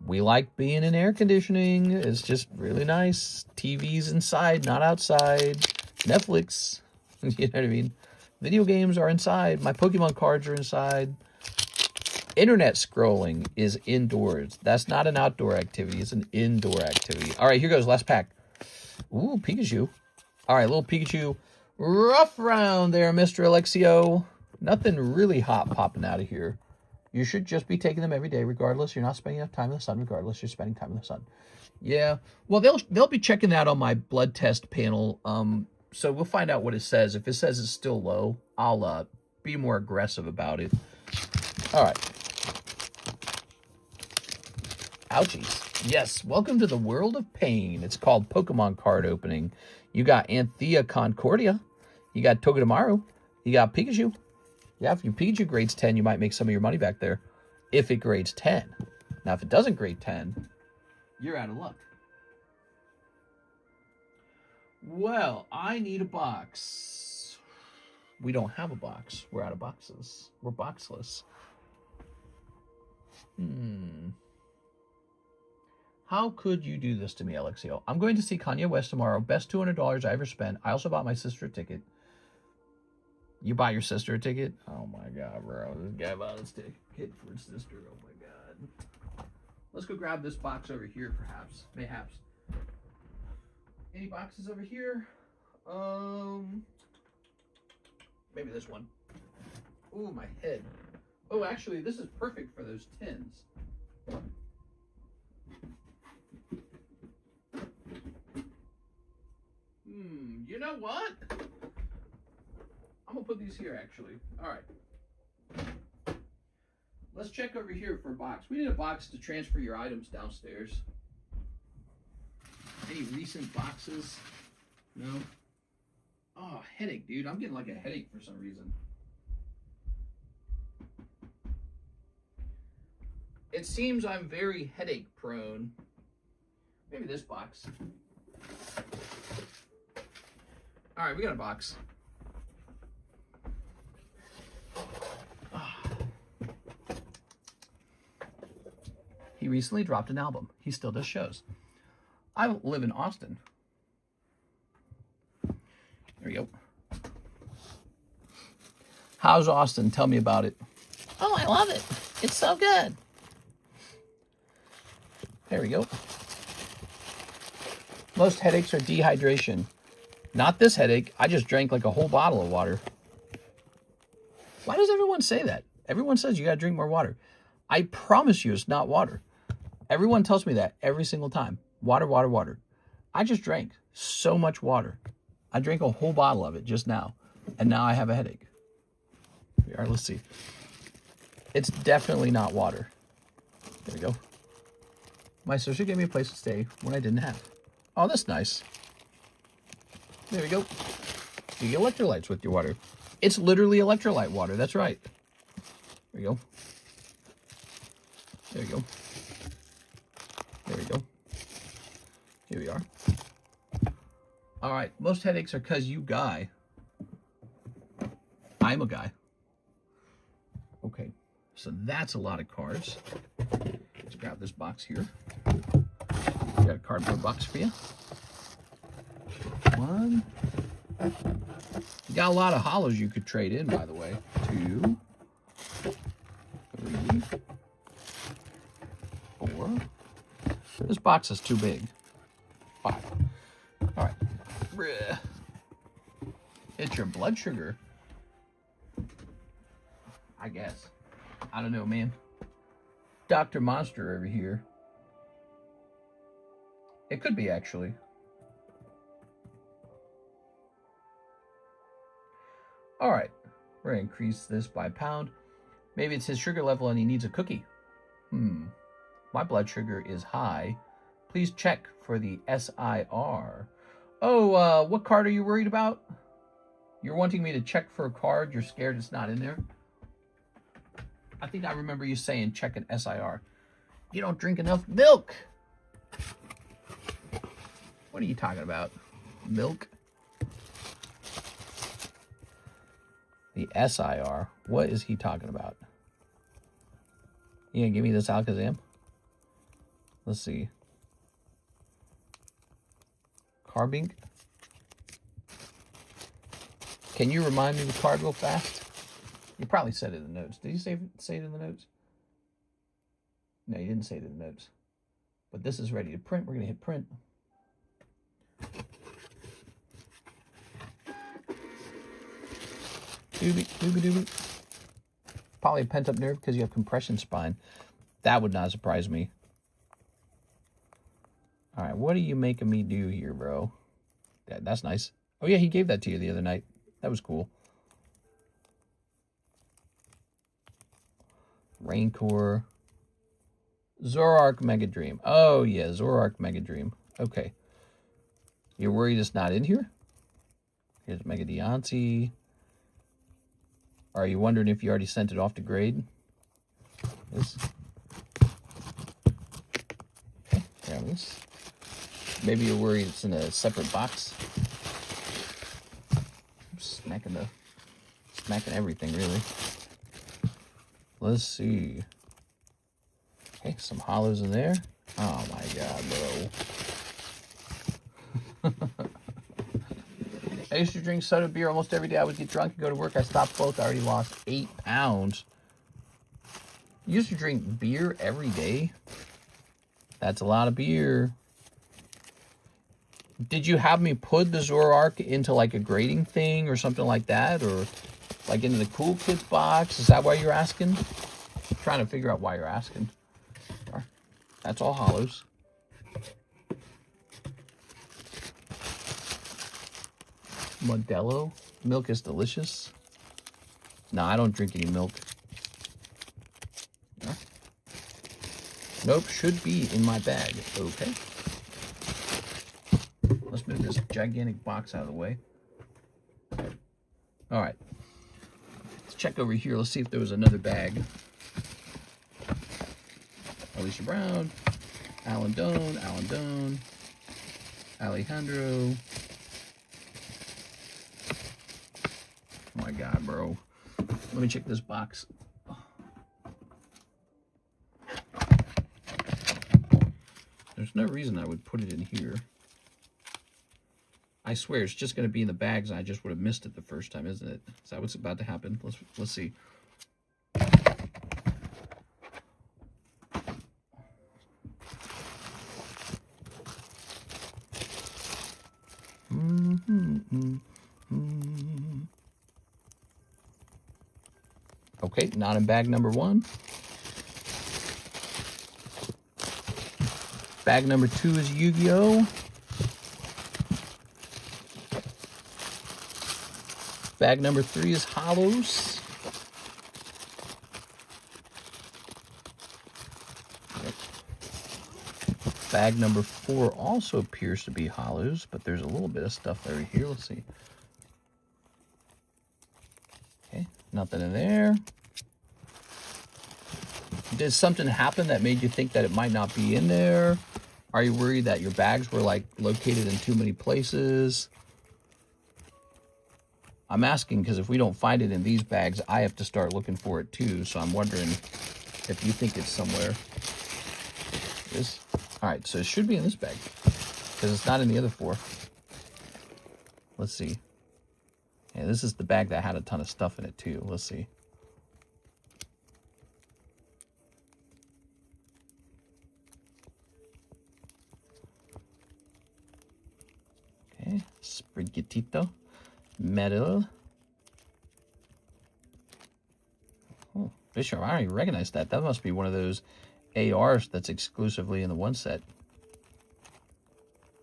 we like being in air conditioning. It's just really nice. TV's inside, not outside. Netflix, you know what I mean? Video games are inside. My Pokemon cards are inside. Internet scrolling is indoors. That's not an outdoor activity. It's an indoor activity. All right, here goes. Last pack. Ooh, Pikachu. All right, little Pikachu. Rough round there, Mr. Alexio. Nothing really hot popping out of here. You should just be taking them every day, regardless. You're not spending enough time in the sun, regardless. You're spending time in the sun. Yeah. Well, they'll be checking that on my blood test panel. So we'll find out what it says. If it says it's still low, I'll be more aggressive about it. All right. Ouchies. Yes, welcome to the world of pain. It's called Pokemon card opening. You got Anthea Concordia. You got Togedamaru. You got Pikachu. Yeah, if your Pikachu grades 10, you might make some of your money back there. If it grades 10. Now, if it doesn't grade 10, you're out of luck. Well, I need a box. We don't have a box. We're out of boxes. We're boxless. How could you do this to me, Alexio? I'm going to see Kanye West tomorrow. Best $200 I ever spent. I also bought my sister a ticket. You buy your sister a ticket? Oh my God, bro. This guy bought his ticket for his sister. Oh my God. Let's go grab this box over here, perhaps. Mayhaps. Any boxes over here? Maybe this one. Ooh, my head. Oh, actually, this is perfect for those tins. You know what? I'm gonna put these here, actually. All right. Let's check over here for a box. We need a box to transfer your items downstairs. Any recent boxes? No? Oh, headache, dude. I'm getting like a headache for some reason. It seems I'm very headache prone. Maybe this box. All right, we got a box. He recently dropped an album. He still does shows. I live in Austin. There we go. How's Austin? Tell me about it. Oh, I love it. It's so good. There we go. Most headaches are dehydration. Not this headache. I just drank like a whole bottle of water. Why does everyone say that? Everyone says you gotta drink more water. I promise you it's not water. Everyone tells me that every single time. Water, water, water. I just drank so much water. I drank a whole bottle of it just now. And now I have a headache. All right, let's see. It's definitely not water. There we go. My sister gave me a place to stay when I didn't have. Oh, that's nice. There we go. You get electrolytes with your water. It's literally electrolyte water. That's right. There we go. There we go. There we go. Here we are. All right. Most headaches are because you guy. I'm a guy. Okay. So that's a lot of cards. Let's grab this box here. Got a cardboard box for you. One. You got a lot of hollows you could trade in, by the way. 2, 3, 4. This box is too big. 5. All right. It's your blood sugar. I guess. I don't know, man. Dr. Monster over here. It could be, actually. All right. We're going to increase this by a pound. Maybe it's his sugar level and he needs a cookie. My blood sugar is high. Please check for the SIR. Oh, what card are you worried about? You're wanting me to check for a card. You're scared it's not in there. I think I remember you saying check an SIR. You don't drink enough milk. What are you talking about? Milk? The SIR. What is he talking about? You gonna give me this Alakazam? Let's see. Carbink. Can you remind me the card real fast? You probably said it in the notes. Did you say it in the notes? No, you didn't say it in the notes. But this is ready to print. We're going to hit print. Doobie, doobie, doobie. Probably a pent-up nerve because you have compression spine. That would not surprise me. All right, what are you making me do here, bro? That's nice. Oh, yeah, he gave that to you the other night. That was cool. Raincore. Zoroark Mega Dream. Oh, yeah, Zoroark Mega Dream. Okay. You're worried it's not in here? Here's Mega Deontay. Are you wondering if you already sent it off to grade? This. Okay, grab this. Maybe you're worried it's in a separate box. I'm smacking the smacking everything, really. Let's see. Okay, some hollows in there. Oh my god, bro. I used to drink soda beer almost every day. I would get drunk and go to work. I stopped both. I already lost 8 pounds. You used to drink beer every day? That's a lot of beer. Did you have me put the Zoroark into like a grading thing or something like that? Or like into the Cool Kids box? Is that why you're asking? I'm trying to figure out why you're asking. That's all hollows. Modelo. Milk is delicious. No, I don't drink any milk. No. Nope, should be in my bag. Okay. Let's move this gigantic box out of the way. All right. Let's check over here. Let's see if there was another bag. Alicia Brown, Alan Doan, Alejandro. Oh my god, bro. Let me check this box. There's no reason I would put it in here. I swear it's just going to be in the bags and I just would have missed it the first time, isn't it? Is that what's about to happen? Let's see. Okay, not in bag number 1. Bag number 2 is Yu-Gi-Oh! Bag number 3 is Hollows. Bag number 4 also appears to be Hollows, but there's a little bit of stuff over here. Let's see. Okay, nothing in there. Did something happen that made you think that it might not be in there? Are you worried that your bags were like located in too many places? I'm asking because if we don't find it in these bags, I have to start looking for it too. So I'm wondering if you think it's somewhere. This, all right, so it should be in this bag because it's not in the other 4. Let's see. Yeah, this is the bag that had a ton of stuff in it too. Let's see. Okay, Sprigatito. Metal. Oh, Bishop, I don't even recognize that. That must be one of those ARs that's exclusively in the 1 set.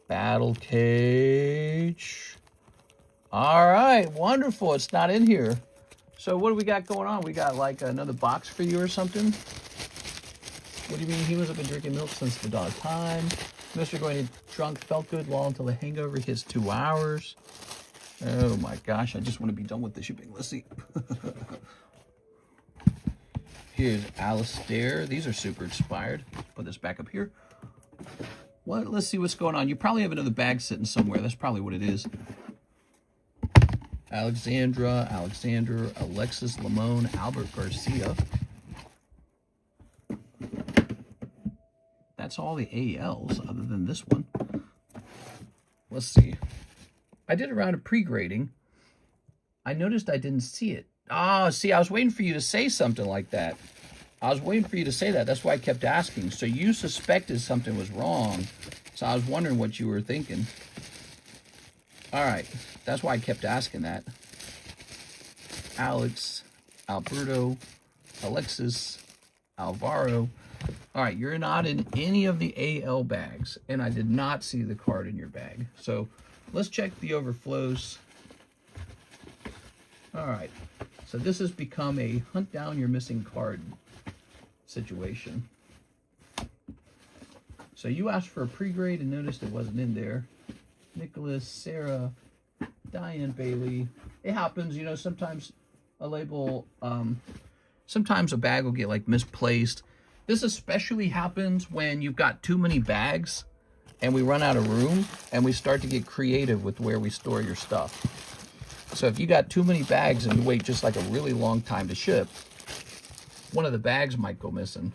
Battle Cage. All right, wonderful. It's not in here. So what do we got going on? We got like another box for you or something? What do you mean? He wasn't been drinking milk since the dawn of time. Mr. Going to drunk felt good long until the hangover hits 2 hours. Oh my gosh, I just want to be done with the shipping. Let's see. Here's Alistair. These are super expired. Put this back up here. What? Let's see what's going on. You probably have another bag sitting somewhere. That's probably what it is. Alexandra, Alexander, Alexis Lamone, Albert Garcia. That's all the ALs other than this one. Let's see. I did a round of pre-grading. I noticed I didn't see it. Oh, see, I was waiting for you to say something like that. I was waiting for you to say that. That's why I kept asking. So you suspected something was wrong. So I was wondering what you were thinking. All right. That's why I kept asking that. Alex, Alberto, Alexis, Alvaro. All right, you're not in any of the AL bags. And I did not see the card in your bag. So let's check the overflows. All right, so this has become a hunt down your missing card situation. So you asked for a pre-grade and noticed it wasn't in there. Nicholas, Sarah, Diane Bailey. It happens, you know, sometimes a label, sometimes a bag will get like misplaced. This especially happens when you've got too many bags and we run out of room and we start to get creative with where we store your stuff. So if you got too many bags and you wait just like a really long time to ship, one of the bags might go missing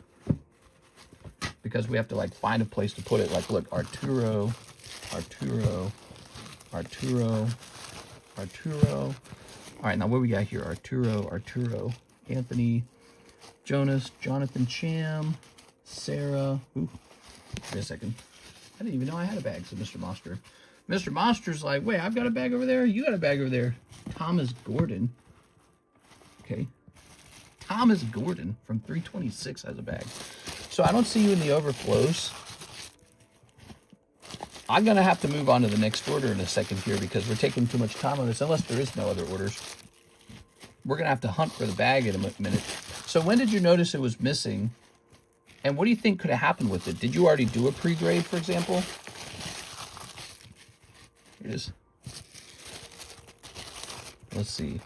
because we have to like find a place to put it. Like, look, Arturo. All right, now what we got here? Arturo, Anthony, Jonas, Jonathan Cham, Sarah. Ooh, wait a second. I didn't even know I had a bag, said Mr. Monster. Mr. Monster's like, wait, I've got a bag over there. You got a bag over there. Thomas Gordon. Okay. Thomas Gordon from 326 has a bag. So I don't see you in the overflows. I'm going to have to move on to the next order in a second here because we're taking too much time on this, unless there is no other orders. We're going to have to hunt for the bag in a minute. So when did you notice it was missing? And what do you think could have happened with it? Did you already do a pre-grade, for example? Here it is. Let's see.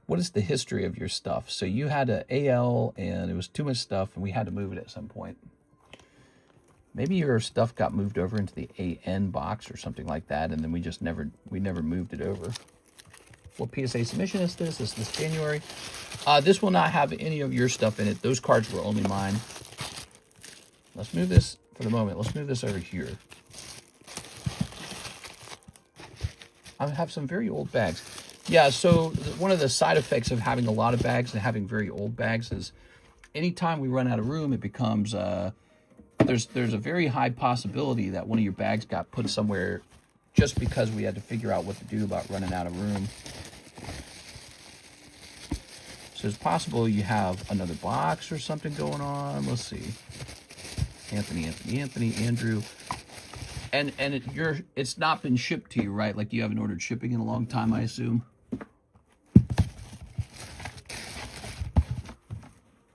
What is the history of your stuff? So you had an AL and it was too much stuff and we had to move it at some point. Maybe your stuff got moved over into the AN box or something like that, and then we just never moved it over. What PSA submission is this? Is this January? This will not have any of your stuff in it. Those cards were only mine. Let's move this for the moment. Let's move this over here. I have some very old bags. Yeah, so one of the side effects of having a lot of bags and having very old bags is anytime we run out of room, it becomes... There's a very high possibility that one of your bags got put somewhere just because we had to figure out what to do about running out of room. So it's possible you have another box or something going on. Let's see. Anthony, Andrew. And it's not been shipped to you, right? Like you haven't ordered shipping in a long time, I assume.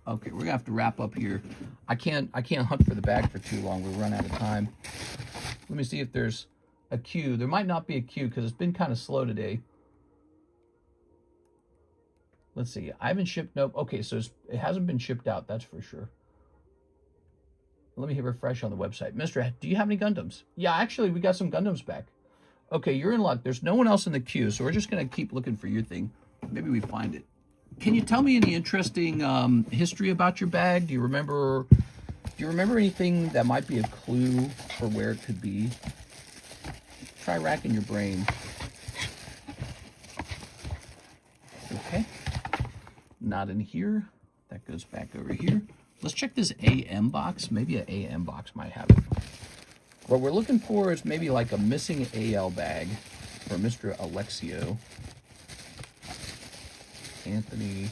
Okay, we're gonna have to wrap up here. I can't hunt for the bag for too long. We'll run out of time. Let me see if there's a queue. There might not be a queue because it's been kind of slow today. Let's see. I haven't shipped. Nope. Okay, so it hasn't been shipped out. That's for sure. Let me hit refresh on the website. Mister, do you have any Gundams? Yeah, actually, we got some Gundams back. Okay, you're in luck. There's no one else in the queue, so we're just gonna keep looking for your thing. Maybe we find it. Can you tell me any interesting history about your bag? Do you remember anything that might be a clue for where it could be? Try racking your brain. Okay. Not in here. That goes back over here. Let's check this AM box. Maybe an AM box might have it. What we're looking for is maybe like a missing AL bag for Mr. Alexio. Anthony,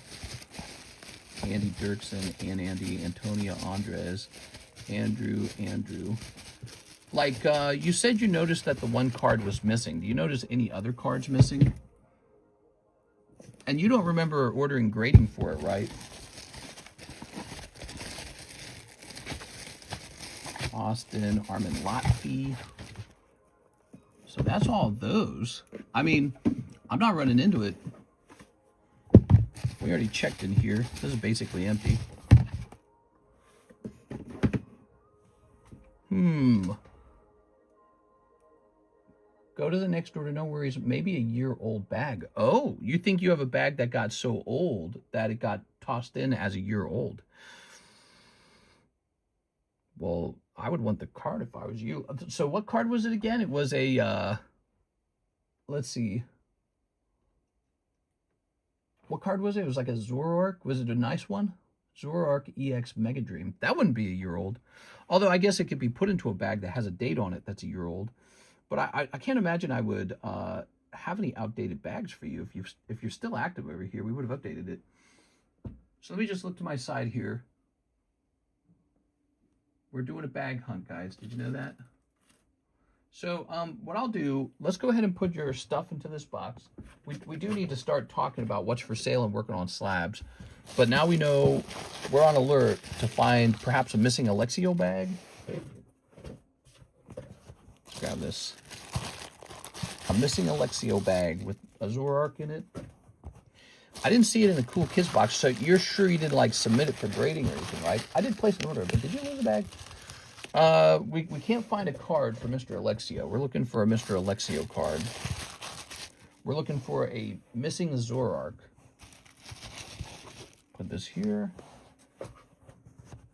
Andy Dirksen, Andy, Antonia Andres, Andrew. Like, you said you noticed that the one card was missing. Do you notice any other cards missing? And you don't remember ordering grading for it, right? Austin, Armin Lotfi. So that's all those. I mean, I'm not running into it. We already checked in here. This is basically empty. Go to the next order, no worries. Maybe a year-old bag. Oh, you think you have a bag that got so old that it got tossed in as a year old. Well, I would want the card if I was you. So what card was it again? It was a, let's see. What card was it? It was like a Zoroark. Was it a nice one? Zoroark EX Mega Dream. That wouldn't be a year old. Although I guess it could be put into a bag that has a date on it that's a year old. But I can't imagine I would have any outdated bags for you. If you're still active over here, we would have updated it. So let me just look to my side here. We're doing a bag hunt, guys. Did you know that? So what I'll do, let's go ahead and put your stuff into this box. We do need to start talking about what's for sale and working on slabs. But now we know we're on alert to find perhaps a missing Alexio bag. Let's grab this. A missing Alexio bag with a Zoroark in it. I didn't see it in the Cool Kids box, so you're sure you didn't like submit it for grading or anything, right? I did place an order, but did you lose a bag? We can't find a card for Mr. Alexio. We're looking for a Mr. Alexio card. We're looking for a missing Zoroark. Put this here.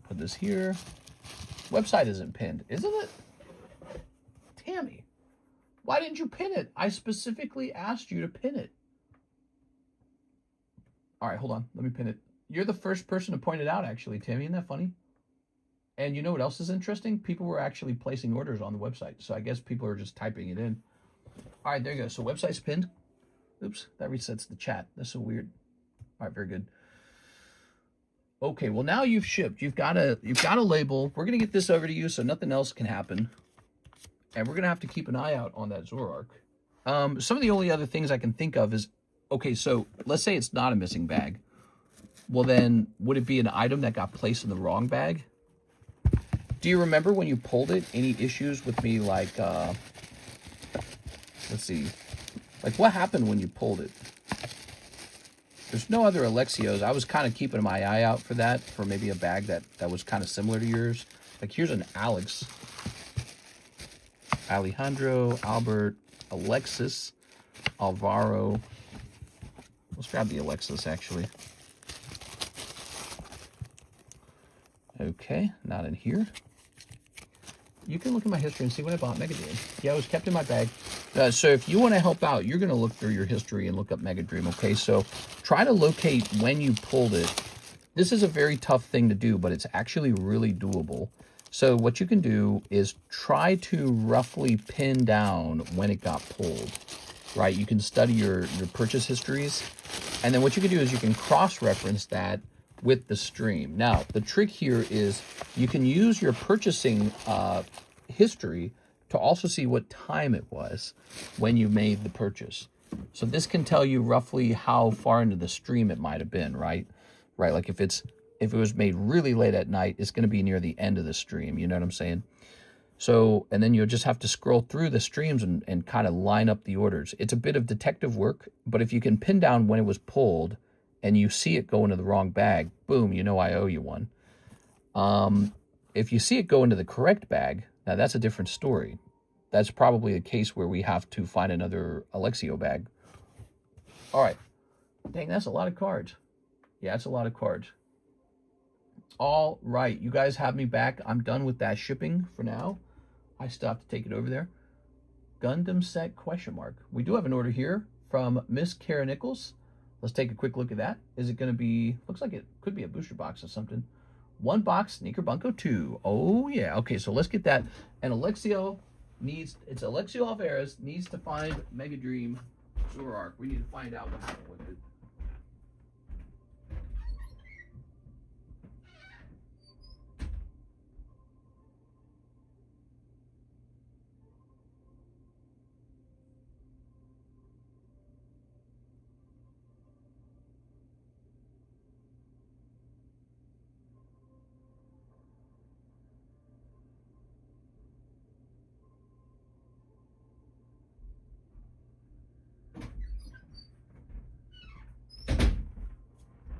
Put this here. Website isn't pinned, isn't it? Tammy, why didn't you pin it? I specifically asked you to pin it. All right, hold on. Let me pin it. You're the first person to point it out, actually, Tammy. Isn't that funny? And you know what else is interesting? People were actually placing orders on the website. So I guess people are just typing it in. All right, there you go. So website's pinned. Oops, that resets the chat. That's so weird. All right, very good. Okay, well now you've shipped. You've got a label. We're gonna get this over to you so nothing else can happen. And we're gonna have to keep an eye out on that Zoroark. Some of the only other things I can think of is, okay, so let's say it's not a missing bag. Well then, would it be an item that got placed in the wrong bag? Do you remember when you pulled it, any issues with me, like, let's see, like what happened when you pulled it? There's no other Alexios. I was kind of keeping my eye out for that, for maybe a bag that was kind of similar to yours. Like here's an Alex, Alejandro, Albert, Alexis, Alvaro. Let's grab the Alexis, actually. Okay, not in here. You can look at my history and see when I bought Mega Dream. Yeah, it was kept in my bag. So if you want to help out, you're going to look through your history and look up Mega Dream, okay? So try to locate when you pulled it. This is a very tough thing to do, but it's actually really doable. So what you can do is try to roughly pin down when it got pulled, right? You can study your purchase histories. And then what you can do is you can cross-reference that with the stream. Now, the trick here is you can use your purchasing history to also see what time it was when you made the purchase. So this can tell you roughly how far into the stream it might have been, right? Right, like if it was made really late at night, it's going to be near the end of the stream, you know what I'm saying? So, and then you'll just have to scroll through the streams and kind of line up the orders. It's a bit of detective work, but if you can pin down when it was pulled, and you see it go into the wrong bag, boom, you know I owe you one. If you see it go into the correct bag, now that's a different story. That's probably a case where we have to find another Alexio bag. All right. Dang, that's a lot of cards. Yeah, it's a lot of cards. All right, you guys have me back. I'm done with that shipping for now. I still have to take it over there. Gundam set ? We do have an order here from Miss Kara Nichols. Let's take a quick look at that. Is it going to be, looks like it could be a booster box or something. 1 box, Sneaker Bunko 2. Oh, yeah. Okay, so let's get that. And Alexio needs, it's Alexio Alvarez, needs to find Mega Dream Zoroark. We need to find out what happened with it.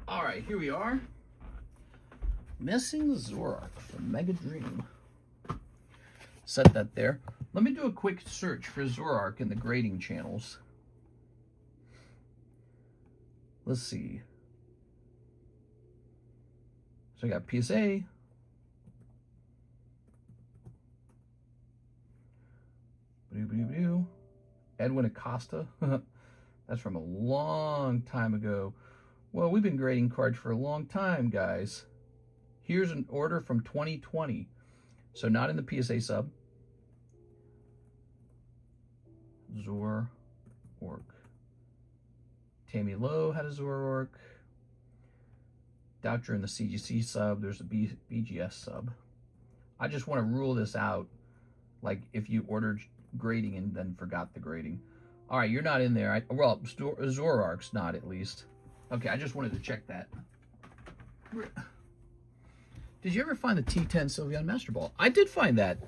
All right, here we are. Missing Zoroark from Mega Dream. Set that there. Let me do a quick search for Zoroark in the grading channels. Let's see. So I got PSA. Edwin Acosta. That's from a long time ago. Well, we've been grading cards for a long time, guys. Here's an order from 2020. So not in the PSA sub. Zoroark. Tammy Lowe had a Zoroark. Doucher in the CGC sub. There's a BGS sub. I just want to rule this out. Like if you ordered grading and then forgot the grading. All right, you're not in there. Well, Zoroark's not at least. Okay, I just wanted to check that. Did you ever find the T10 Sylveon Master Ball? I did find that.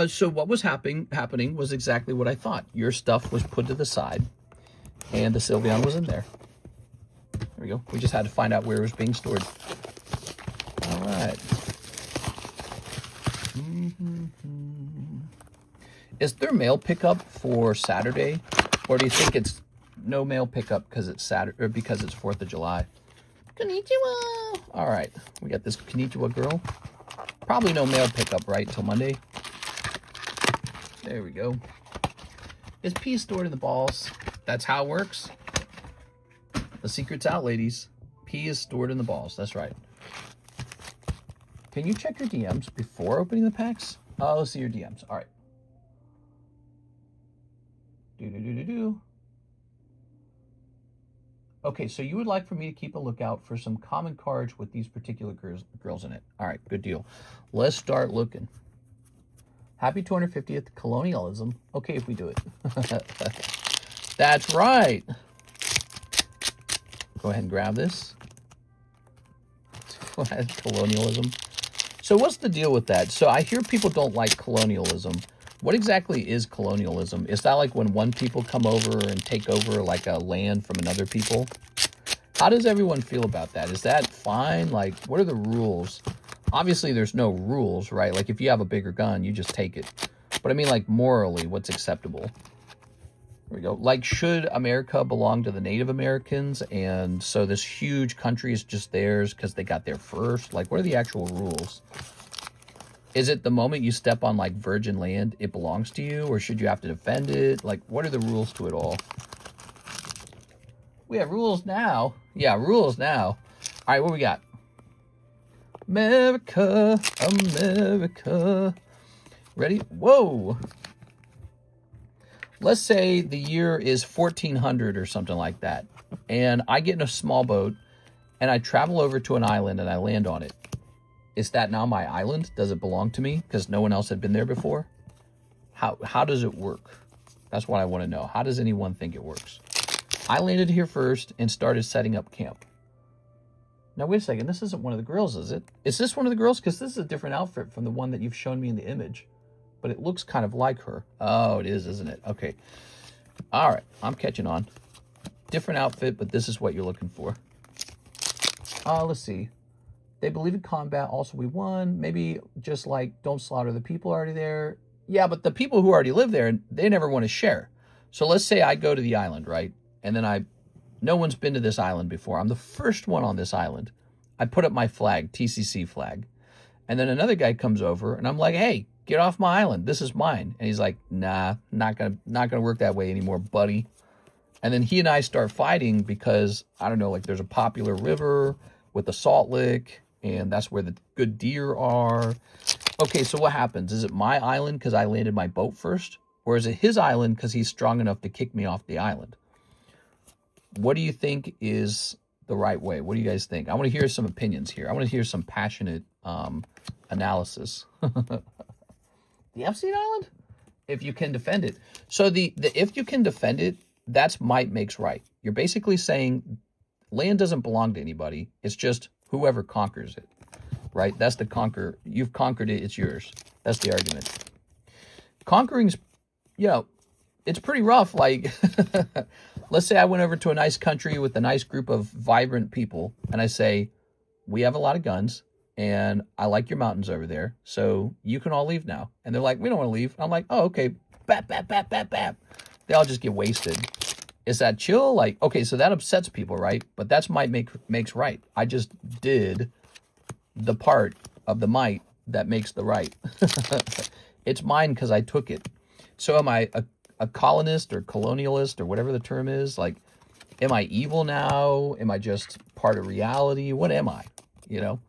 So what was happening was exactly what I thought. Your stuff was put to the side, and the Sylveon was in there. There we go. We just had to find out where it was being stored. All right. Is there mail pickup for Saturday, or do you think it's no mail pickup because it's Saturday, or because it's 4th of July. Konnichiwa. All right, we got this Konnichiwa girl. Probably no mail pickup, right, till Monday. There we go. Is P stored in the balls? That's how it works. The secret's out, ladies. P is stored in the balls. That's right. Can you check your DMs before opening the packs? Oh, let's see your DMs. All right. Okay, so you would like for me to keep a lookout for some common cards with these particular girls in it. All right, good deal. Let's start looking. Happy 250th colonialism. Okay, if we do it. That's right. Go ahead and grab this. Colonialism. So what's the deal with that? So I hear people don't like colonialism. What exactly is colonialism? Is that like when one people come over and take over like a land from another people? How does everyone feel about that? Is that fine? Like, what are the rules? Obviously, there's no rules, right? Like, if you have a bigger gun, you just take it. But I mean, like, morally, what's acceptable? There we go. Like, should America belong to the Native Americans? And so this huge country is just theirs because they got there first? Like, what are the actual rules? Is it the moment you step on, like, virgin land, it belongs to you? Or should you have to defend it? Like, what are the rules to it all? We have rules now. Yeah, rules now. All right, what we got? America, America. Ready? Whoa. Let's say the year is 1400 or something like that. And I get in a small boat and I travel over to an island and I land on it. Is that now my island? Does it belong to me because no one else had been there before? How does it work? That's what I want to know. How does anyone think it works? I landed here first and started setting up camp. Now, wait a second. This isn't one of the girls, is it? Is this one of the girls? Because this is a different outfit from the one that you've shown me in the image. But it looks kind of like her. Oh, it is, isn't it? Okay. All right. I'm catching on. Different outfit, but this is what you're looking for. Let's see. They believe in combat. Also, we won. Maybe just like don't slaughter the people already there. Yeah, but the people who already live there, they never want to share. So let's say I go to the island, right? And then no one's been to this island before. I'm the first one on this island. I put up my flag, TCC flag. And then another guy comes over and I'm like, hey, get off my island. This is mine. And he's like, nah, not gonna work that way anymore, buddy. And then he and I start fighting because, I don't know, like there's a popular river with a salt lick and that's where the good deer are. Okay, so what happens? Is it my island because I landed my boat first? Or is it his island because he's strong enough to kick me off the island? What do you think is the right way? What do you guys think? I want to hear some opinions here. I want to hear some passionate analysis. The Epstein Island? If you can defend it. So the if you can defend it, that's might makes right. You're basically saying land doesn't belong to anybody. It's just whoever conquers it, right? That's the conquer. You've conquered it. It's yours. That's the argument. Conquering's, you know, it's pretty rough. Like, let's say I went over to a nice country with a nice group of vibrant people, and I say, we have a lot of guns, and I like your mountains over there, so you can all leave now. And they're like, we don't want to leave. I'm like, oh, okay. Bap, bap, bap, bap, bap. They all just get wasted. Is that chill? Like, okay, so that upsets people, right? But that's might makes right. I just did the part of the might that makes the right. It's mine because I took it. So am I a colonist or colonialist or whatever the term is? Like, am I evil now? Am I just part of reality? What am I? You know?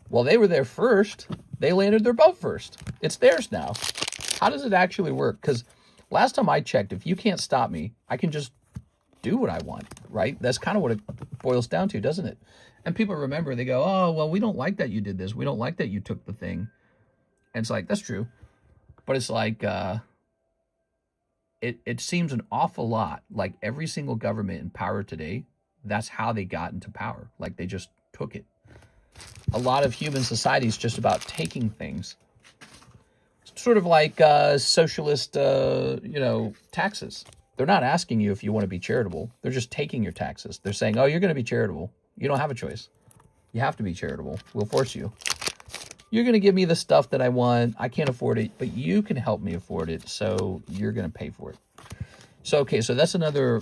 Well, they were there first. They landed their boat first. It's theirs now. How does it actually work? Because last time I checked, if you can't stop me, I can just do what I want, right? That's kind of what it boils down to, doesn't it? And people remember, they go, oh, well, we don't like that you did this. We don't like that you took the thing. And it's like, that's true. But it's like, it seems an awful lot like every single government in power today, that's how they got into power. Like they just took it. A lot of human society is just about taking things. It's sort of like socialist, taxes. They're not asking you if you want to be charitable. They're just taking your taxes. They're saying, oh, you're going to be charitable. You don't have a choice. You have to be charitable. We'll force you. You're going to give me the stuff that I want. I can't afford it, but you can help me afford it, so you're going to pay for it. So, okay, so that's another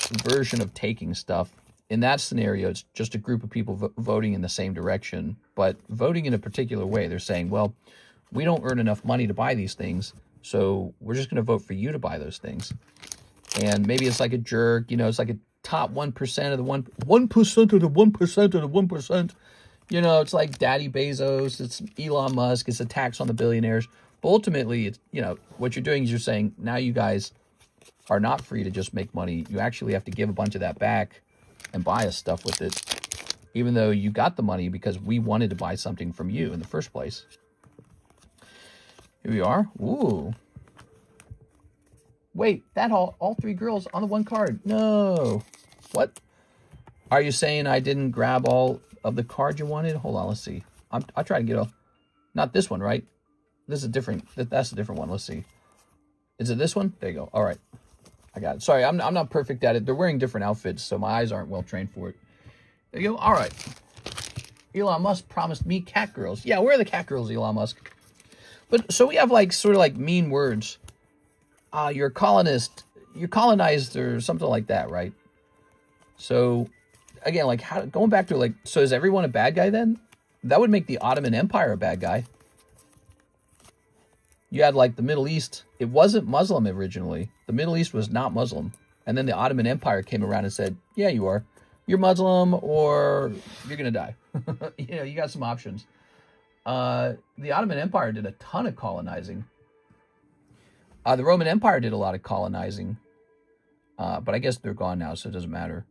version of taking stuff. In that scenario, it's just a group of people voting in the same direction, but voting in a particular way. They're saying, well, we don't earn enough money to buy these things, so we're just going to vote for you to buy those things. And maybe it's like a jerk, you know, it's like a top 1% of the 1% of the 1% of the 1%. You know, it's like Daddy Bezos, it's Elon Musk, it's a tax on the billionaires. But ultimately, it's, you know, what you're doing is you're saying, now you guys are not free to just make money. You actually have to give a bunch of that back and buy us stuff with it, even though you got the money because we wanted to buy something from you in the first place. Here we are. Ooh. Wait, that all three girls on the one card. No. What? Are you saying I didn't grab all of the cards you wanted? Hold on, let's see. I'll try to get not this one, right? This is a different, that's a different one. Let's see. Is it this one? There you go. All right. I got it. Sorry, I'm not perfect at it. They're wearing different outfits, so my eyes aren't well trained for it. There you go. All right. Elon Musk promised me cat girls. Yeah, where are the cat girls, Elon Musk? But so we have like sort of like mean words. You're a colonist, you're colonized or something like that, right? So again, like going back to like, so is everyone a bad guy then? That would make the Ottoman Empire a bad guy. You had like the Middle East. It wasn't Muslim originally. The Middle East was not Muslim. And then the Ottoman Empire came around and said, yeah, you are. You're Muslim or you're going to die. You know, you got some options. The Ottoman Empire did a ton of colonizing. The Roman Empire did a lot of colonizing. But I guess they're gone now, so it doesn't matter.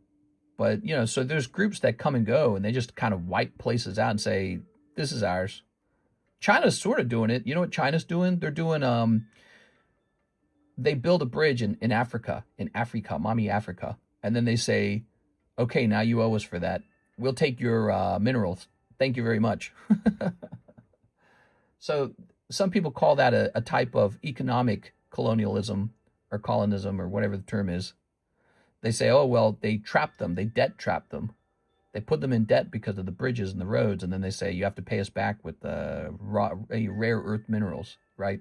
But, you know, so there's groups that come and go and they just kind of wipe places out and say, this is ours. China's sort of doing it. You know what China's doing? They're doing, they build a bridge in Africa, mommy Africa. And then they say, okay, now you owe us for that. We'll take your minerals. Thank you very much. So some people call that a type of economic colonialism or colonism or whatever the term is. They say, oh, well, they trapped them. They debt trapped them. They put them in debt because of the bridges and the roads, and then they say, you have to pay us back with rare earth minerals, right?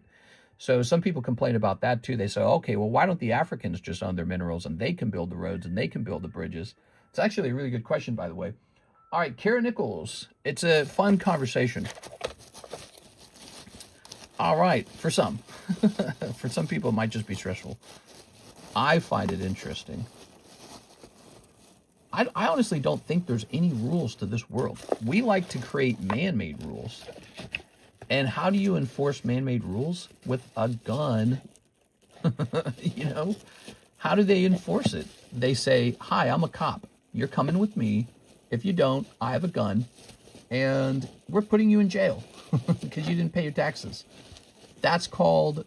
So some people complain about that too. They say, okay, well, why don't the Africans just own their minerals and they can build the roads and they can build the bridges? It's actually a really good question, by the way. All right, Kara Nichols. It's a fun conversation. All right, for some. For some people, it might just be stressful. I find it interesting. I honestly don't think there's any rules to this world. We like to create man-made rules. And how do you enforce man-made rules? With a gun. You know? How do they enforce it? They say, hi, I'm a cop. You're coming with me. If you don't, I have a gun. And we're putting you in jail. Because you didn't pay your taxes. That's called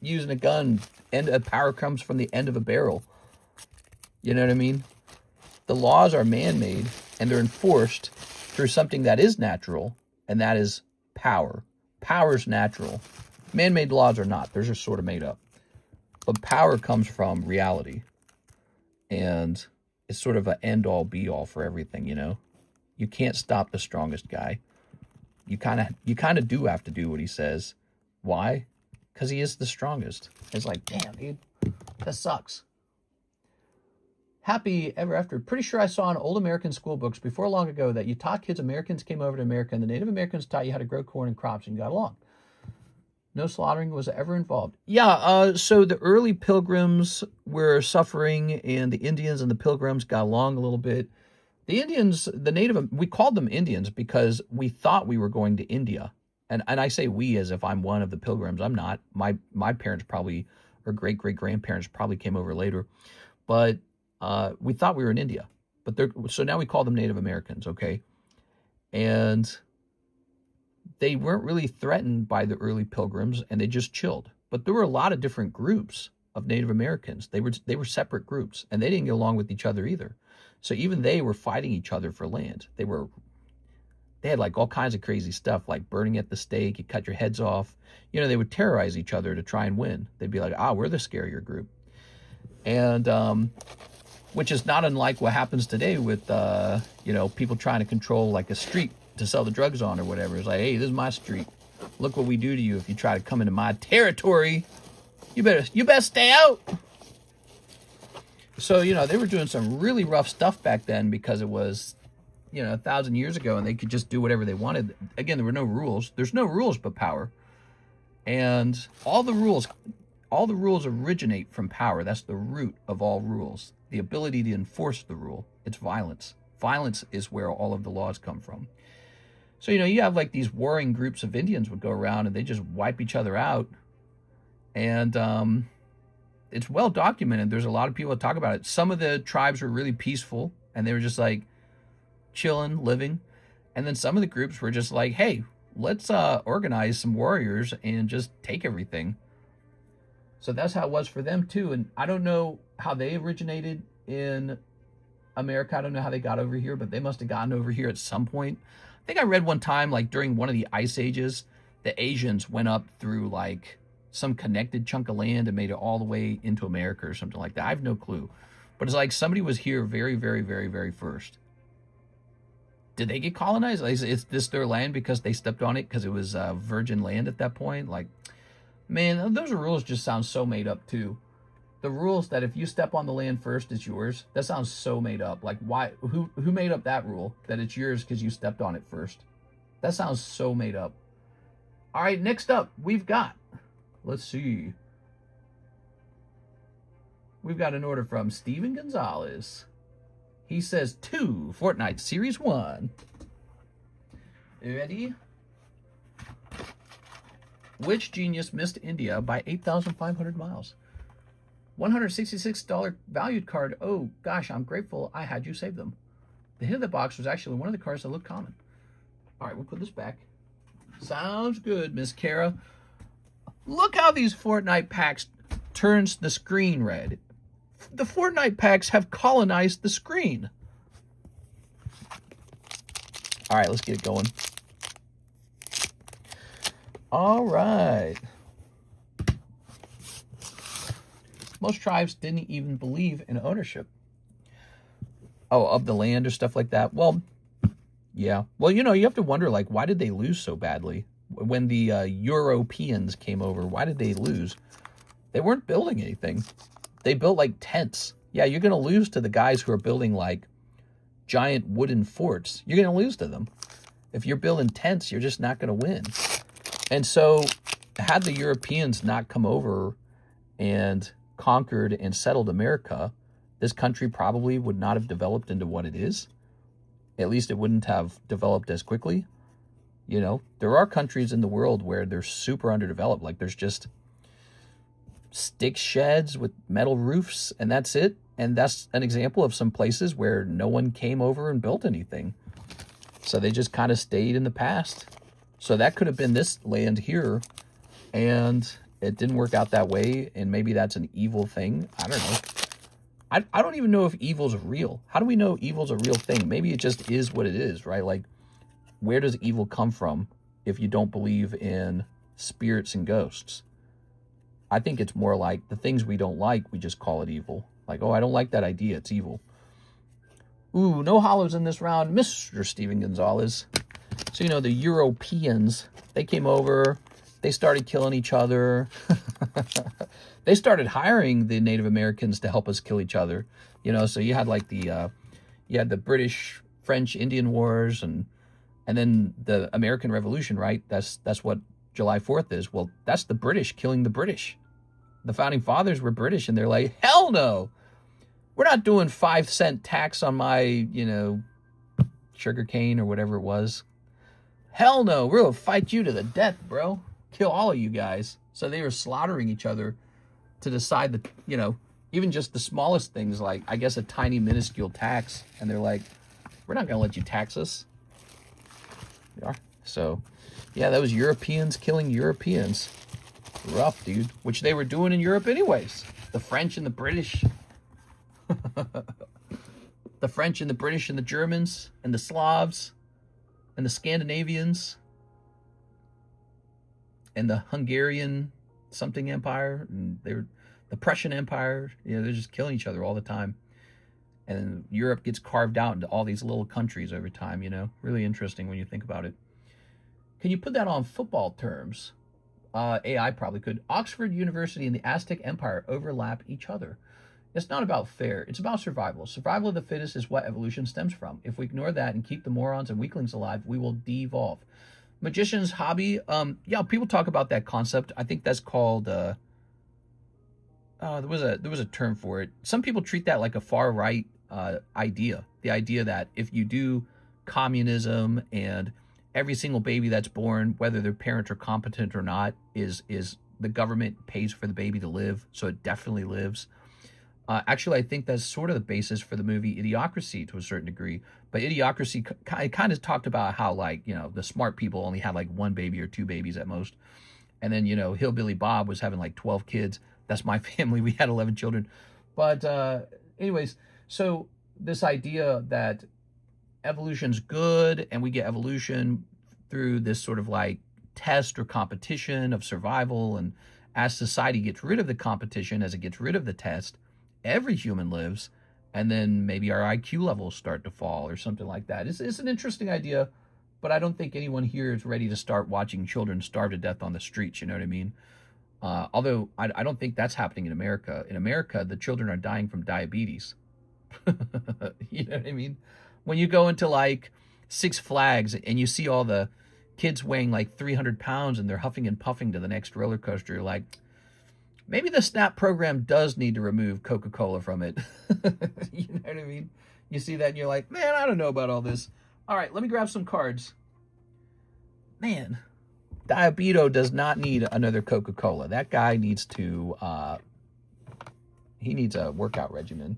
using a gun. And power comes from the end of a barrel. You know what I mean? The laws are man-made and they're enforced through something that is natural, and that is power. Power's natural. Man-made laws are not. They're just sort of made up. But power comes from reality. And it's sort of an end-all, be-all for everything, you know? You can't stop the strongest guy. You kind of do have to do what he says. Why? Because he is the strongest. It's like, damn, dude, that sucks. Happy ever after. Pretty sure I saw in old American school books before long ago that you taught kids Americans came over to America and the Native Americans taught you how to grow corn and crops and you got along. No slaughtering was ever involved. Yeah, so the early pilgrims were suffering and the Indians and the pilgrims got along a little bit. The Indians, the Native, we called them Indians because we thought we were going to India. And I say we as if I'm one of the pilgrims. I'm not. My parents probably, or great-great-grandparents probably came over later. But we thought we were in India. So now we call them Native Americans, okay? And they weren't really threatened by the early pilgrims, and they just chilled. But there were a lot of different groups of Native Americans. They were separate groups, and they didn't get along with each other either. So even they were fighting each other for land. They had like all kinds of crazy stuff, like burning at the stake, you cut your heads off. You know, they would terrorize each other to try and win. They'd be like, we're the scarier group. And which is not unlike what happens today with, you know, people trying to control like a street to sell the drugs on or whatever. It's like, hey, this is my street. Look what we do to you if you try to come into my territory. You better stay out. So, you know, they were doing some really rough stuff back then because it was, you know, 1,000 years ago, and they could just do whatever they wanted. Again, there were no rules. There's no rules but power. And all the rules originate from power. That's the root of all rules. The ability to enforce the rule. It's violence. Violence is where all of the laws come from. So, you know, you have like these warring groups of Indians would go around and they just wipe each other out. And it's well documented. There's a lot of people that talk about it. Some of the tribes were really peaceful and they were just like chilling, living. And then some of the groups were just like, hey, let's organize some warriors and just take everything. So that's how it was for them too. And I don't know how they originated in America. I don't know how they got over here, but they must have gotten over here at some point. I think I read one time, like during one of the ice ages, the Asians went up through like some connected chunk of land and made it all the way into America or something like that. I have no clue. But it's like somebody was here very, very, very, very first. Did they get colonized? Like, is this their land because they stepped on it because it was virgin land at that point? Like, man, those rules just sound so made up too. The rules that if you step on the land first, it's yours. That sounds so made up. Like, why? Who made up that rule that it's yours because you stepped on it first? That sounds so made up. All right, next up, we've got, let's see. We've got an order from Steven Gonzalez. He says 2 Fortnite Series 1. Ready? Which genius missed India by 8,500 miles? $166 valued card. Oh, gosh, I'm grateful I had you save them. The hit of the box was actually one of the cards that looked common. All right, we'll put this back. Sounds good, Miss Kara. Look how these Fortnite packs turns the screen red. The Fortnite packs have colonized the screen. All right, let's get it going. All right. Most tribes didn't even believe in ownership. Oh, of the land or stuff like that. Well, yeah. Well, you know, you have to wonder, like, why did they lose so badly? When the Europeans came over, why did they lose? They weren't building anything. They built, like, tents. Yeah, you're going to lose to the guys who are building, like, giant wooden forts. You're going to lose to them. If you're building tents, you're just not going to win. And so, had the Europeans not come over and conquered and settled America, this country probably would not have developed into what it is. At least it wouldn't have developed as quickly. You know, there are countries in the world where they're super underdeveloped. Like, there's just stick sheds with metal roofs, and that's it. And that's an example of some places where no one came over and built anything. So they just kind of stayed in the past. So that could have been this land here, and it didn't work out that way, and maybe that's an evil thing. I don't know. I don't even know if evil's real. How do we know evil's a real thing? Maybe it just is what it is, right? Like, where does evil come from if you don't believe in spirits and ghosts? I think it's more like the things we don't like, we just call it evil. Like, oh, I don't like that idea, it's evil. Ooh, no hollows in this round, Mr. Steven Gonzalez. So, you know, the Europeans, they came over, they started killing each other. They started hiring the Native Americans to help us kill each other. You know, so you had like the British, French, Indian Wars, and then the American Revolution, right? That's what July 4th is. Well, that's the British killing the British. The founding fathers were British, and they're like, hell no. We're not doing 5-cent tax on my, you know, sugar cane or whatever it was. Hell no. We're going to fight you to the death, bro. Kill all of you guys. So they were slaughtering each other to decide that, you know, even just the smallest things, like, I guess, a tiny, minuscule tax. And they're like, we're not going to let you tax us. They are. So, yeah, that was Europeans killing Europeans. Rough, dude. Which they were doing in Europe anyways. The French and the British. The French and the British and the Germans and the Slavs and the Scandinavians and the Hungarian something empire, and they're the Prussian Empire. You know, they're just killing each other all the time. And Europe gets carved out into all these little countries over time, you know. Really interesting when you think about it. Can you put that on football terms? AI probably could. Oxford University and the Aztec Empire overlap each other. It's not about fair. It's about survival. Survival of the fittest is what evolution stems from. If we ignore that and keep the morons and weaklings alive, we will devolve. Magician's hobby. Yeah, people talk about that concept. I think that's called. There was a term for it. Some people treat that like a far right idea. The idea that if you do communism and every single baby that's born, whether their parents are competent or not, is the government pays for the baby to live, so it definitely lives. Actually, I think that's sort of the basis for the movie Idiocracy to a certain degree. But Idiocracy kind of talked about how, like, you know, the smart people only had like one baby or two babies at most. And then, you know, Hillbilly Bob was having like 12 kids. That's my family. We had 11 children. But anyways, so this idea that evolution's good and we get evolution through this sort of like test or competition of survival, and as society gets rid of the competition, as it gets rid of the test, every human lives, and then maybe our IQ levels start to fall or something like that. It's an interesting idea, but I don't think anyone here is ready to start watching children starve to death on the streets, you know what I mean? Although I don't think that's happening in America. In America, the children are dying from diabetes. You know what I mean? When you go into like Six Flags and you see all the kids weighing like 300 pounds and they're huffing and puffing to the next roller coaster, you're like, maybe the SNAP program does need to remove Coca-Cola from it. You know what I mean? You see that and you're like, man, I don't know about all this. All right, let me grab some cards. Man, Diabito does not need another Coca-Cola. That guy needs to, he needs a workout regimen.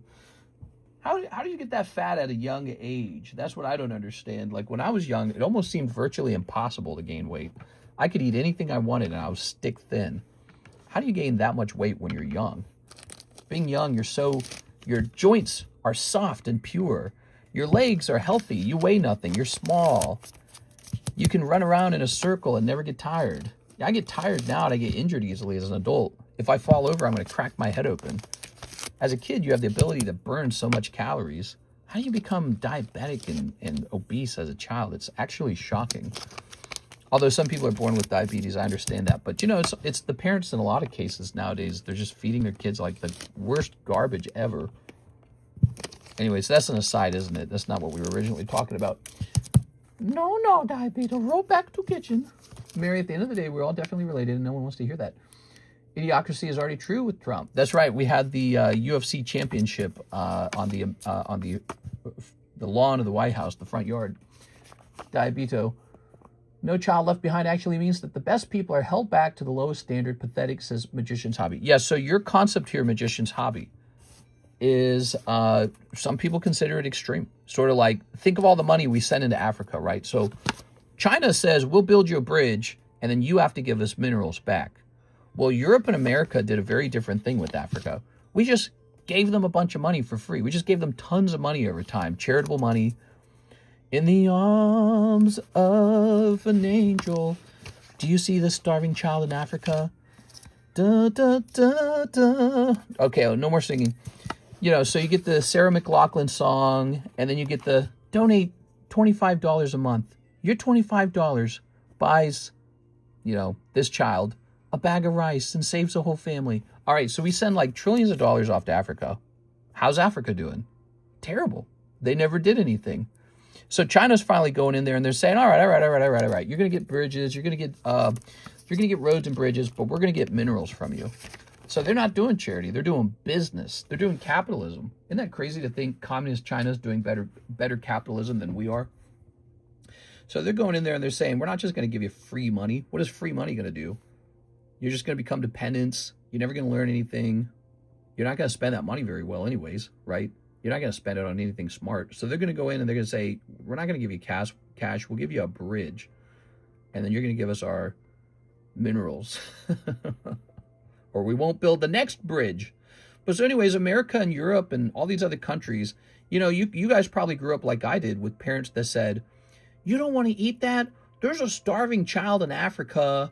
How do you get that fat at a young age? That's what I don't understand. Like, when I was young, it almost seemed virtually impossible to gain weight. I could eat anything I wanted and I was stick thin. How do you gain that much weight when you're young? Being young, your joints are soft and pure. Your legs are healthy. You weigh nothing. You're small. You can run around in a circle and never get tired. I get tired now and I get injured easily as an adult. If I fall over, I'm going to crack my head open. As a kid, you have the ability to burn so much calories. How do you become diabetic and obese as a child? It's actually shocking. Although some people are born with diabetes, I understand that. But, you know, it's the parents in a lot of cases nowadays. They're just feeding their kids like the worst garbage ever. Anyways, that's an aside, isn't it? That's not what we were originally talking about. No, Diabito, roll back to kitchen. Mary, at the end of the day, we're all definitely related, and no one wants to hear that. Idiocracy is already true with Trump. That's right. We had the UFC championship on the lawn of the White House, the front yard. Diabito. No child left behind actually means that the best people are held back to the lowest standard. Pathetic, says Magician's Hobby. Yes, so your concept here, Magician's Hobby, is some people consider it extreme. Sort of like, think of all the money we send into Africa, right? So China says, we'll build you a bridge, and then you have to give us minerals back. Well, Europe and America did a very different thing with Africa. We just gave them a bunch of money for free. We just gave them tons of money over time, charitable money. In the arms of an angel. Do you see the starving child in Africa? Da, da, da, da. Okay, no more singing. You know, so you get the Sarah McLachlan song, and then you get the donate $25 a month. Your $25 buys, you know, this child a bag of rice and saves a whole family. All right, so we send like trillions of dollars off to Africa. How's Africa doing? Terrible. They never did anything. So China's finally going in there and they're saying, all right. You're going to get bridges. You're going to get roads and bridges, but we're going to get minerals from you. So they're not doing charity. They're doing business. They're doing capitalism. Isn't that crazy to think communist China's doing better capitalism than we are? So they're going in there and they're saying, we're not just going to give you free money. What is free money going to do? You're just going to become dependents. You're never going to learn anything. You're not going to spend that money very well anyways, right? You're not going to spend it on anything smart. So they're going to go in and they're going to say, we're not going to give you cash. We'll give you a bridge. And then you're going to give us our minerals. Or we won't build the next bridge. But so anyways, America and Europe and all these other countries, you know, you guys probably grew up like I did with parents that said, you don't want to eat that? There's a starving child in Africa.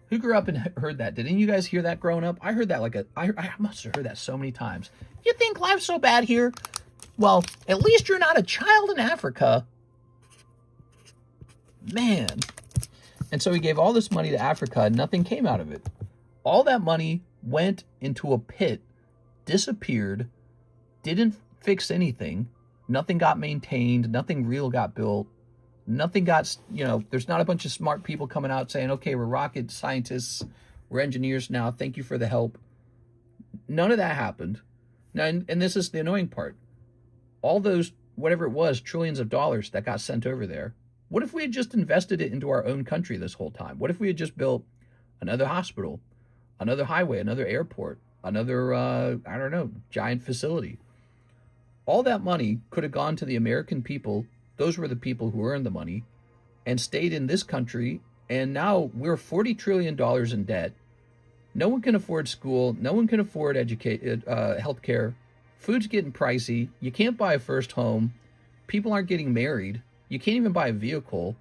Who grew up and heard that? Did any of you guys hear that growing up? I heard that I must have heard that so many times. You think life's so bad here? Well, at least you're not a child in Africa. Man. And so he gave all this money to Africa and nothing came out of it. All that money went into a pit, disappeared, didn't fix anything. Nothing got maintained. Nothing real got built. Nothing got, there's not a bunch of smart people coming out saying, okay, we're rocket scientists. We're engineers now. Thank you for the help. None of that happened. Now, and this is the annoying part. All those, whatever it was, trillions of dollars that got sent over there, what if we had just invested it into our own country this whole time? What if we had just built another hospital, another highway, another airport, another, giant facility? All that money could have gone to the American people. Those were the people who earned the money and stayed in this country. And now we're $40 trillion in debt. No one can afford school. No one can afford healthcare. Food's getting pricey. You can't buy a first home. People aren't getting married. You can't even buy a vehicle.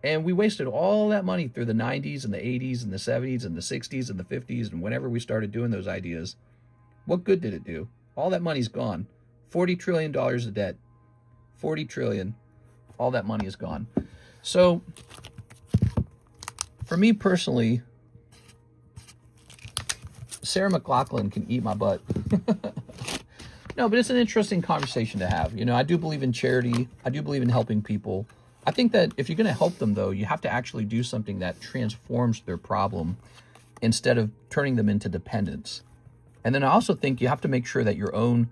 And we wasted all that money through the 90s and the 80s and the 70s and the 60s and the 50s and whenever we started doing those ideas. What good did it do? All that money's gone. $40 trillion of debt. 40 trillion. All that money is gone. So, for me personally, Sarah McLachlan can eat my butt. No, but it's an interesting conversation to have. I do believe in charity. I do believe in helping people. I think that if you're going to help them, though, you have to actually do something that transforms their problem instead of turning them into dependents. And then I also think you have to make sure that your own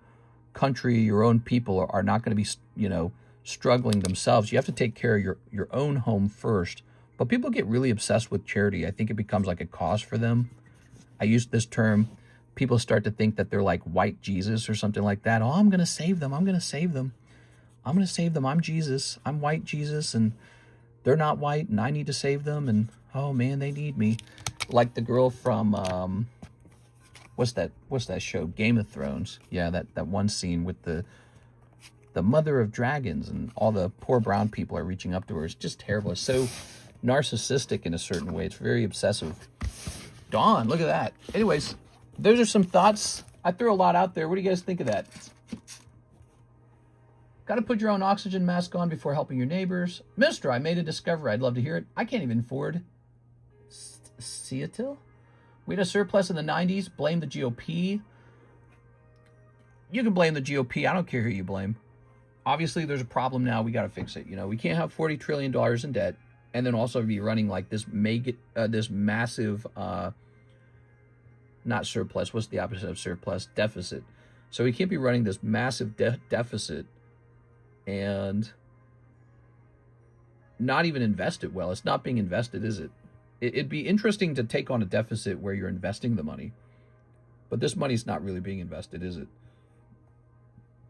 country, your own people are not going to be, struggling themselves. You have to take care of your own home first. But people get really obsessed with charity. I think it becomes like a cause for them. I use this term. People start to think that they're like white Jesus or something like that. Oh, I'm going to save them. I'm going to save them. I'm going to save them. I'm Jesus. I'm white Jesus, and they're not white, and I need to save them. And, oh, man, they need me. Like the girl from, what's that show? Game of Thrones. Yeah, that one scene with the mother of dragons, and all the poor brown people are reaching up to her. It's just terrible. It's so narcissistic in a certain way. It's very obsessive. Dawn, look at that. Anyways, those are some thoughts. I threw a lot out there. What do you guys think of that? Got to put your own oxygen mask on before helping your neighbors. Mister, I made a discovery. I'd love to hear it. I can't even afford Seattle. We had a surplus in the 90s. Blame the GOP. You can blame the GOP. I don't care who you blame. Obviously, there's a problem now. We got to fix it. We can't have $40 trillion in debt and then also be running like this massive, not surplus. What's the opposite of surplus? Deficit. So we can't be running this massive deficit and not even invest it well. It's not being invested, is it? It'd be interesting to take on a deficit where you're investing the money. But this money's not really being invested, is it?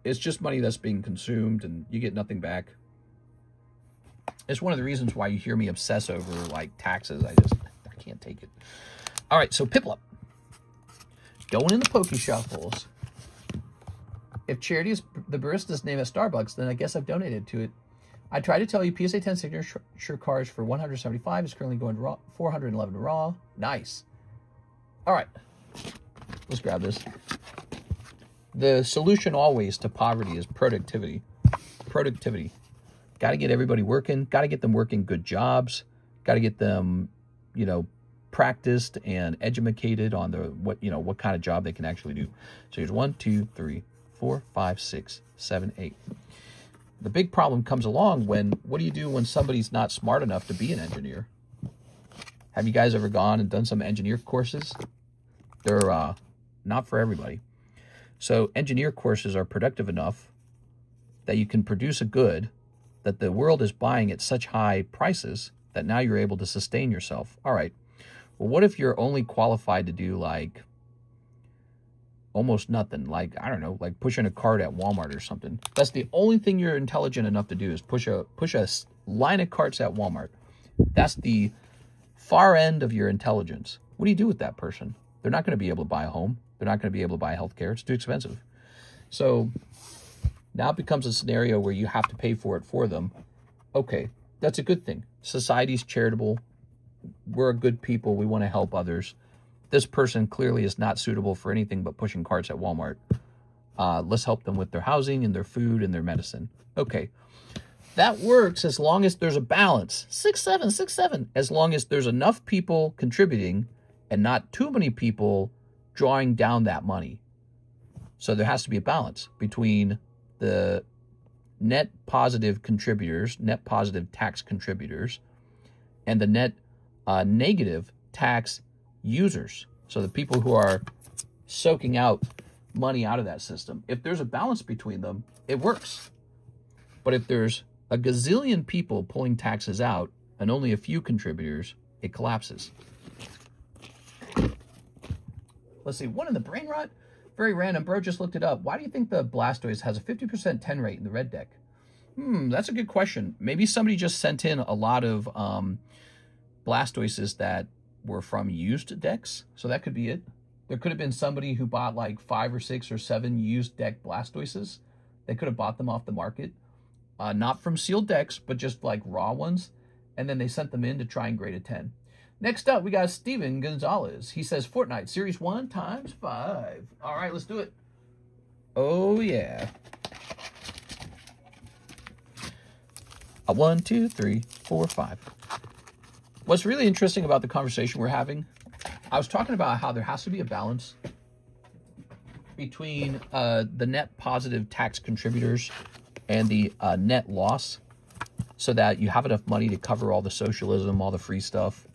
It's just money that's being consumed and you get nothing back. It's one of the reasons why you hear me obsess over like taxes. I can't take it. All right, so Piplup. Going in the Poke Shuffles. If charity is the barista's name at Starbucks, then I guess I've donated to it. I tried to tell you PSA 10 signature cards for 175 is currently going raw, 411 raw. Nice. All right. Let's grab this. The solution always to poverty is productivity. Productivity. Got to get everybody working. Got to get them working good jobs. Got to get them, practiced and educated on what kind of job they can actually do. So here's 1, 2, 3, 4, 5, 6, 7, 8. The big problem comes along what do you do when somebody's not smart enough to be an engineer? Have you guys ever gone and done some engineer courses? They're not for everybody. So engineer courses are productive enough that you can produce a good that the world is buying at such high prices that now you're able to sustain yourself. All right. Well, what if you're only qualified to do like almost nothing, like, I don't know, like pushing a cart at Walmart or something? That's the only thing you're intelligent enough to do is push a line of carts at Walmart. That's the far end of your intelligence. What do you do with that person? They're not going to be able to buy a home. They're not going to be able to buy healthcare. It's too expensive. So now it becomes a scenario where you have to pay for it for them. Okay, that's a good thing. Society's charitable. We're a good people. We want to help others. This person clearly is not suitable for anything but pushing carts at Walmart. Let's help them with their housing and their food and their medicine. Okay. That works as long as there's a balance. 6-7, 6-7. As long as there's enough people contributing and not too many people drawing down that money. So there has to be a balance between the net positive contributors, net positive tax contributors, and the net negative tax users. So the people who are soaking out money out of that system. If there's a balance between them, it works. But if there's a gazillion people pulling taxes out and only a few contributors, it collapses. Let's see, one in the brain rot? Very random. Bro just looked it up. Why do you think the Blastoise has a 50% 10 rate in the red deck? That's a good question. Maybe somebody just sent in a lot of Blastoises that were from used decks. So that could be it. There could have been somebody who bought like 5 or 6 or 7 used deck Blastoises. They could have bought them off the market. Not from sealed decks, but just like raw ones. And then they sent them in to try and grade a 10. Next up, we got Steven Gonzalez. He says, Fortnite, Series 1 × 5. All right, let's do it. Oh, yeah. 1, 2, 3, 4, 5. What's really interesting about the conversation we're having, I was talking about how there has to be a balance between the net positive tax contributors and the net loss so that you have enough money to cover all the socialism, all the free stuff.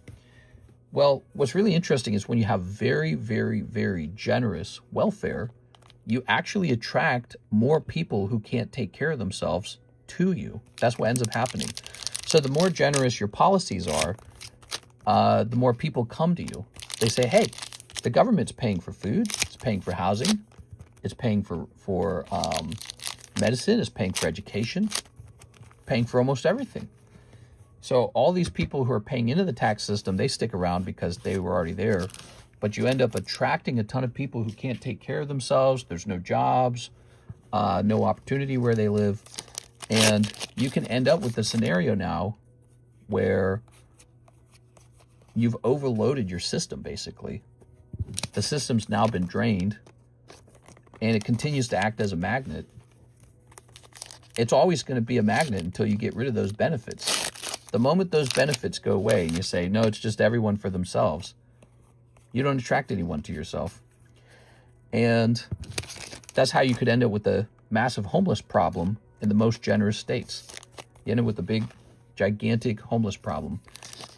Well, what's really interesting is when you have very, very, very generous welfare, you actually attract more people who can't take care of themselves to you. That's what ends up happening. So the more generous your policies are, the more people come to you. They say, hey, the government's paying for food, it's paying for housing, it's paying for medicine, it's paying for education, paying for almost everything. So all these people who are paying into the tax system, they stick around because they were already there. But you end up attracting a ton of people who can't take care of themselves. There's no jobs, no opportunity where they live. And you can end up with a scenario now where you've overloaded your system, basically. The system's now been drained, and it continues to act as a magnet. It's always going to be a magnet until you get rid of those benefits. The moment those benefits go away and you say, no, it's just everyone for themselves, you don't attract anyone to yourself. And that's how you could end up with a massive homeless problem in the most generous states. You end up with a big, gigantic homeless problem.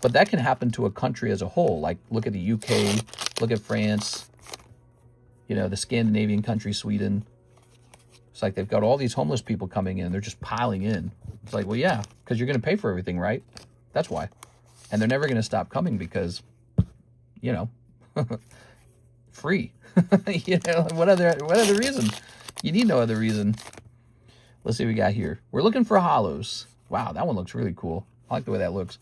But that can happen to a country as a whole. Like, look at the UK, look at France, you know, the Scandinavian country, Sweden. It's like they've got all these homeless people coming in. They're just piling in. It's like, well, yeah, because you're going to pay for everything, right? That's why. And they're never going to stop coming because, you know, free. You know, what other reason? You need no other reason. Let's see what we got here. We're looking for hollows. Wow, that one looks really cool. I like the way that looks.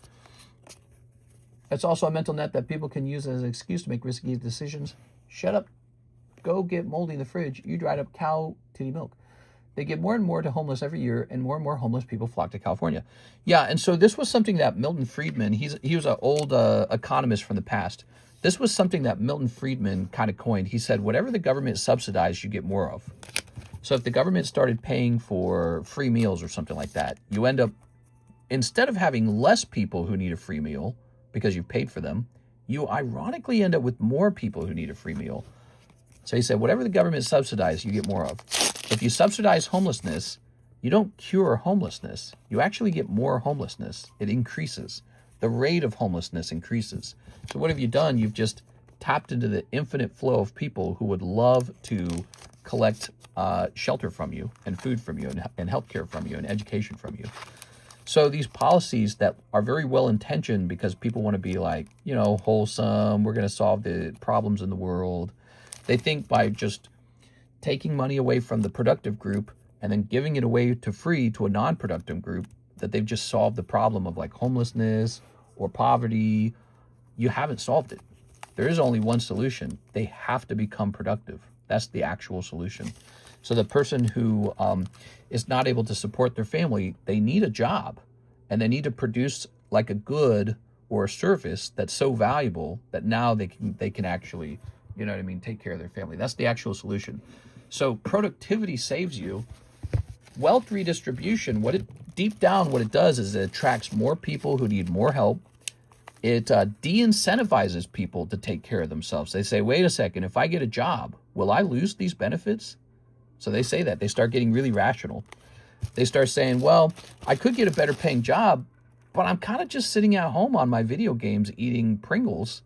It's also a mental net that people can use as an excuse to make risky decisions. Shut up. Go get moldy in the fridge. You dried up cow titty milk. They get more and more to homeless every year, and more homeless people flock to California. Yeah, and so this was something that Milton Friedman, he was an old economist from the past. This was something that Milton Friedman kind of coined. He said, whatever the government subsidized, you get more of. So if the government started paying for free meals or something like that, you end up, instead of having less people who need a free meal because you've paid for them, you ironically end up with more people who need a free meal. So he said, whatever the government subsidizes, you get more of. If you subsidize homelessness, you don't cure homelessness. You actually get more homelessness. It increases. The rate of homelessness increases. So what have you done? You've just tapped into the infinite flow of people who would love to collect shelter from you and food from you and healthcare from you and education from you. So these policies that are very well intentioned because people want to be like, you know, wholesome, we're going to solve the problems in the world. They think by just taking money away from the productive group and then giving it away to free to a non-productive group, that they've just solved the problem of like homelessness or poverty. You haven't solved it. There is only one solution. They have to become productive. That's the actual solution. So the person who is not able to support their family, they need a job and they need to produce like a good or a service that's so valuable that now they can actually, you know what I mean, take care of their family. That's the actual solution. So productivity saves you. Wealth redistribution, what it deep down, what it does is it attracts more people who need more help. It de-incentivizes people to take care of themselves. They say, wait a second, if I get a job, will I lose these benefits? So they say that. They start getting really rational. They start saying, well, I could get a better paying job, but I'm kind of just sitting at home on my video games eating Pringles.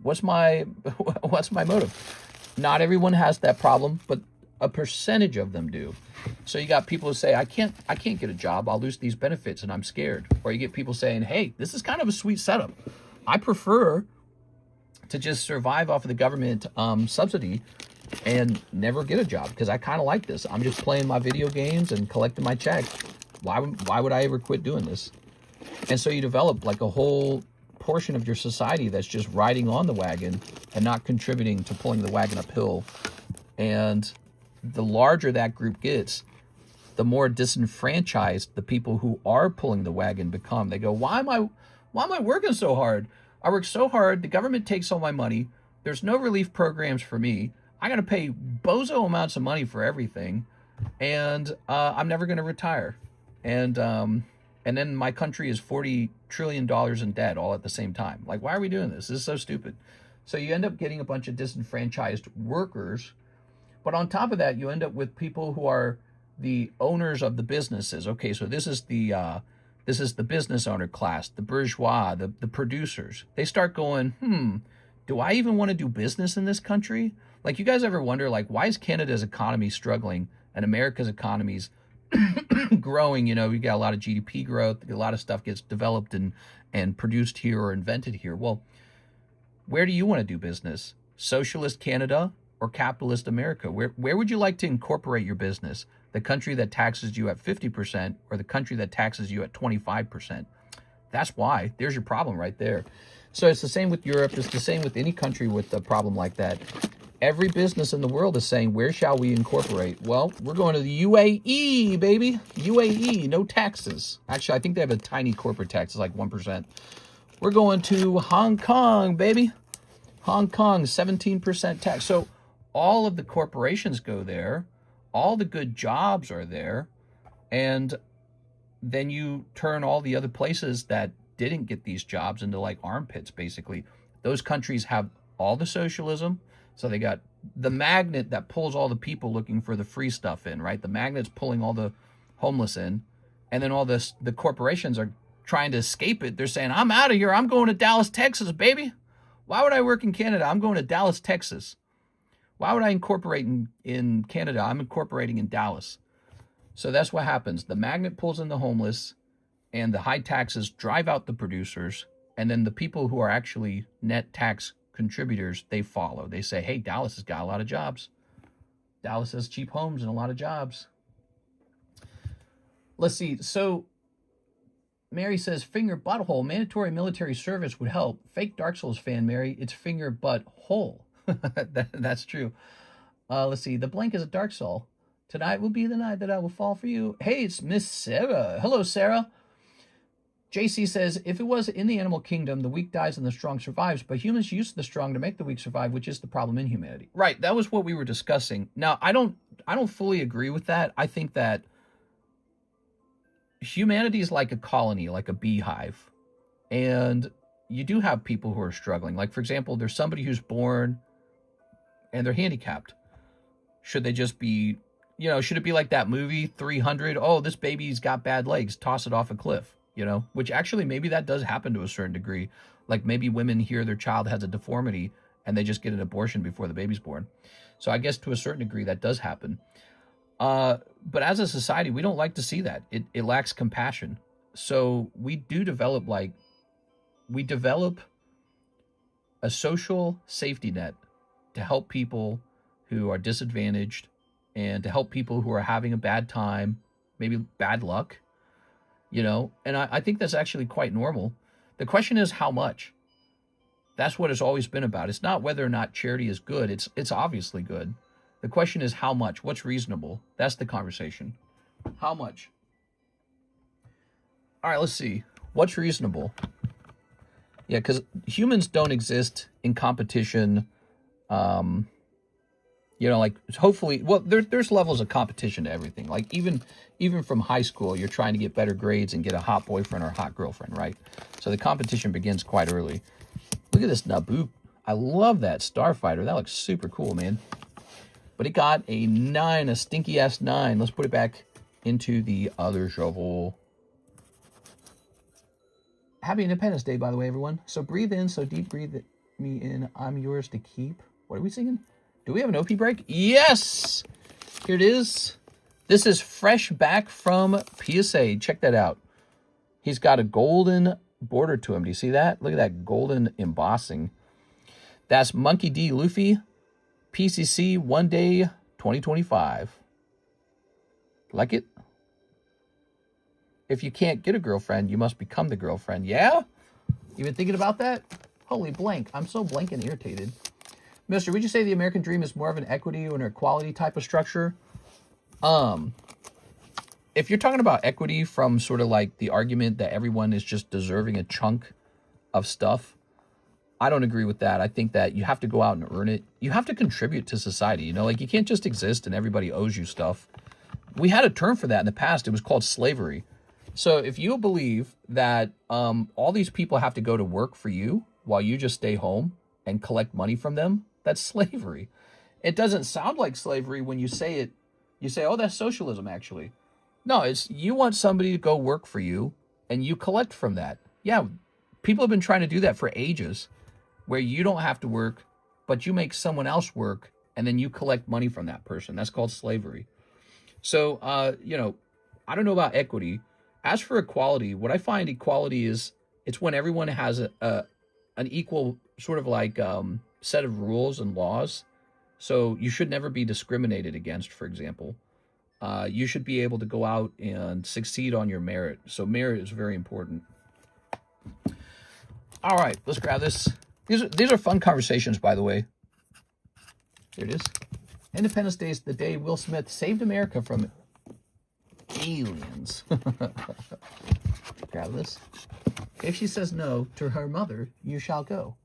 What's my motive? Not everyone has that problem, but a percentage of them do. So you got people who say, I can't get a job. I'll lose these benefits and I'm scared. Or you get people saying, hey, this is kind of a sweet setup. I prefer to just survive off of the government subsidy and never get a job because I kind of like this. I'm just playing my video games and collecting my check. Why would I ever quit doing this? And so you develop like a whole portion of your society that's just riding on the wagon and not contributing to pulling the wagon uphill. And the larger that group gets, the more disenfranchised the people who are pulling the wagon become. They go, why am I working so hard? I work so hard. The government takes all my money. There's no relief programs for me. I got to pay bozo amounts of money for everything. And I'm never going to retire. And then my country is $40 trillion in debt all at the same time. Like, why are we doing this? This is so stupid. So you end up getting a bunch of disenfranchised workers. But on top of that, you end up with people who are the owners of the businesses. Okay, so this is the business owner class, the bourgeois, the producers. They start going, do I even want to do business in this country? Like, you guys ever wonder, like, why is Canada's economy struggling and America's economy's growing? You know, we got a lot of GDP growth, a lot of stuff gets developed and produced here or invented here. Well, where do you want to do business? Socialist Canada or capitalist America? Where would you like to incorporate your business? The country that taxes you at 50% or the country that taxes you at 25%? That's why. There's your problem right there. So it's the same with Europe. It's the same with any country with a problem like that. Every business in the world is saying, where shall we incorporate? Well, we're going to the UAE, baby. UAE, no taxes. Actually, I think they have a tiny corporate tax. It's like 1%. We're going to Hong Kong, baby. Hong Kong, 17% tax. So all of the corporations go there. All the good jobs are there. And then you turn all the other places that didn't get these jobs into like armpits, basically. Those countries have all the socialism. So they got the magnet that pulls all the people looking for the free stuff in, right? The magnet's pulling all the homeless in. And then all the corporations are trying to escape it. They're saying, I'm out of here. I'm going to Dallas, Texas, baby. Why would I work in Canada? I'm going to Dallas, Texas. Why would I incorporate in Canada? I'm incorporating in Dallas. So that's what happens. The magnet pulls in the homeless and the high taxes drive out the producers. And then the people who are actually net tax contributors, they follow. They say, hey, Dallas has got a lot of jobs. Dallas has cheap homes and a lot of jobs. Let's see. So Mary says, finger butthole. Mandatory military service would help. Fake Dark Souls fan, Mary. It's finger butthole. That's true. Let's see. The blank is a Dark Soul. Tonight will be the night that I will fall for you. Hey, it's Miss Sarah. Hello, Sarah. JC says, if it was in the animal kingdom, the weak dies and the strong survives, but humans use the strong to make the weak survive, which is the problem in humanity. Right, that was what we were discussing. Now, I don't fully agree with that. I think that humanity is like a colony, like a beehive. And you do have people who are struggling. Like, for example, there's somebody who's born and they're handicapped. Should they just be, should it be like that movie, 300? Oh, this baby's got bad legs. Toss it off a cliff. Which actually maybe that does happen to a certain degree. Like maybe women hear their child has a deformity and they just get an abortion before the baby's born. So I guess to a certain degree that does happen. But as a society, we don't like to see that. It lacks compassion. So we develop a social safety net to help people who are disadvantaged and to help people who are having a bad time, maybe bad luck. And I think that's actually quite normal. The question is how much. That's what it's always been about. It's not whether or not charity is good. It's obviously good. The question is how much. What's reasonable? That's the conversation. How much? All right, let's see. What's reasonable? Yeah, because humans don't exist in competition You know, like hopefully, well, there's levels of competition to everything. Like even from high school, you're trying to get better grades and get a hot boyfriend or a hot girlfriend, right? So the competition begins quite early. Look at this Naboo. I love that Starfighter. That looks super cool, man. But it got a 9, a stinky ass 9. Let's put it back into the other shovel. Happy Independence Day, by the way, everyone. So breathe in, so deep, breathe me in. I'm yours to keep. What are we singing? Do we have an OP break? Yes! Here it is. This is fresh back from PSA. Check that out. He's got a golden border to him. Do you see that? Look at that golden embossing. That's Monkey D. Luffy, PCC 1 day 2025. Like it? If you can't get a girlfriend, you must become the girlfriend. Yeah? You been thinking about that? Holy blank. I'm so blank and irritated. Mister, would you say the American dream is more of an equity or an equality type of structure? If you're talking about equity from sort of like the argument that everyone is just deserving a chunk of stuff, I don't agree with that. I think that you have to go out and earn it. You have to contribute to society, you know? Like, you can't just exist and everybody owes you stuff. We had a term for that in the past. It was called slavery. So if you believe that all these people have to go to work for you while you just stay home and collect money from them, that's slavery. It doesn't sound like slavery when you say it. You say, oh, that's socialism, actually. No, it's you want somebody to go work for you and you collect from that. Yeah, people have been trying to do that for ages, where you don't have to work, but you make someone else work and then you collect money from that person. That's called slavery. So, you know, I don't know about equity. As for equality, what I find equality is it's when everyone has an equal sort of like set of rules and laws. So you should never be discriminated against, for example. You should be able to go out and succeed on your merit. So merit is very important. All right, let's grab this. These are fun conversations, by the way. Here it is. Independence Day is the day Will Smith saved America from aliens. Grab this. If she says no to her mother, you shall go.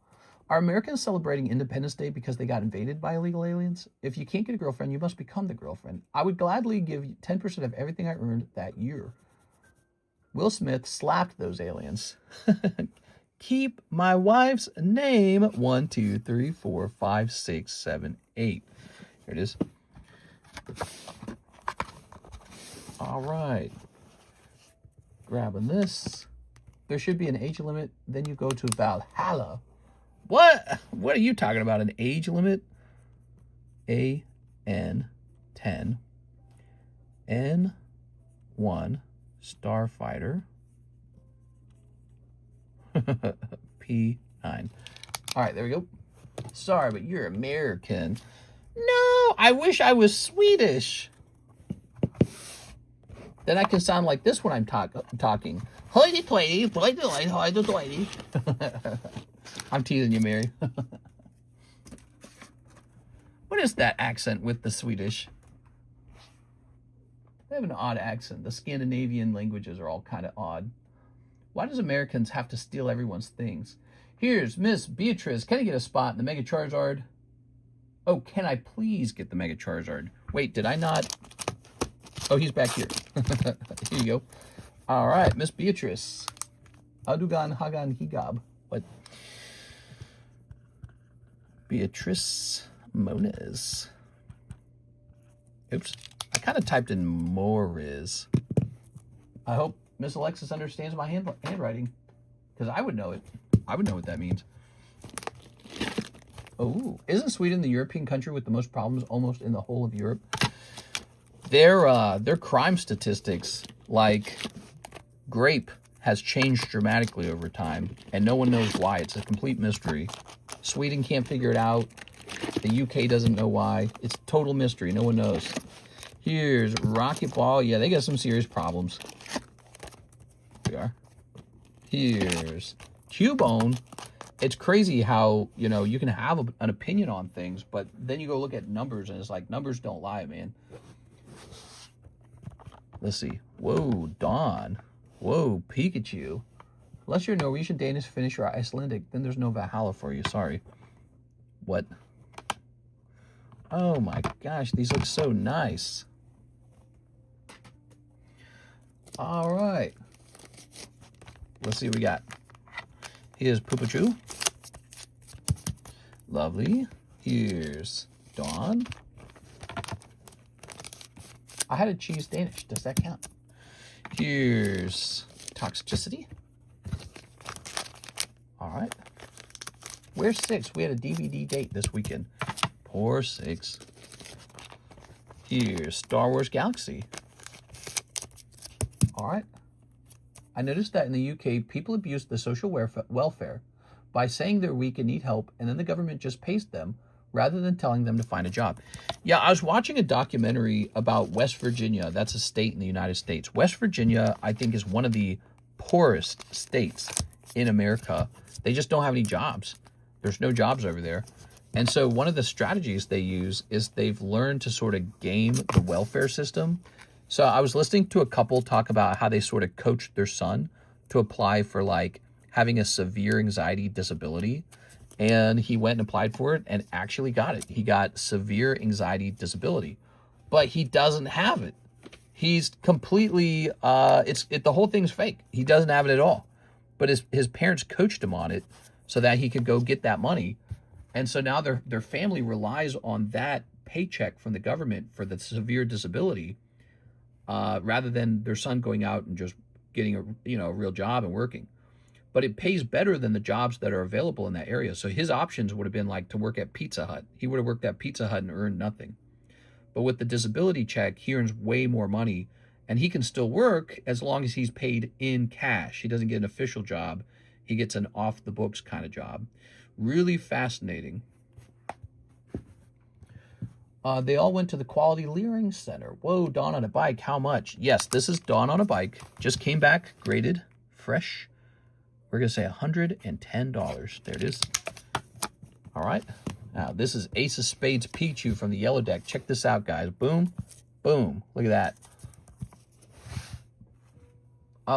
Are Americans celebrating Independence Day because they got invaded by illegal aliens? If you can't get a girlfriend, you must become the girlfriend. I would gladly give you 10% of everything I earned that year. Will Smith slapped those aliens. Keep my wife's name. 1, 2, 3, 4, 5, 6, 7, 8. Here it is. All right. Grabbing this. There should be an age limit. Then you go to Valhalla. What? What are you talking about? An age limit? AN 10 N1 Starfighter P9. All right, there we go. Sorry, but you're American. No, I wish I was Swedish. Then I can sound like this when I'm talking. Hoity-toity, hoity-toity, hoity-toity. I'm teasing you, Mary. What is that accent with the Swedish? They have an odd accent. The Scandinavian languages are all kind of odd. Why does Americans have to steal everyone's things? Here's Miss Beatrice. Can I get a spot in the Mega Charizard? Oh, can I please get the Mega Charizard? Wait, did I not? Oh, he's back here. Here you go. All right, Miss Beatrice. Adugan Hagan Higab. What? Beatrice Moniz. Oops. I kind of typed in Moriz. I hope Miss Alexis understands my handwriting, because I would know it. I would know what that means. Oh, isn't Sweden the European country with the most problems almost in the whole of Europe? Their crime statistics, like grape, has changed dramatically over time, and no one knows why. It's a complete mystery. Sweden can't figure it out. The UK doesn't know why. It's total mystery. No one knows. Here's Rocket Ball. Yeah, they got some serious problems. Here we are. Here's Cubone. It's crazy how, you know, you can have an opinion on things, but then you go look at numbers, and it's like, numbers don't lie, man. Let's see. Whoa, Dawn. Whoa, Pikachu. Unless you're Norwegian, Danish, Finnish, or Icelandic, then there's no Valhalla for you. Sorry. What? Oh my gosh, these look so nice. All right. Let's see what we got. Here's Poopachu. Lovely. Here's Dawn. I had a cheese Danish. Does that count? Here's Toxicity. All right. Where's 6? We had a DVD date this weekend. Poor 6. Here's Star Wars Galaxy. All right. I noticed that in the UK, people abuse the social welfare by saying they're weak and need help, and then the government just pays them rather than telling them to find a job. Yeah, I was watching a documentary about West Virginia. That's a state in the United States. West Virginia, I think, is one of the poorest states in America. They just don't have any jobs. There's no jobs over there. And so one of the strategies they use is they've learned to sort of game the welfare system. So I was listening to a couple talk about how they sort of coached their son to apply for like having a severe anxiety disability. And he went and applied for it and actually got it. He got severe anxiety disability, but he doesn't have it. He's completely, the whole thing's fake. He doesn't have it at all. But his parents coached him on it so that he could go get that money. And so now their family relies on that paycheck from the government for the severe disability, rather than their son going out and just getting a real job and working. But it pays better than the jobs that are available in that area. So his options would have been like to work at Pizza Hut. He would have worked at Pizza Hut and earned nothing. But with the disability check, he earns way more money, and he can still work as long as he's paid in cash. He doesn't get an official job. He gets an off-the-books kind of job. Really fascinating. They all went to the Quality Learning Center. Whoa, Dawn on a bike. How much? Yes, this is Dawn on a bike. Just came back, graded, fresh. We're going to say $110. There it is. All right. Now, this is Ace of Spades Pichu from the yellow deck. Check this out, guys. Boom. Boom. Look at that.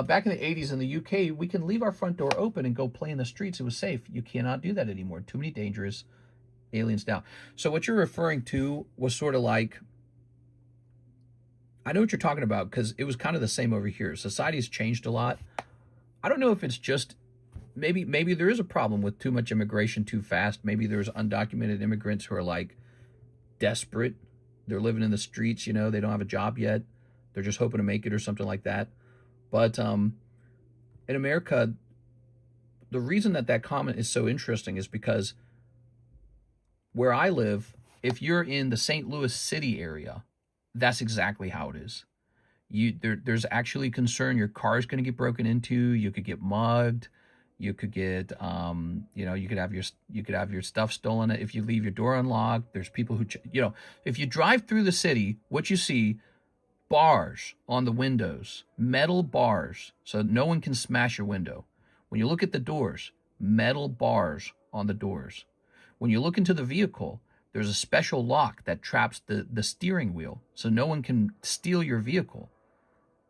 Back in the 80s in the UK, we can leave our front door open and go play in the streets. It was safe. You cannot do that anymore. Too many dangerous aliens now. So what you're referring to was sort of like, I know what you're talking about because it was kind of the same over here. Society's changed a lot. I don't know if it's just, maybe there is a problem with too much immigration too fast. Maybe there's undocumented immigrants who are like desperate. They're living in the streets, they don't have a job yet. They're just hoping to make it or something like that. But in America, the reason that comment is so interesting is because where I live, if you're in the St. Louis city area, that's exactly how it is. There's actually concern your car is going to get broken into. You could get mugged. You could get, you could have your stuff stolen if you leave your door unlocked. There's people who, if you drive through the city, what you see, bars on the windows, metal bars, so no one can smash your window. When you look at the doors, metal bars on the doors. When you look into the vehicle, there's a special lock that traps the steering wheel, so no one can steal your vehicle.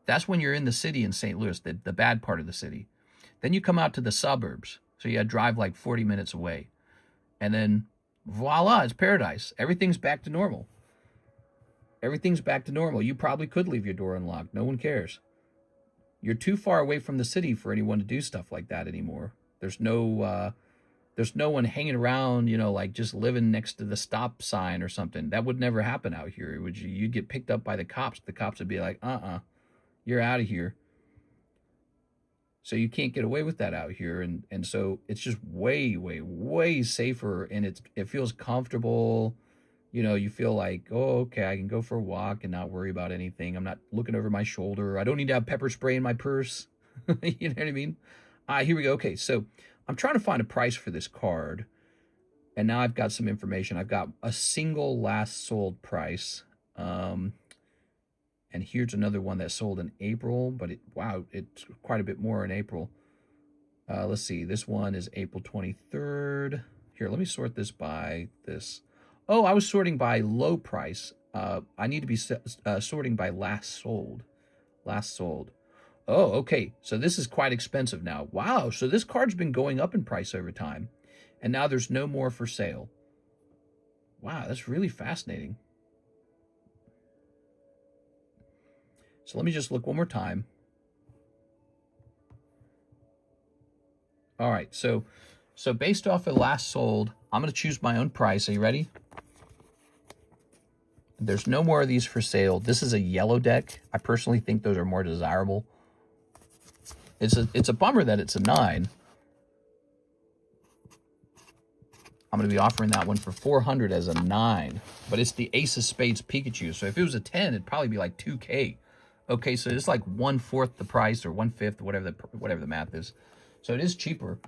That's when you're in the city in St. Louis, the bad part of the city. Then you come out to the suburbs, so you drive like 40 minutes away. And then, voila, it's paradise. Everything's back to normal. Everything's back to normal. You probably could leave your door unlocked. No one cares. You're too far away from the city for anyone to do stuff like that anymore. There's no one hanging around, like just living next to the stop sign or something. That would never happen out here. You'd get picked up by the cops. The cops would be like, you're out of here. So you can't get away with that out here. And so it's just way, way, way safer. And it feels comfortable. You feel like, oh, okay, I can go for a walk and not worry about anything. I'm not looking over my shoulder. I don't need to have pepper spray in my purse. You know what I mean? Here we go. Okay, so I'm trying to find a price for this card. And now I've got some information. I've got a single last sold price. And here's another one that sold in April, but it's quite a bit more in April. Let's see. This one is April 23rd. Here, let me sort this by this. Oh, I was sorting by low price. I need to be sorting by last sold. Last sold. Oh, okay. So this is quite expensive now. Wow. So this card's been going up in price over time. And now there's no more for sale. Wow, that's really fascinating. So let me just look one more time. All right, so based off of last sold, I'm going to choose my own price. Are you ready? There's no more of these for sale. This is a yellow deck. I personally think those are more desirable. It's a bummer that it's a 9. I'm going to be offering that one for $400 as a 9, but it's the Ace of Spades Pikachu. So if it was a 10, it'd probably be like $2K. Okay, so it's like 1/4 the price or 1/5, whatever the math is. So it is cheaper.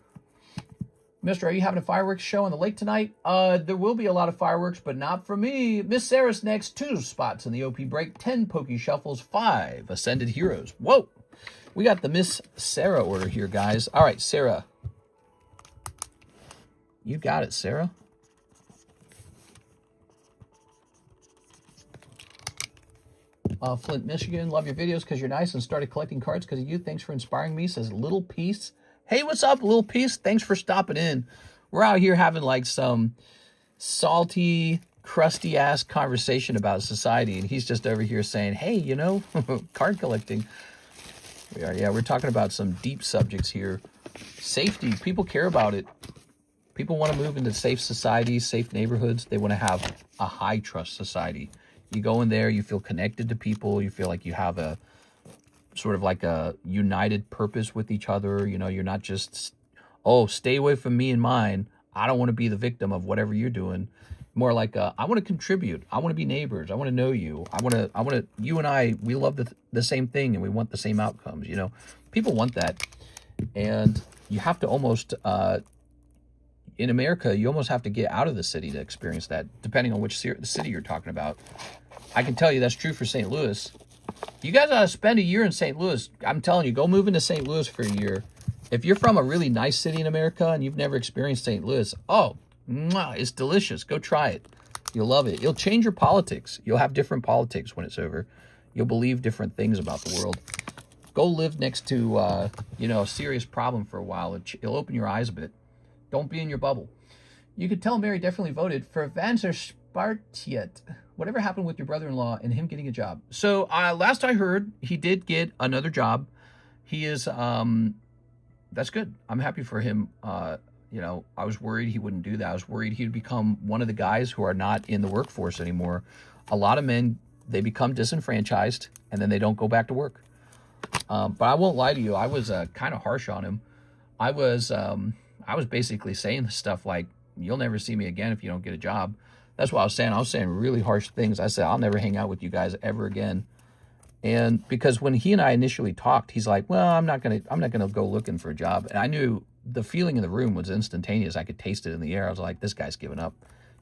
Mister, are you having a fireworks show on the lake tonight? There will be a lot of fireworks, but not for me. Miss Sarah's next. 2 spots in the OP break, 10 Poke Shuffles, 5 Ascended Heroes. Whoa! We got the Miss Sarah order here, guys. All right, Sarah. You got it, Sarah. Flint, Michigan. Love your videos because you're nice and started collecting cards because of you. Thanks for inspiring me, says Little Peace. Hey, what's up, Little Peace? Thanks for stopping in. We're out here having like some salty, crusty-ass conversation about society, and he's just over here saying, hey, you know, card collecting. We're talking about some deep subjects here. Safety, people care about it. People want to move into safe societies, safe neighborhoods. They want to have a high-trust society. You go in there, you feel connected to people, you feel like you have a sort of like a united purpose with each other. You know, you're not just, oh, stay away from me and mine. I don't want to be the victim of whatever you're doing. More like, I want to contribute. I want to be neighbors. I want to know you. You and I, we love the same thing and we want the same outcomes. You know, people want that. And you have to almost, in America, you almost have to get out of the city to experience that, depending on which city you're talking about. I can tell you that's true for St. Louis. You guys ought to spend a year in St. Louis. I'm telling you, go move into St. Louis for a year. If you're from a really nice city in America and you've never experienced St. Louis, it's delicious. Go try it. You'll love it. You'll change your politics. You'll have different politics when it's over. You'll believe different things about the world. Go live next to, a serious problem for a while. It'll open your eyes a bit. Don't be in your bubble. You could tell Mary definitely voted for Vanzerspartiet. Whatever happened with your brother-in-law and him getting a job? So last I heard, he did get another job. He is, that's good. I'm happy for him. I was worried he wouldn't do that. I was worried he'd become one of the guys who are not in the workforce anymore. A lot of men, they become disenfranchised and then they don't go back to work. But I won't lie to you. I was kind of harsh on him. I was basically saying stuff like, you'll never see me again if you don't get a job. That's what I was saying. I was saying really harsh things. I said, I'll never hang out with you guys ever again. And because when he and I initially talked, he's like, well, I'm not gonna go looking for a job. And I knew the feeling in the room was instantaneous. I could taste it in the air. I was like, this guy's giving up.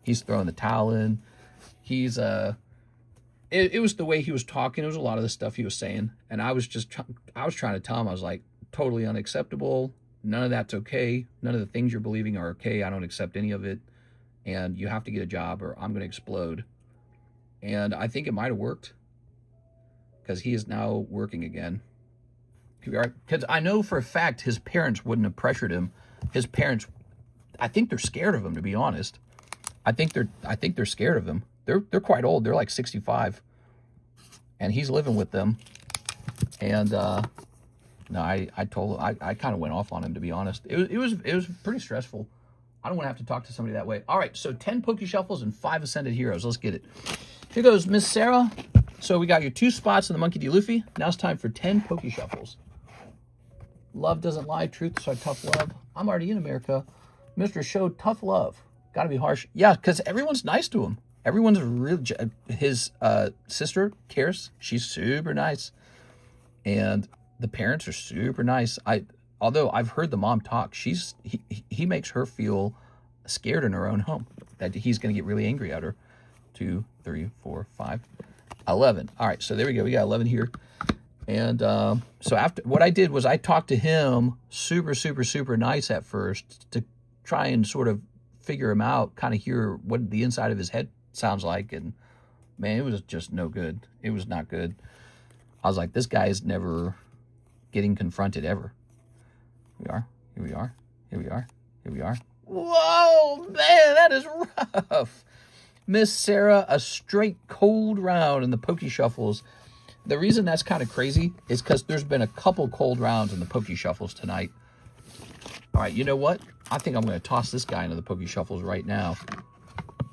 He's throwing the towel in. He's it was the way he was talking. It was a lot of the stuff he was saying. And I was trying to tell him, I was like, totally unacceptable. None of that's okay. None of the things you're believing are okay. I don't accept any of it. And you have to get a job or I'm going to explode. And I think it might have worked because he is now working again. Because I know for a fact his parents wouldn't have pressured him. His parents, I think they're scared of him, to be honest. I think they're scared of him. They're quite old. They're like 65. And he's living with them. And no, I told him, I kind of went off on him, to be honest. It was pretty stressful. I don't want to have to talk to somebody that way. All right, so 10 Poke Shuffles and 5 Ascended Heroes. Let's get it. Here goes Miss Sarah. So we got your 2 spots in the Monkey D. Luffy. Now it's time for 10 Poke Shuffles. Love doesn't lie. Truth is our tough love. I'm already in America. Mr. showed tough love. Got to be harsh. Yeah, because everyone's nice to him. Everyone's real. His sister, Karis, she's super nice. And the parents are super nice. Although I've heard the mom talk, he makes her feel scared in her own home, that he's going to get really angry at her. 2, 3, 4, 5, 11. All right, so there we go. We got 11 here. And so after what I did was I talked to him super, super, super nice at first to try and sort of figure him out, kind of hear what the inside of his head sounds like. And man, it was just no good. It was not good. I was like, this guy is never getting confronted ever. Here we are. Whoa, man, that is rough. Miss Sarah, a straight cold round in the Poke Shuffles. The reason that's kind of crazy is because there's been a couple cold rounds in the Poke Shuffles tonight. All right, you know what? I think I'm going to toss this guy into the Poke Shuffles right now.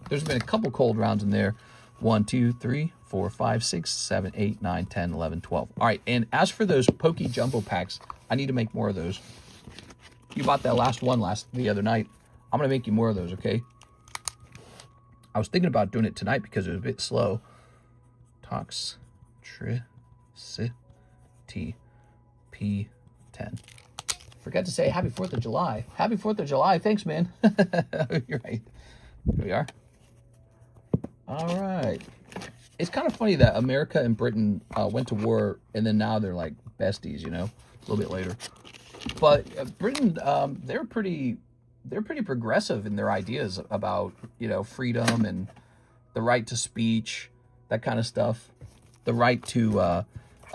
There's been a couple cold rounds in there. 1, 2, 3, 4, 5, 6, 7, 8, 9, 10, 11, 12. All right, and as for those Poke Jumbo packs, I need to make more of those. You bought that last one the other night. I'm going to make you more of those, okay? I was thinking about doing it tonight because it was a bit slow. Toxicity P10. Forgot to say happy 4th of July. Happy 4th of July. Thanks, man. You're right. Here we are. All right. It's kind of funny that America and Britain went to war, and then now they're like besties, you know, a little bit later. But Britain, they're pretty progressive in their ideas about, you know, freedom and the right to speech, that kind of stuff, the right to a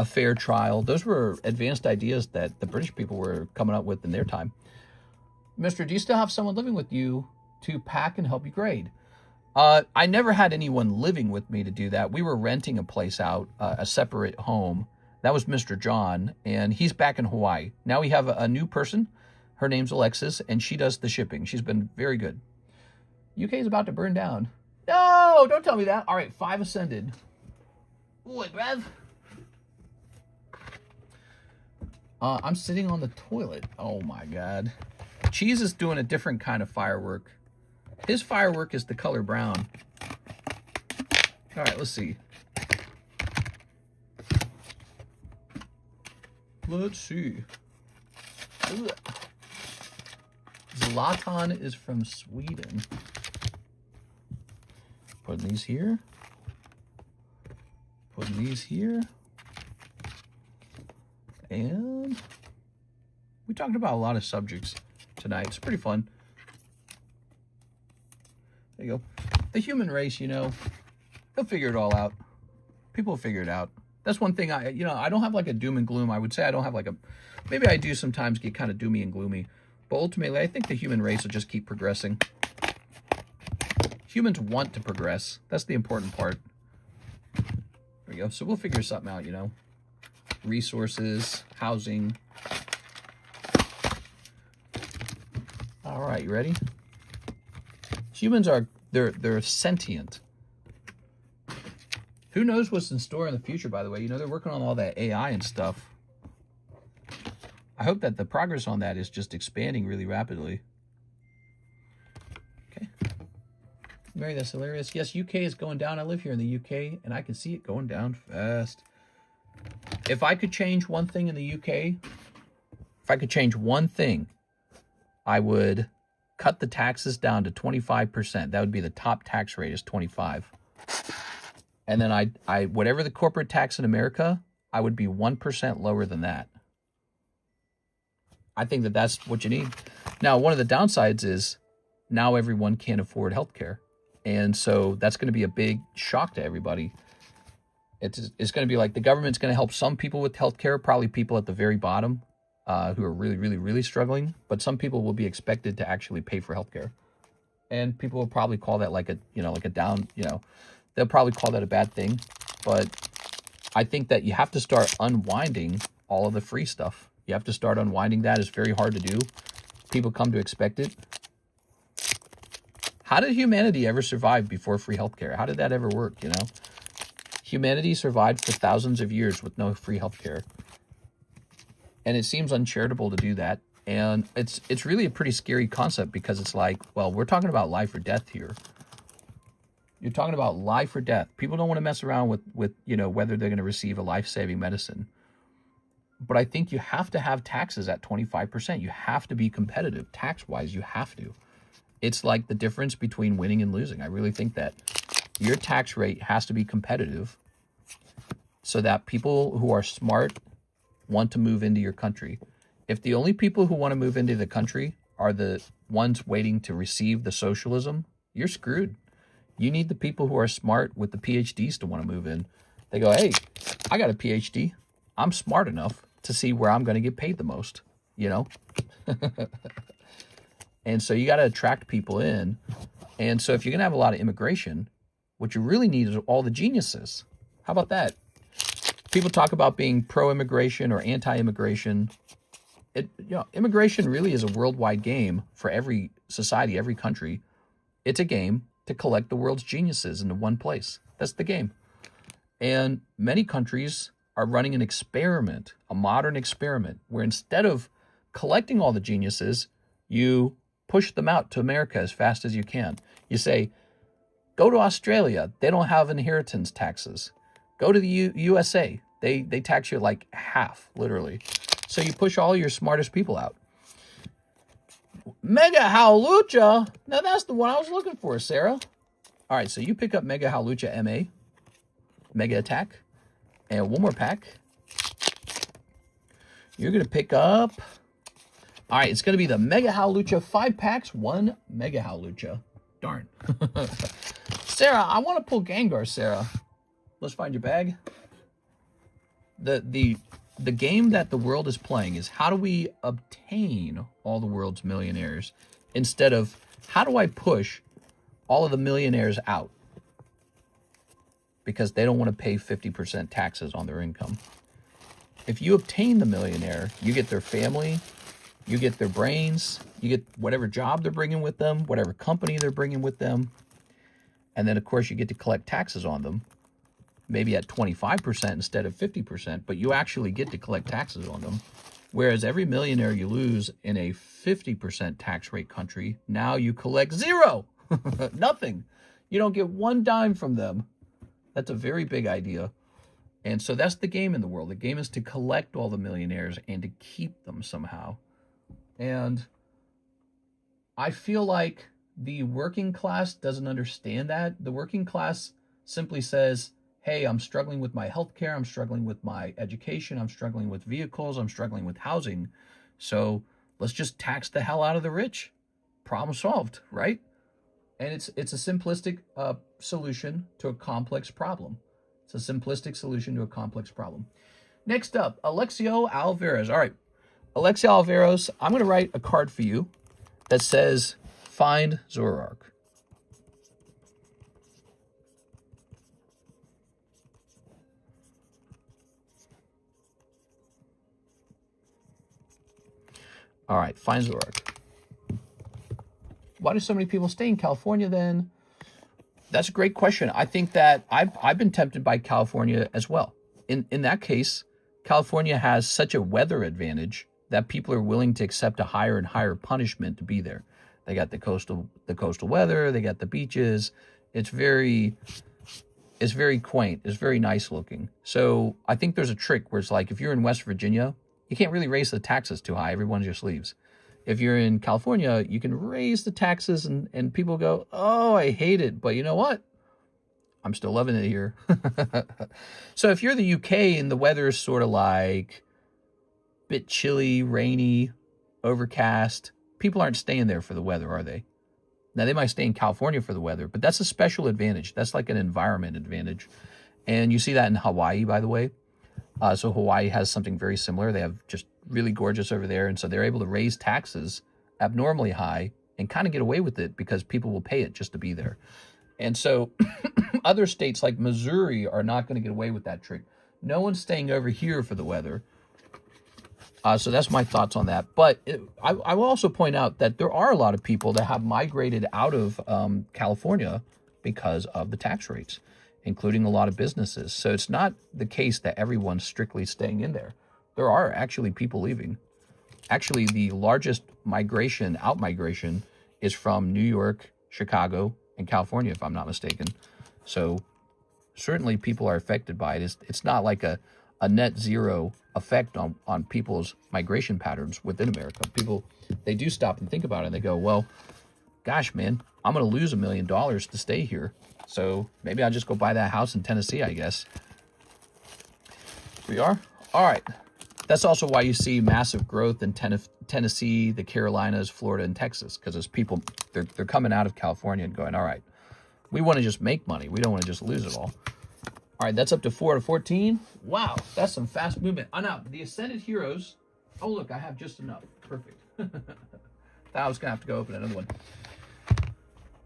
fair trial. Those were advanced ideas that the British people were coming up with in their time. Mister, do you still have someone living with you to pack and help you grade? I never had anyone living with me to do that. We were renting a place out, a separate home. That was Mr. John, and he's back in Hawaii. Now we have a new person. Her name's Alexis, and she does the shipping. She's been very good. UK is about to burn down. No, don't tell me that. All right, 5 ascended. What, bruv? I'm sitting on the toilet. Oh, my God. Cheese is doing a different kind of firework. His firework is the color brown. All right, let's see. Let's see. Ugh. Zlatan is from Sweden. Putting these here. Putting these here. And we talked about a lot of subjects tonight. It's pretty fun. There you go. The human race, you know, they'll figure it all out. People will figure it out. That's one thing I don't have like a doom and gloom. I would say I don't have like maybe I do sometimes get kind of doomy and gloomy. But ultimately, I think the human race will just keep progressing. Humans want to progress. That's the important part. There we go. So we'll figure something out, you know. Resources, housing. All right, you ready? Humans are, they're sentient. Who knows what's in store in the future, by the way? You know, they're working on all that AI and stuff. I hope that the progress on that is just expanding really rapidly. Okay. Mary, that's hilarious. Yes, UK is going down. I live here in the UK, and I can see it going down fast. If I could change one thing in the UK, if I could change one thing, I would cut the taxes down to 25%. That would be the top tax rate is 25. And then I whatever the corporate tax in America, I would be 1% lower than that. I think that that's what you need. Now, one of the downsides is now everyone can't afford healthcare. And so that's going to be a big shock to everybody. It's going to be like the government's going to help some people with healthcare, probably people at the very bottom who are really, really, really struggling. But some people will be expected to actually pay for healthcare. And people will probably call that like a, like a down, they'll probably call that a bad thing. But I think that you have to start unwinding all of the free stuff. You have to start unwinding that. It's very hard to do. People come to expect it. How did humanity ever survive before free healthcare? How did that ever work, Humanity survived for thousands of years with no free healthcare. And it seems uncharitable to do that. And it's really a pretty scary concept because it's like, well, we're talking about life or death here. You're talking about life or death. People don't want to mess around with whether they're going to receive a life-saving medicine. But I think you have to have taxes at 25%. You have to be competitive. Tax-wise, you have to. It's like the difference between winning and losing. I really think that your tax rate has to be competitive so that people who are smart want to move into your country. If the only people who want to move into the country are the ones waiting to receive the socialism, you're screwed. You need the people who are smart with the PhDs to want to move in. They go, hey, I got a PhD. I'm smart enough to see where I'm going to get paid the most, And so you got to attract people in. And so if you're going to have a lot of immigration, What you really need is all the geniuses. How about that? People talk about being pro-immigration or anti-immigration. Immigration really is a worldwide game for every society, every country. It's a game to collect the world's geniuses into one place. That's the game. And many countries are running an experiment, a modern experiment, where instead of collecting all the geniuses, you push them out to America as fast as you can. You say, go to Australia. They don't have inheritance taxes. Go to the USA. They tax you like half, literally. So you push all your smartest people out. Mega Howlucha. Now that's the one I was looking for, Sarah. All right, so you pick up Mega Howlucha MA, Mega Attack, and one more pack. You're going to pick up... All right, it's going to be the Mega Howlucha 5 packs, 1 Mega Howlucha. Darn. Sarah, I want to pull Gengar, Sarah. Let's find your bag. The game that the world is playing is how do we obtain all the world's millionaires instead of how do I push all of the millionaires out because they don't want to pay 50% taxes on their income. If you obtain the millionaire, you get their family, you get their brains, you get whatever job they're bringing with them, whatever company they're bringing with them, and then, of course, you get to collect taxes on them, maybe at 25% instead of 50%, but you actually get to collect taxes on them. Whereas every millionaire you lose in a 50% tax rate country, now you collect zero. Nothing. You don't get one dime from them. That's a very big idea. And so that's the game in the world. The game is to collect all the millionaires and to keep them somehow. And I feel like the working class doesn't understand that. The working class simply says, hey, I'm struggling with my healthcare, I'm struggling with my education, I'm struggling with vehicles, I'm struggling with housing. So let's just tax the hell out of the rich. Problem solved, right? And it's a simplistic solution to a complex problem. It's a simplistic solution to a complex problem. Next up, Alexio Alvarez. All right, Alexio Alvarez, I'm going to write a card for you that says, find Zoroark. All right, find Zoroark. Why do so many people stay in California then? That's a great question. I think that I've been tempted by California as well. In that case, California has such a weather advantage that people are willing to accept a higher and higher punishment to be there. They got the coastal weather, they got the beaches. It's very quaint. It's very nice looking. So I think there's a trick where it's like if you're in West Virginia, you can't really raise the taxes too high. Everyone just leaves. If you're in California, you can raise the taxes and people go, oh, I hate it. But you know what? I'm still loving it here. So if you're the UK and the weather is sort of like a bit chilly, rainy, overcast, people aren't staying there for the weather, are they? Now, they might stay in California for the weather, but that's a special advantage. That's like an environment advantage. And you see that in Hawaii, by the way. So Hawaii has something very similar. They have just really gorgeous over there. And so they're able to raise taxes abnormally high and kind of get away with it because people will pay it just to be there. And so other states like Missouri are not going to get away with that trick. No one's staying over here for the weather. So that's my thoughts on that. But I will also point out that there are a lot of people that have migrated out of California because of the tax rates, including a lot of businesses. So it's not the case that everyone's strictly staying in there. There are actually people leaving. Actually, the largest out migration, is from New York, Chicago, and California, if I'm not mistaken. So certainly people are affected by it. It's not like a net zero effect on people's migration patterns within America. People, they do stop and think about it, and they go, well, gosh, man, I'm going to lose $1 million to stay here. So maybe I'll just go buy that house in Tennessee, I guess. We are? All right. That's also why you see massive growth in Tennessee, the Carolinas, Florida, and Texas, because as people, they're coming out of California and going, all right, we want to just make money. We don't want to just lose it all. All right, that's up to 4 to 14. Wow, that's some fast movement. Oh, now, the Ascended Heroes. Oh, look, I have just enough. Perfect. I was going to have to go open another one.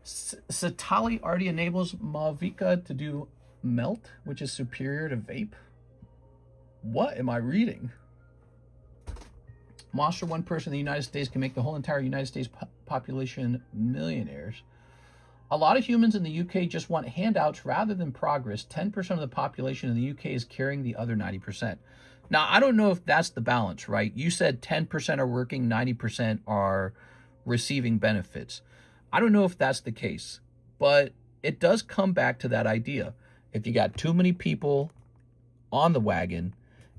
Satali already enables Mavica to do melt, which is superior to vape. What am I reading? Monster, one person in the United States can make the whole entire United States population millionaires. A lot of humans in the UK just want handouts rather than progress. 10% of the population in the UK is carrying the other 90%. Now, I don't know if that's the balance, right? You said 10% are working, 90% are receiving benefits. I don't know if that's the case, but it does come back to that idea. If you got too many people on the wagon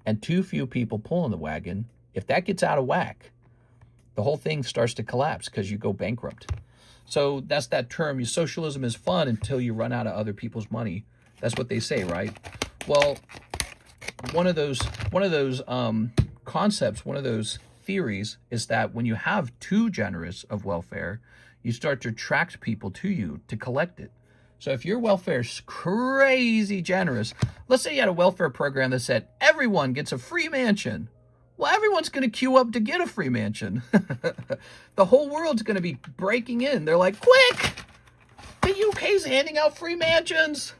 and too few people pulling the wagon, if that gets out of whack, the whole thing starts to collapse because you go bankrupt. So that's that term. Socialism is fun until you run out of other people's money. That's what they say, right? Well, one of those concepts, one of those theories is that when you have too generous of welfare, you start to attract people to you to collect it. So if your welfare is crazy generous, let's say you had a welfare program that said everyone gets a free mansion. Well, everyone's going to queue up to get a free mansion. The whole world's going to be breaking in. They're like, quick, the UK's handing out free mansions.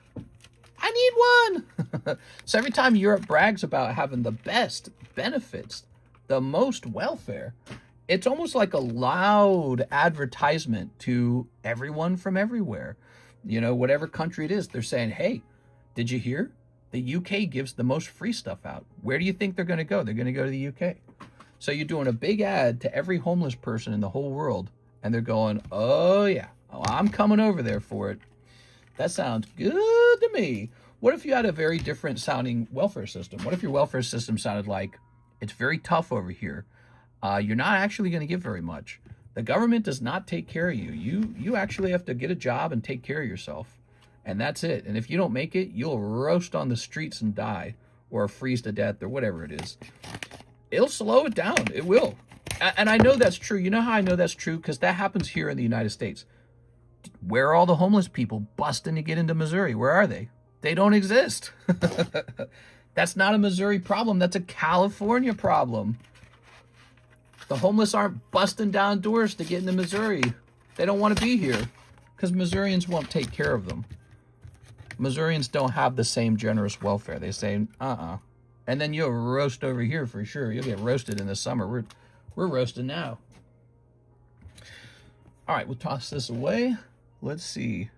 I need one. So every time Europe brags about having the best benefits, the most welfare, it's almost like a loud advertisement to everyone from everywhere. You know, whatever country it is, they're saying, hey, did you hear? The UK gives the most free stuff out. Where do you think they're going to go? They're going to go to the UK. So you're doing a big ad to every homeless person in the whole world, and they're going, oh, yeah, I'm coming over there for it. That sounds good to me. What if you had a very different sounding welfare system? What if your welfare system sounded like, it's very tough over here. You're not actually going to give very much. The government does not take care of you. You actually have to get a job and take care of yourself. And that's it. And if you don't make it, you'll roast on the streets and die, or freeze to death, or whatever it is. It'll slow it down. It will. And I know that's true. You know how I know that's true? Because that happens here in the United States. Where are all the homeless people busting to get into Missouri? Where are they? They don't exist. That's not a Missouri problem. That's a California problem. The homeless aren't busting down doors to get into Missouri. They don't want to be here because Missourians won't take care of them. Missourians don't have the same generous welfare. They say, and then you'll roast over here for sure. You'll get roasted in the summer. We're roasting now. All right, we'll toss this away. Let's see.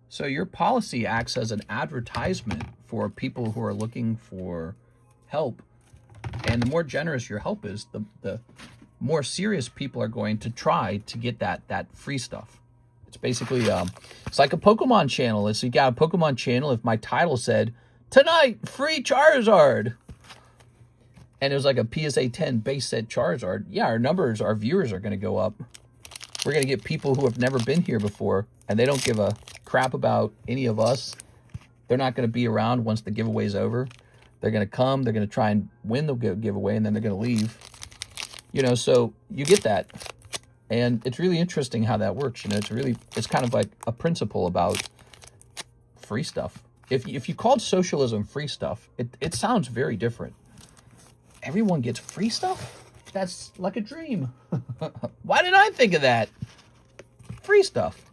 So your policy acts as an advertisement for people who are looking for help. And the more generous your help is, the more serious people are going to try to get that free stuff. It's basically, it's like a Pokemon channel. So you got a Pokemon channel. If my title said, tonight, free Charizard, and it was like a PSA 10 base set Charizard, yeah, our viewers are going to go up. We're going to get people who have never been here before, and they don't give a crap about any of us. They're not going to be around once the giveaway's over. They're going to come, they're going to try and win the giveaway, and then they're going to leave. You know, so you get that. And it's really interesting how that works. You know, it's kind of like a principle about free stuff. If you called socialism free stuff, it sounds very different. Everyone gets free stuff? That's like a dream. Why didn't I think of that? Free stuff.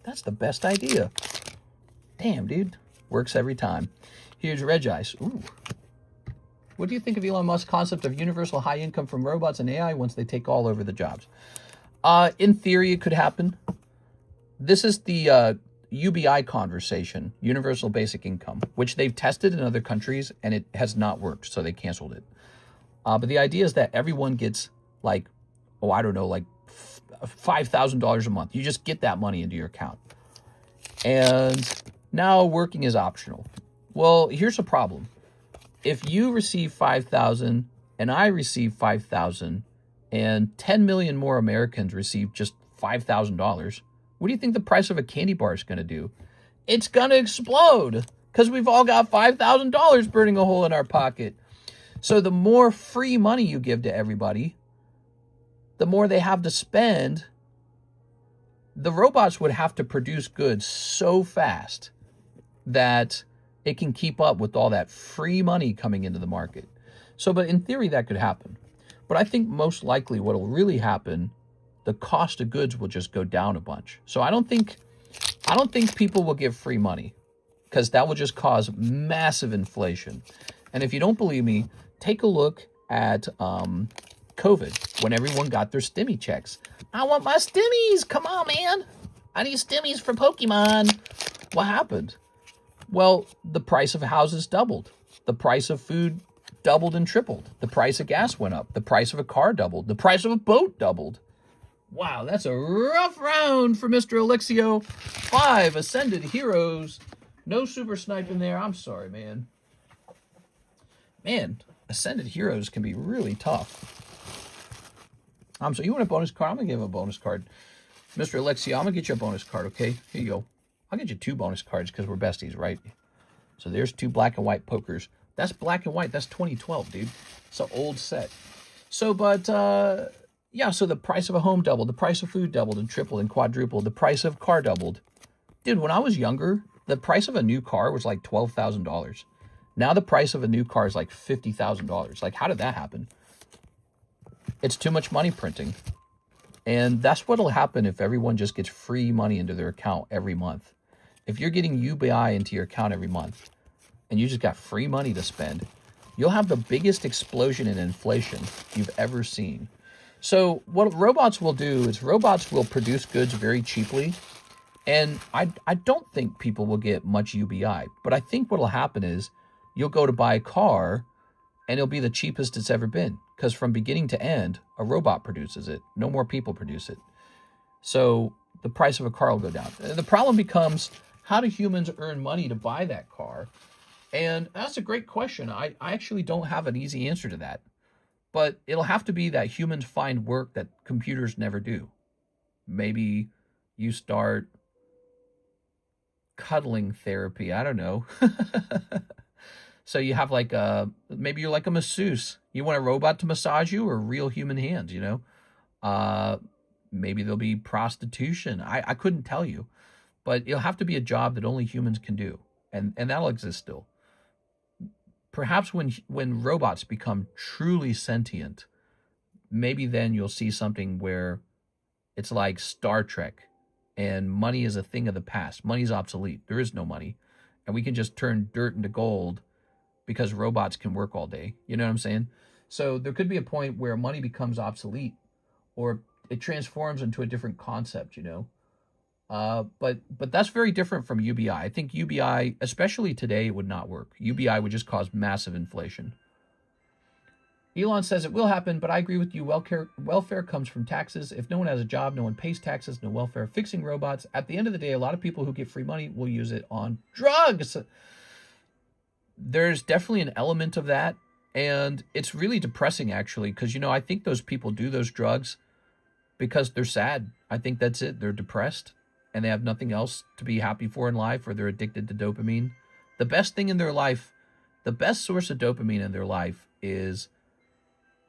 That's the best idea. Damn, dude. Works every time. Here's Reg Ice. Ooh. What do you think of Elon Musk's concept of universal high income from robots and AI once they take all over the jobs? In theory, it could happen. This is the UBI conversation, universal basic income, which they've tested in other countries, and it has not worked, so they canceled it. But the idea is that everyone gets like, I don't know, like $5,000 a month. You just get that money into your account. And now working is optional. Well, here's the problem. If you receive $5,000 and I receive $5,000 and 10 million more Americans receive just $5,000, what do you think the price of a candy bar is going to do? It's going to explode because we've all got $5,000 burning a hole in our pocket. So the more free money you give to everybody, the more they have to spend. The robots would have to produce goods so fast that it can keep up with all that free money coming into the market. So, but in theory, that could happen. But I think most likely what will really happen the cost of goods will just go down a bunch. So I don't think people will give free money, because that will just cause massive inflation. And if you don't believe me, take a look at COVID, when everyone got their stimmy checks. I want my stimmies. Come on, man. I need stimmies for Pokemon. What happened? Well, the price of houses doubled. The price of food doubled and tripled. The price of gas went up. The price of a car doubled. The price of a boat doubled. Wow, that's a rough round for Mr. Elixio. 5 Ascended Heroes. No Super Snipe in there. I'm sorry, man. Man, Ascended Heroes can be really tough. I'm sorry. You want a bonus card? I'm going to give him a bonus card. Mr. Alexia, I'm going to get you a bonus card, okay? Here you go. I'll get you 2 bonus cards because we're besties, right? So there's 2 black and white pokers. That's black and white. That's 2012, dude. It's an old set. So, but, yeah, so the price of a home doubled. The price of food doubled and tripled and quadrupled. The price of car doubled. Dude, when I was younger, the price of a new car was like $12,000. Now the price of a new car is like $50,000. Like, how did that happen? It's too much money printing. And that's what'll happen if everyone just gets free money into their account every month. If you're getting UBI into your account every month and you just got free money to spend, you'll have the biggest explosion in inflation you've ever seen. So what robots will do is robots will produce goods very cheaply. And I don't think people will get much UBI. But I think what'll happen is you'll go to buy a car and it'll be the cheapest it's ever been. Because from beginning to end, a robot produces it. No more people produce it. So the price of a car will go down. The problem becomes, how do humans earn money to buy that car? And that's a great question. I actually don't have an easy answer to that. But it'll have to be that humans find work that computers never do. Maybe you start cuddling therapy. I don't know. So you have like maybe you're like a masseuse. You want a robot to massage you or real human hands, you know? Maybe there'll be prostitution. I couldn't tell you. But it'll have to be a job that only humans can do. And that'll exist still. Perhaps when robots become truly sentient, maybe then you'll see something where it's like Star Trek and money is a thing of the past. Money's obsolete. There is no money. And we can just turn dirt into gold because robots can work all day. You know what I'm saying? So there could be a point where money becomes obsolete or it transforms into a different concept, you know? But that's very different from UBI. I think UBI, especially today, would not work. UBI would just cause massive inflation. Elon says it will happen, but I agree with you. Welfare comes from taxes. If no one has a job, no one pays taxes, no welfare. Fixing robots. At the end of the day, a lot of people who get free money will use it on drugs. There's definitely an element of that. And it's really depressing, actually, because, you know, I think those people do those drugs because they're sad. I think that's it. They're depressed and they have nothing else to be happy for in life, or they're addicted to dopamine. The best thing in their life, the best source of dopamine in their life is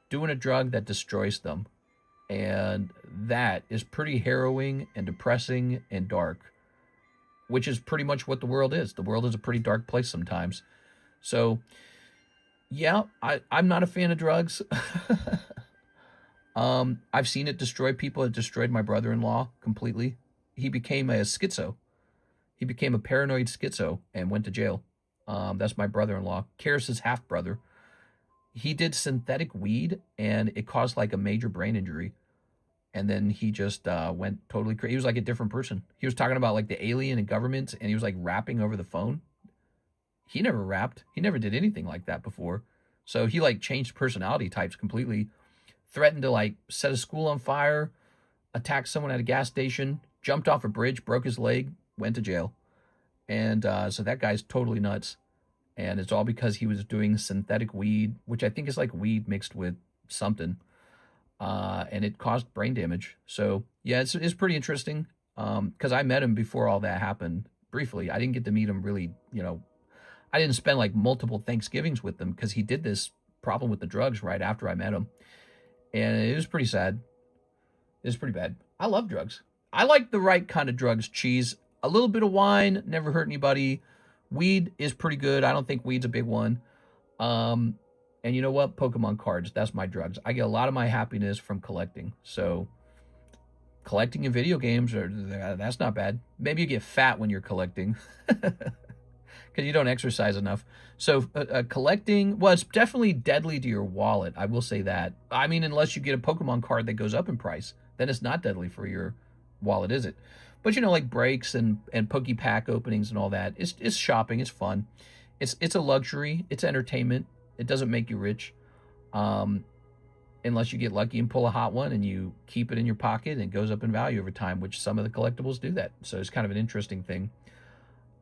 doing a drug that destroys them. And that is pretty harrowing and depressing and dark, which is pretty much what the world is. The world is a pretty dark place sometimes. So, yeah, I'm not a fan of drugs. I've seen it destroy people. It destroyed my brother-in-law completely. He became a schizo. He became a paranoid schizo and went to jail. That's my brother-in-law. Karis's half-brother. He did synthetic weed, and it caused like a major brain injury. And then he just went totally crazy. He was like a different person. He was talking about like the alien and government, and he was like rapping over the phone. He never rapped. He never did anything like that before. So he like changed personality types completely. Threatened to like set a school on fire, attack someone at a gas station, jumped off a bridge, broke his leg, went to jail. And so that guy's totally nuts. And it's all because he was doing synthetic weed, which I think is like weed mixed with something. And it caused brain damage. So, yeah, it's pretty interesting. Because I met him before all that happened, briefly. I didn't get to meet him really, you know. I didn't spend like multiple Thanksgivings with him because he did this problem with the drugs right after I met him. And it was pretty sad. It was pretty bad. I love drugs. I like the right kind of drugs. Cheese, a little bit of wine, never hurt anybody. Weed is pretty good. I don't think weed's a big one. And you know what? Pokemon cards, that's my drugs. I get a lot of my happiness from collecting. So, collecting in video games, that's not bad. Maybe you get fat when you're collecting because you don't exercise enough. So collecting, well, it's definitely deadly to your wallet. I will say that. I mean, unless you get a Pokemon card that goes up in price, then it's not deadly for your wallet, is it? But, you know, like breaks and Poke-Pack openings and all that, it's shopping. It's fun. It's a luxury. It's entertainment. It doesn't make you rich. Unless you get lucky and pull a hot one and you keep it in your pocket and it goes up in value over time, which some of the collectibles do that. So it's kind of an interesting thing.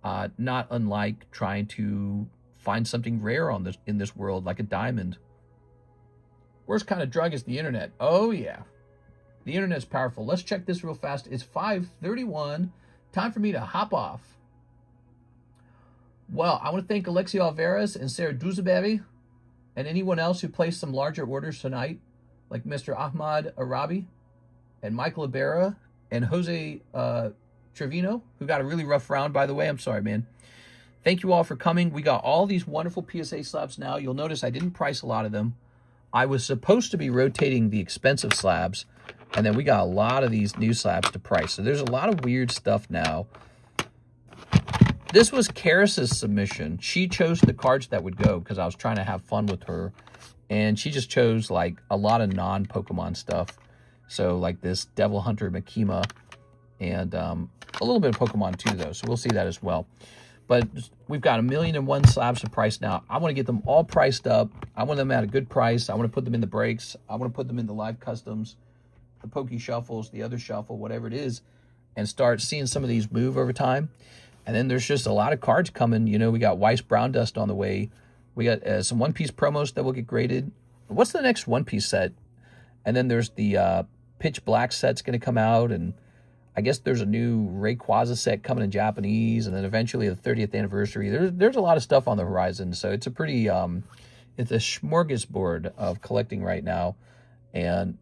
Not unlike trying to find something rare in this world, like a diamond. Worst kind of drug is the internet. Oh, yeah. The internet's powerful. Let's check this real fast. It's 5:31. Time for me to hop off. Well, I want to thank Alexia Alvarez and Sarah Duzaberry and anyone else who placed some larger orders tonight, like Mr. Ahmad Arabi and Michael Ibarra and Jose Trevino, who got a really rough round, by the way. I'm sorry, man. Thank you all for coming. We got all these wonderful PSA slabs now. You'll notice I didn't price a lot of them. I was supposed to be rotating the expensive slabs, and then we got a lot of these new slabs to price. So there's a lot of weird stuff now. This was Karis's submission. She chose the cards that would go because I was trying to have fun with her. And she just chose like a lot of non-Pokemon stuff. So like this Devil Hunter Makima and a little bit of Pokemon too, though. So we'll see that as well. But we've got 1,000,001 slabs to price now. I want to get them all priced up. I want them at a good price. I want to put them in the breaks. I want to put them in the live customs, the Poke Shuffles, the other shuffle, whatever it is, and start seeing some of these move over time. And then there's just a lot of cards coming. You know, we got Weiss Brown Dust on the way. We got some One Piece promos that will get graded. What's the next One Piece set? And then there's the Pitch Black set's going to come out. And I guess there's a new Rayquaza set coming in Japanese. And then eventually the 30th anniversary. There's a lot of stuff on the horizon. So it's a pretty, it's a smorgasbord of collecting right now. And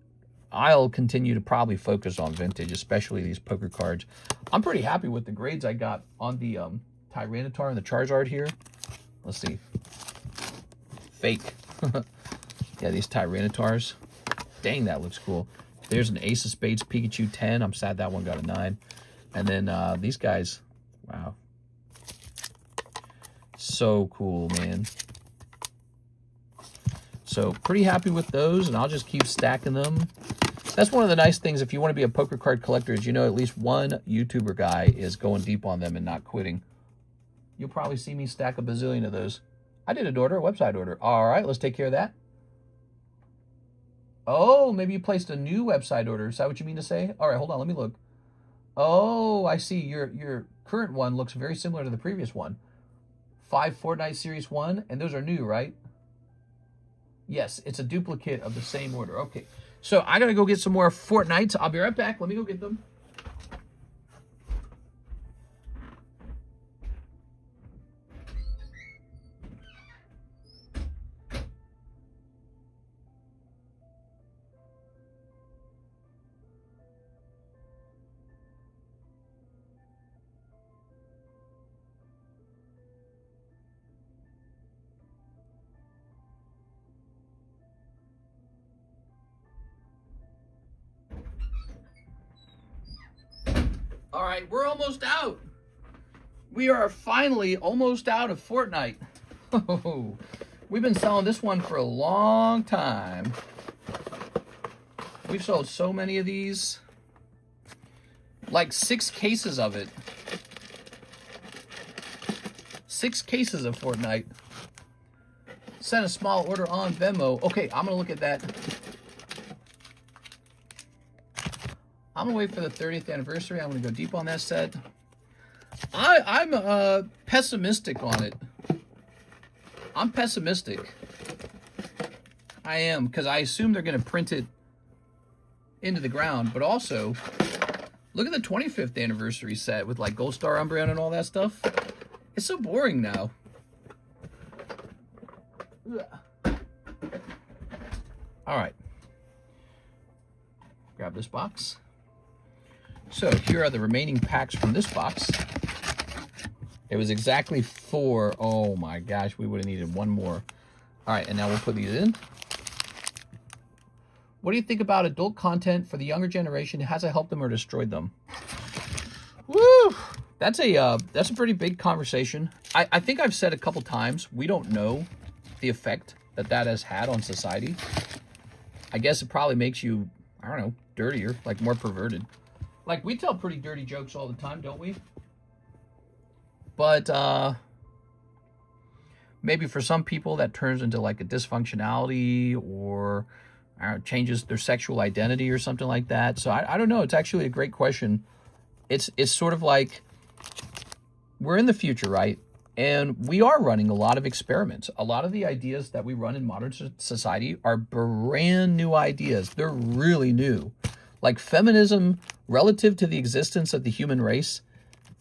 I'll continue to probably focus on vintage, especially these poker cards. I'm pretty happy with the grades I got on the Tyranitar and the Charizard here. Let's see. Fake. Yeah, these Tyranitars. Dang, that looks cool. There's an Ace of Spades Pikachu 10. I'm sad that one got a 9. And then these guys. Wow. So cool, man. So pretty happy with those, and I'll just keep stacking them. That's one of the nice things if you want to be a poker card collector is, you know, at least one YouTuber guy is going deep on them and not quitting. You'll probably see me stack a bazillion of those. I did a website order. All right, let's take care of that. Oh, maybe you placed a new website order. Is that what you mean to say? All right, hold on, let me look. Oh, I see. Your current one looks very similar to the previous one. 5 Fortnite Series 1, and those are new, right? Yes, it's a duplicate of the same order. Okay. So I got to go get some more Fortnites. I'll be right back. Let me go get them. All right, we're almost out. We are finally almost out of Fortnite. Oh, we've been selling this one for a long time. We've sold so many of these. Like 6 cases of it. 6 cases of Fortnite. Sent a small order on Venmo. Okay, I'm going to look at that. I'm going to wait for the 30th anniversary. I'm going to go deep on that set. I'm pessimistic on it. I'm pessimistic. I am, because I assume they're going to print it into the ground. But also, look at the 25th anniversary set with like Gold Star Umbreon and all that stuff. It's so boring now. All right. Grab this box. So here are the remaining packs from this box. It was exactly 4. Oh my gosh, we would have needed 1 more. All right, and now we'll put these in. What do you think about adult content for the younger generation? Has it helped them or destroyed them? Woo! That's a pretty big conversation. I think I've said a couple times, we don't know the effect that has had on society. I guess it probably makes you, I don't know, dirtier, like more perverted. Like, we tell pretty dirty jokes all the time, don't we? But maybe for some people that turns into like a dysfunctionality, or I don't know, changes their sexual identity or something like that. So I don't know. It's actually a great question. It's sort of like, we're in the future, right? And we are running a lot of experiments. A lot of the ideas that we run in modern society are brand new ideas. They're really new. Like feminism, relative to the existence of the human race,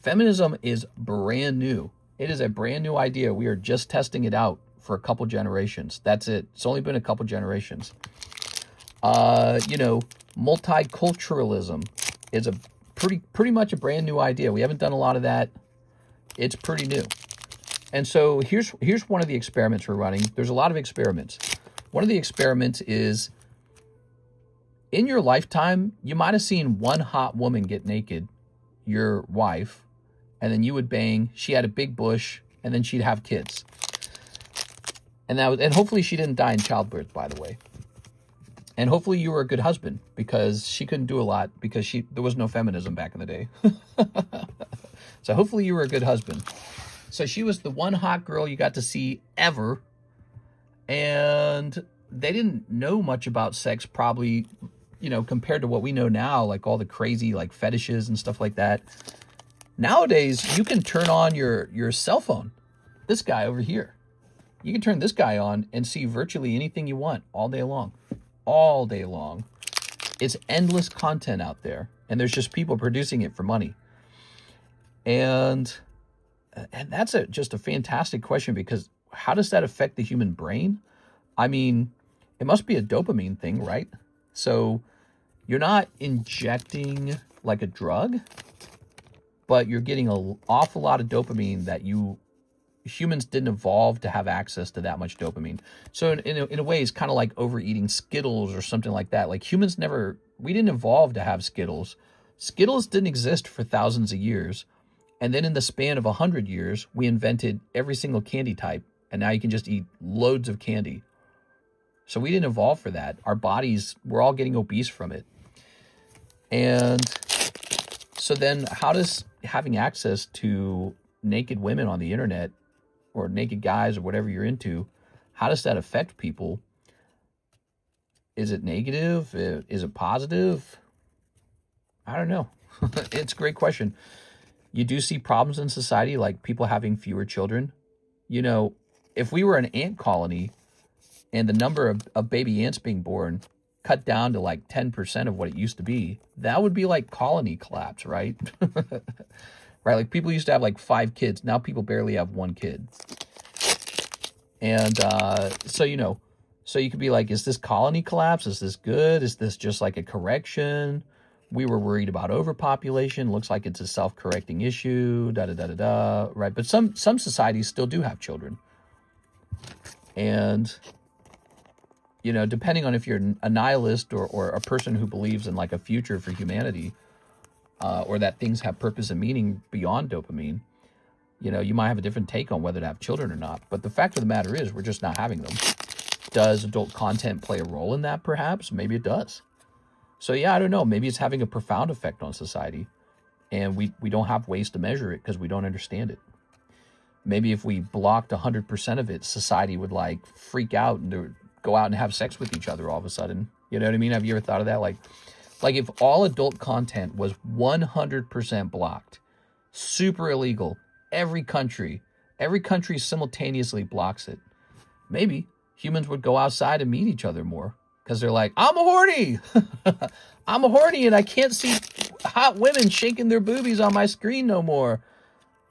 feminism is brand new. It is a brand new idea. We are just testing it out for a couple generations. That's it. It's only been a couple generations. You know, multiculturalism is a pretty much a brand new idea. We haven't done a lot of that. It's pretty new. And so here's one of the experiments we're running. There's a lot of experiments. One of the experiments is, in your lifetime, you might have seen one hot woman get naked, your wife, and then you would bang. She had a big bush, and then she'd have kids. And hopefully she didn't die in childbirth, by the way. And hopefully you were a good husband, because she couldn't do a lot because there was no feminism back in the day. So hopefully you were a good husband. So she was the one hot girl you got to see ever. And they didn't know much about sex, probably, you know, compared to what we know now, like all the crazy like fetishes and stuff like that. Nowadays, you can turn on your cell phone. This guy over here. You can turn this guy on and see virtually anything you want all day long. All day long. It's endless content out there. And there's just people producing it for money. And that's just a fantastic question, because how does that affect the human brain? I mean, it must be a dopamine thing, right? So you're not injecting like a drug, but you're getting an awful lot of dopamine that humans didn't evolve to have access to that much dopamine. So in a way, it's kind of like overeating Skittles or something like that. Like we didn't evolve to have Skittles. Skittles didn't exist for thousands of years. And then in the span of 100 years, we invented every single candy type. And now you can just eat loads of candy. So we didn't evolve for that. Our bodies, we're all getting obese from it. And so then how does having access to naked women on the internet, or naked guys, or whatever you're into, how does that affect people? Is it negative? Is it positive? I don't know. It's a great question. You do see problems in society, like people having fewer children. You know, if we were an ant colony and the number of baby ants being born cut down to like 10% of what it used to be, that would be like colony collapse, right? Right? Like people used to have like 5 kids. Now people barely have 1 kid. And so, you know, so you could be like, is this colony collapse? Is this good? Is this just like a correction? We were worried about overpopulation. Looks like it's a self-correcting issue, da-da-da-da-da, right? But some societies still do have children. And, you know, depending on if you're a nihilist or a person who believes in like a future for humanity, or that things have purpose and meaning beyond dopamine, you know, you might have a different take on whether to have children or not. But the fact of the matter is, we're just not having them. Does adult content play a role in that, perhaps? Maybe it does. So yeah, I don't know. Maybe it's having a profound effect on society, and we don't have ways to measure it because we don't understand it. Maybe if we blocked 100% of it, society would like freak out and go out and have sex with each other all of a sudden. You know what I mean? Have you ever thought of that? Like if all adult content was 100% blocked, super illegal, every country simultaneously blocks it, maybe humans would go outside and meet each other more. Because they're like, I'm a horny. I'm a horny and I can't see hot women shaking their boobies on my screen no more.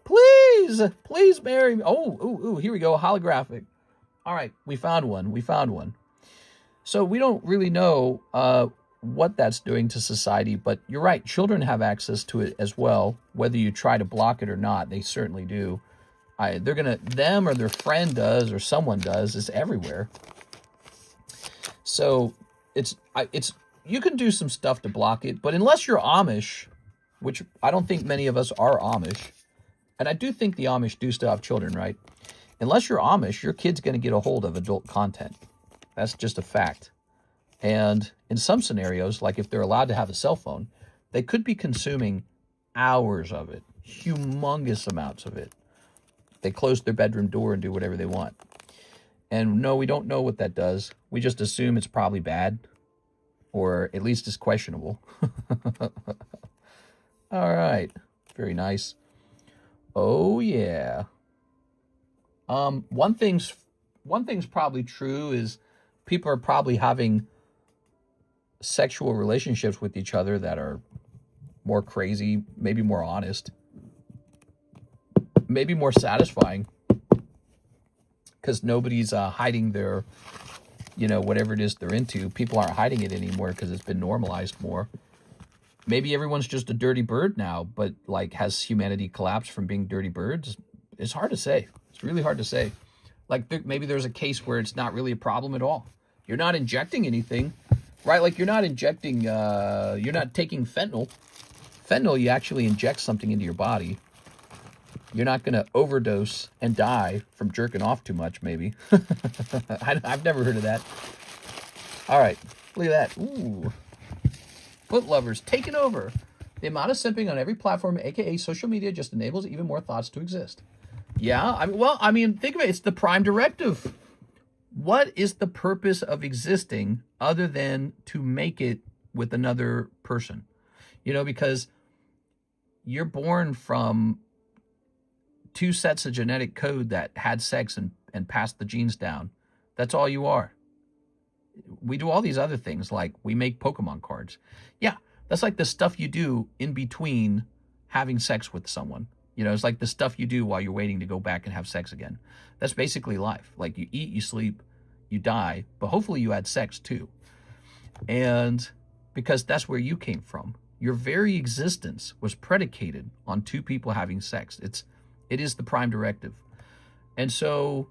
Please marry me. Oh, here we go. Holographic. All right, we found one. So we don't really know what that's doing to society, but you're right. Children have access to it as well. Whether you try to block it or not, they certainly do. Them or their friend does or someone does. It's everywhere. So it's you can do some stuff to block it, but unless you're Amish, which I don't think many of us are Amish, and I do think the Amish do still have children, right? Unless you're Amish, your kid's going to get a hold of adult content. That's just a fact. And in some scenarios, like if they're allowed to have a cell phone, they could be consuming hours of it, humongous amounts of it. They close their bedroom door and do whatever they want. And no, we don't know what that does. We just assume it's probably bad, or at least it's questionable. All right. Very nice. Oh, yeah. One thing's probably true is people are probably having sexual relationships with each other that are more crazy, maybe more honest, maybe more satisfying, because nobody's hiding their, whatever it is they're into. People aren't hiding it anymore because it's been normalized more. Maybe everyone's just a dirty bird now, but like, has humanity collapsed from being dirty birds? It's hard to say. It's really hard to say. Like, maybe there's a case where it's not really a problem at all. You're not injecting anything, right? Like, you're not injecting, you're not taking fentanyl. Fentanyl, you actually inject something into your body. You're not going to overdose and die from jerking off too much, maybe. I've never heard of that. All right, look at that. Ooh. Foot lovers taking over. The amount of simping on every platform, aka social media, just enables even more thoughts to exist. Yeah, I mean, think of it. It's the prime directive. What is the purpose of existing other than to make it with another person? Because you're born from two sets of genetic code that had sex and passed the genes down. That's all you are. We do all these other things, like we make Pokemon cards. Yeah, that's like the stuff you do in between having sex with someone. It's like the stuff you do while you're waiting to go back and have sex again. That's basically life. Like, you eat, you sleep, you die, but hopefully you had sex too. And because that's where you came from. Your very existence was predicated on two people having sex. It is the prime directive. And so,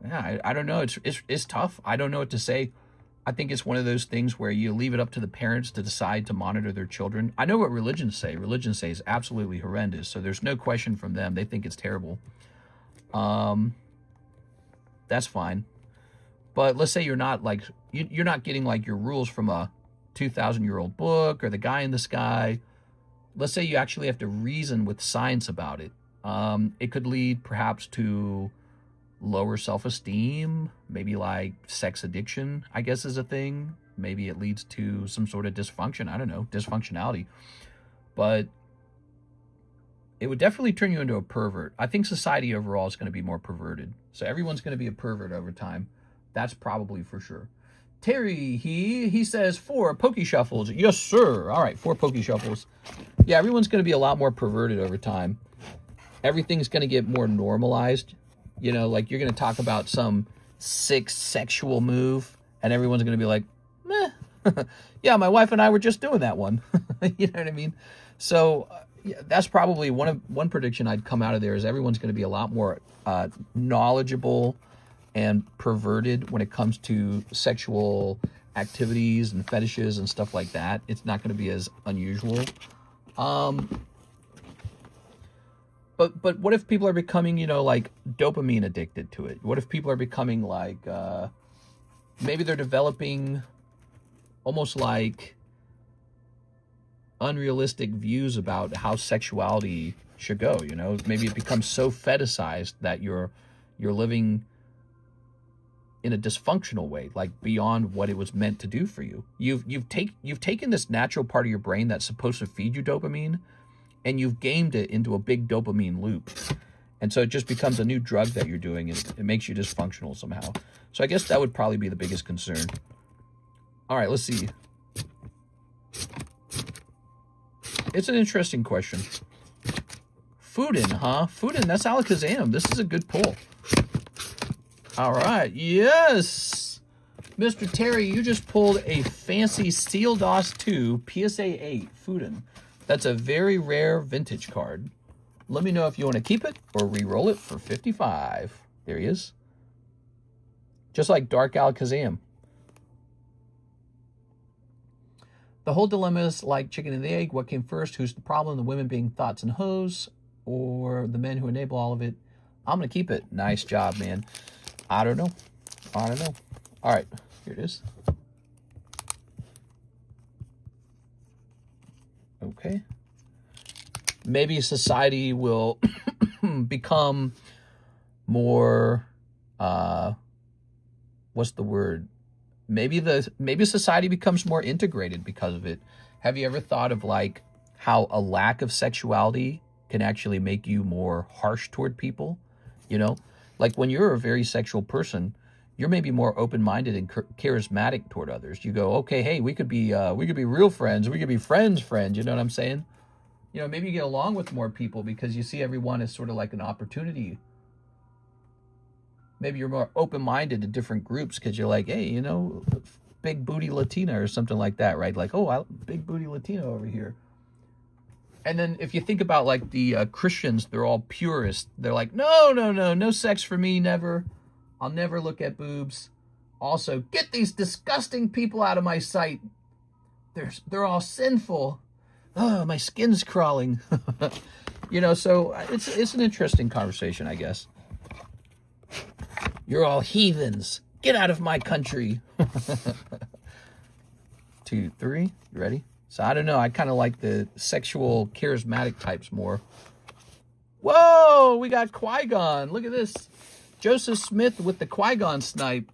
yeah, I don't know. It's tough. I don't know what to say. I think it's one of those things where you leave it up to the parents to decide to monitor their children. I know what religions say. Religions say is absolutely horrendous. So there's no question from them. They think it's terrible. That's fine. But let's say you're not like, you're not getting like your rules from a 2,000-year-old book or the guy in the sky. Let's say you actually have to reason with science about it. It could lead perhaps to lower self-esteem, maybe like sex addiction, I guess, is a thing. Maybe it leads to some sort of dysfunction. I don't know, dysfunctionality. But it would definitely turn you into a pervert. I think society overall is going to be more perverted. So everyone's going to be a pervert over time. That's probably for sure. Terry, he says 4 Poke Shuffles. Yes, sir. All right, 4 Poke Shuffles. Yeah, everyone's going to be a lot more perverted over time. Everything's going to get more normalized. Like, you're going to talk about some sick sexual move, and everyone's going to be like, meh. Yeah, my wife and I were just doing that one. You know what I mean? So yeah, that's probably one prediction I'd come out of there, is everyone's going to be a lot more knowledgeable and perverted when it comes to sexual activities and fetishes and stuff like that. It's not going to be as unusual. But what if people are becoming, like dopamine addicted to it? What if people are becoming like, maybe they're developing almost like unrealistic views about how sexuality should go, Maybe it becomes so fetishized that you're living in a dysfunctional way, like beyond what it was meant to do for you. You've taken this natural part of your brain that's supposed to feed you dopamine, and you've gamed it into a big dopamine loop. And so it just becomes a new drug that you're doing, and it makes you dysfunctional somehow. So I guess that would probably be the biggest concern. All right, let's see. It's an interesting question. Fudin, huh? Fudin, that's Alakazam. This is a good pull. All right, yes. Mr. Terry, you just pulled a fancy Steel DOS 2 PSA 8 Fudin. That's a very rare vintage card. Let me know if you want to keep it or re-roll it for 55. There he is. Just like Dark Alakazam. The whole dilemma is like chicken and the egg. What came first? Who's the problem? The women being thoughts and hoes, or the men who enable all of it? I'm going to keep it. Nice job, man. I don't know. I don't know. All right. Here it is. Okay. Maybe society will become more, what's the word? Maybe society becomes more integrated because of it. Have you ever thought of like how a lack of sexuality can actually make you more harsh toward people? You know, like when you're a very sexual person, you're maybe more open-minded and charismatic toward others. You go, okay, hey, we could be real friends. We could be friends. You know what I'm saying? You know, maybe you get along with more people because you see everyone as sort of like an opportunity. Maybe you're more open-minded to different groups because you're like, hey, you know, big booty Latina or something like that, right? Like, oh, big booty Latino over here. And then if you think about like the Christians, they're all purists. They're like, no sex for me, never. I'll never look at boobs. Also, get these disgusting people out of my sight. They're all sinful. Oh, my skin's crawling. You know, so it's an interesting conversation, I guess. You're all heathens. Get out of my country. 2, 3. You ready? So I don't know. I kind of like the sexual charismatic types more. Whoa, we got Qui-Gon. Look at this. Joseph Smith with the Qui-Gon snipe.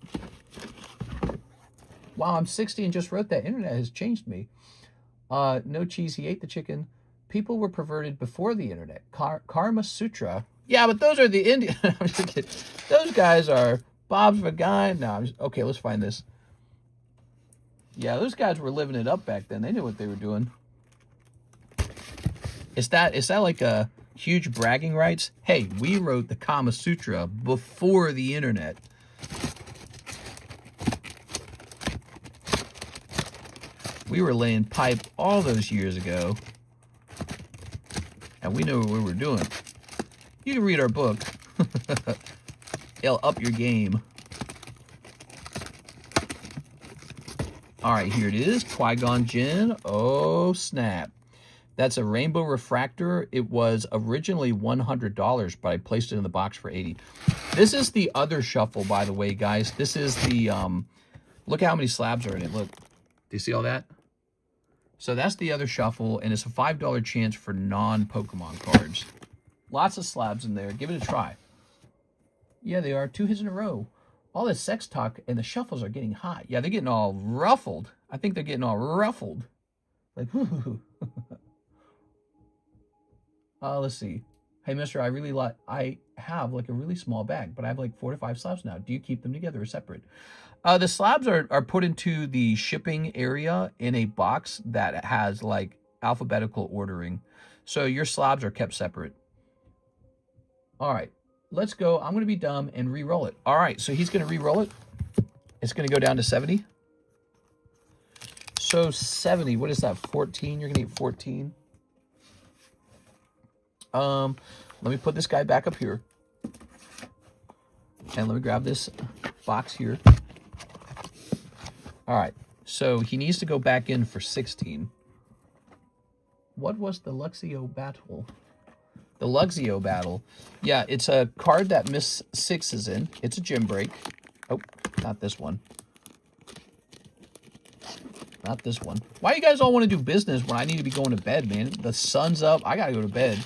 Wow, I'm 60 and just wrote that. Internet has changed me. No cheese, he ate the chicken. People were perverted before the internet. Karma Sutra. Yeah, but those are the Indian. I'm just kidding. Those guys are Bob's Vagina. No, okay, let's find this. Yeah, those guys were living it up back then. They knew what they were doing. Is that like a huge bragging rights? Hey, we wrote the Kama Sutra before the internet. We were laying pipe all those years ago. And we know what we were doing. You can read our book. It'll up your game. All right, here it is. Qui-Gon Jinn. Oh, snap. That's a rainbow refractor. It was originally $100, but I placed it in the box for $80. This is the other shuffle, by the way, guys. This is the, look how many slabs are in it. Look, do you see all that? So that's the other shuffle, and it's a $5 chance for non-Pokemon cards. Lots of slabs in there. Give it a try. Yeah, they are. 2 hits in a row. All this sex talk, and the shuffles are getting hot. Yeah, they're getting all ruffled. I think they're getting all ruffled. Like, let's see. Hey, mister, I have like a really small bag, but I have like 4 to 5 slabs now. Do you keep them together or separate? The slabs are put into the shipping area in a box that has like alphabetical ordering. So your slabs are kept separate. All right, let's go. I'm going to be dumb and re-roll it. All right, so he's going to re-roll it. It's going to go down to 70. So 70, what is that, 14? You're going to get 14. Let me put this guy back up here. And let me grab this box here. All right, so he needs to go back in for 16. What was the Luxio battle? The Luxio battle. Yeah, it's a card that Miss Six is in. It's a gym break. Oh, not this one. Not this one. Why you guys all want to do business when I need to be going to bed, man? The sun's up. I got to go to bed.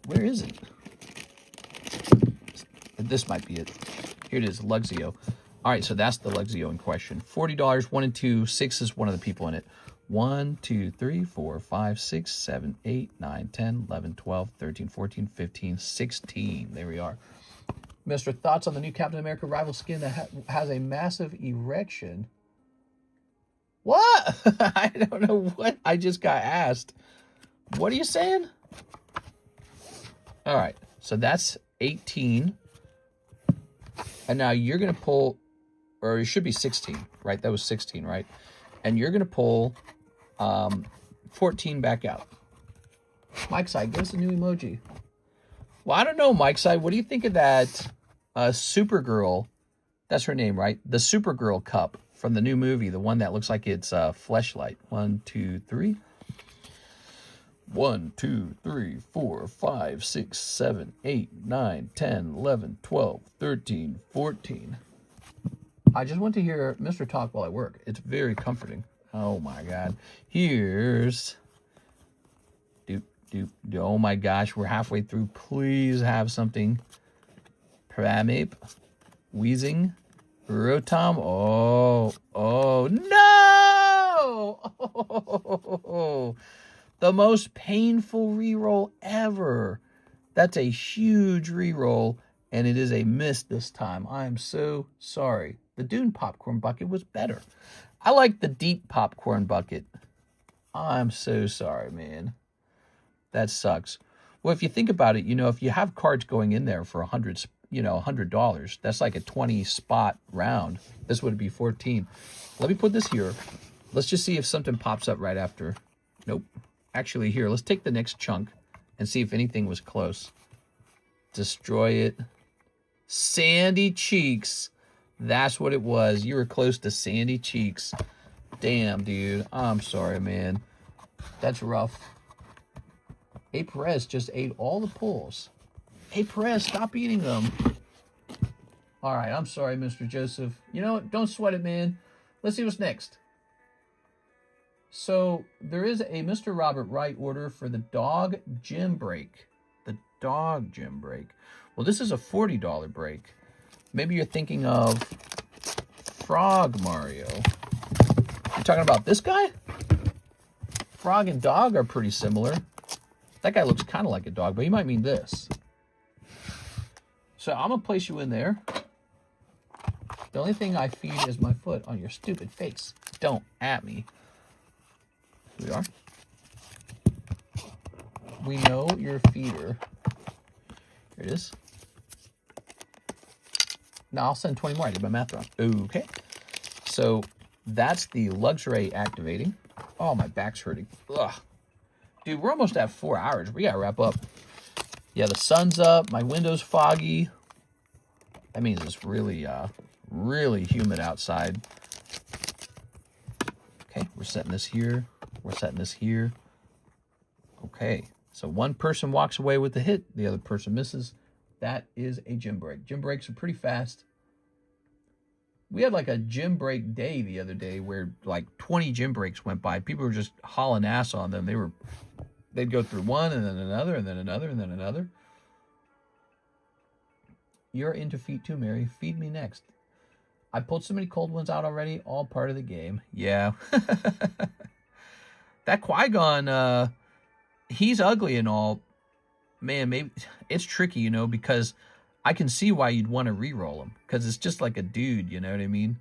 Where is it? This might be it. Here it is, Luxio. All right, so that's the Luxio in question. $40, 1 and 2. 6 is one of the people in it. 1, 2, 3, 4, 5, 6, 7, 8, 9, 10, 11, 12, 13, 14, 15, 16. There we are. Mr. Thoughts on the new Captain America rival skin that has a massive erection? What? I don't know what I just got asked. What are you saying? All right, so that's 18. And now you're going to pull, or it should be 16, right? That was 16, right? And you're going to pull 14 back out. Mike Side, give us a new emoji. Well, I don't know, Mike Side. What do you think of that Supergirl That's her name, right? The Supergirl cup from the new movie, the one that looks like it's Fleshlight. 1, 2, 3. 1, 2, 3, 4, 5, 6, 7, 8, 9, 10, 11, 12, 13, 14. I just want to hear Mr. talk while I work. It's very comforting. Oh my God. Here's... Oh my gosh, we're halfway through. Please have something. Pramip. Wheezing. Rotom. Oh no! Oh, the most painful reroll ever. That's a huge reroll, and it is a miss this time. I am so sorry. The Dune popcorn bucket was better. I like the deep popcorn bucket. I'm so sorry, man. That sucks. Well, if you think about it, if you have cards going in there for $100, that's like a 20 spot round. This would be 14. Let me put this here. Let's just see if something pops up right after. Nope. Actually, here, let's take the next chunk and see if anything was close. Destroy it. Sandy Cheeks. That's what it was. You were close to Sandy Cheeks. Damn, dude. I'm sorry, man. That's rough. A. Perez just ate all the pulls. Hey, Perez, stop eating them. All right, I'm sorry, Mr. Joseph. You know what? Don't sweat it, man. Let's see what's next. So there is a Mr. Robert Wright order for the dog gym break. The dog gym break. Well, this is a $40 break. Maybe you're thinking of Frog Mario. You're talking about this guy? Frog and dog are pretty similar. That guy looks kind of like a dog, but you might mean this. So I'm going to place you in there. The only thing I feed is my foot on your stupid face. Don't at me. Here we are. We know you're a feeder. Here it is. Now I'll send 20 more. I did my math wrong. Okay. So that's the luxury activating. Oh, my back's hurting. Ugh. Dude, we're almost at 4 hours. We got to wrap up. Yeah, the sun's up. My window's foggy. That means it's really, really humid outside. Okay, we're setting this here. We're setting this here. Okay, so one person walks away with the hit. The other person misses. That is a gym break. Gym breaks are pretty fast. We had like a gym break day the other day where like 20 gym breaks went by. People were just hauling ass on them. They'd go through one and then another and then another and then another. You're into feet too, Mary. Feed me next. I pulled so many cold ones out already. All part of the game. Yeah. That Qui-Gon, he's ugly and all. Man, maybe it's tricky, because I can see why you'd want to re-roll him. Because it's just like a dude, you know what I mean?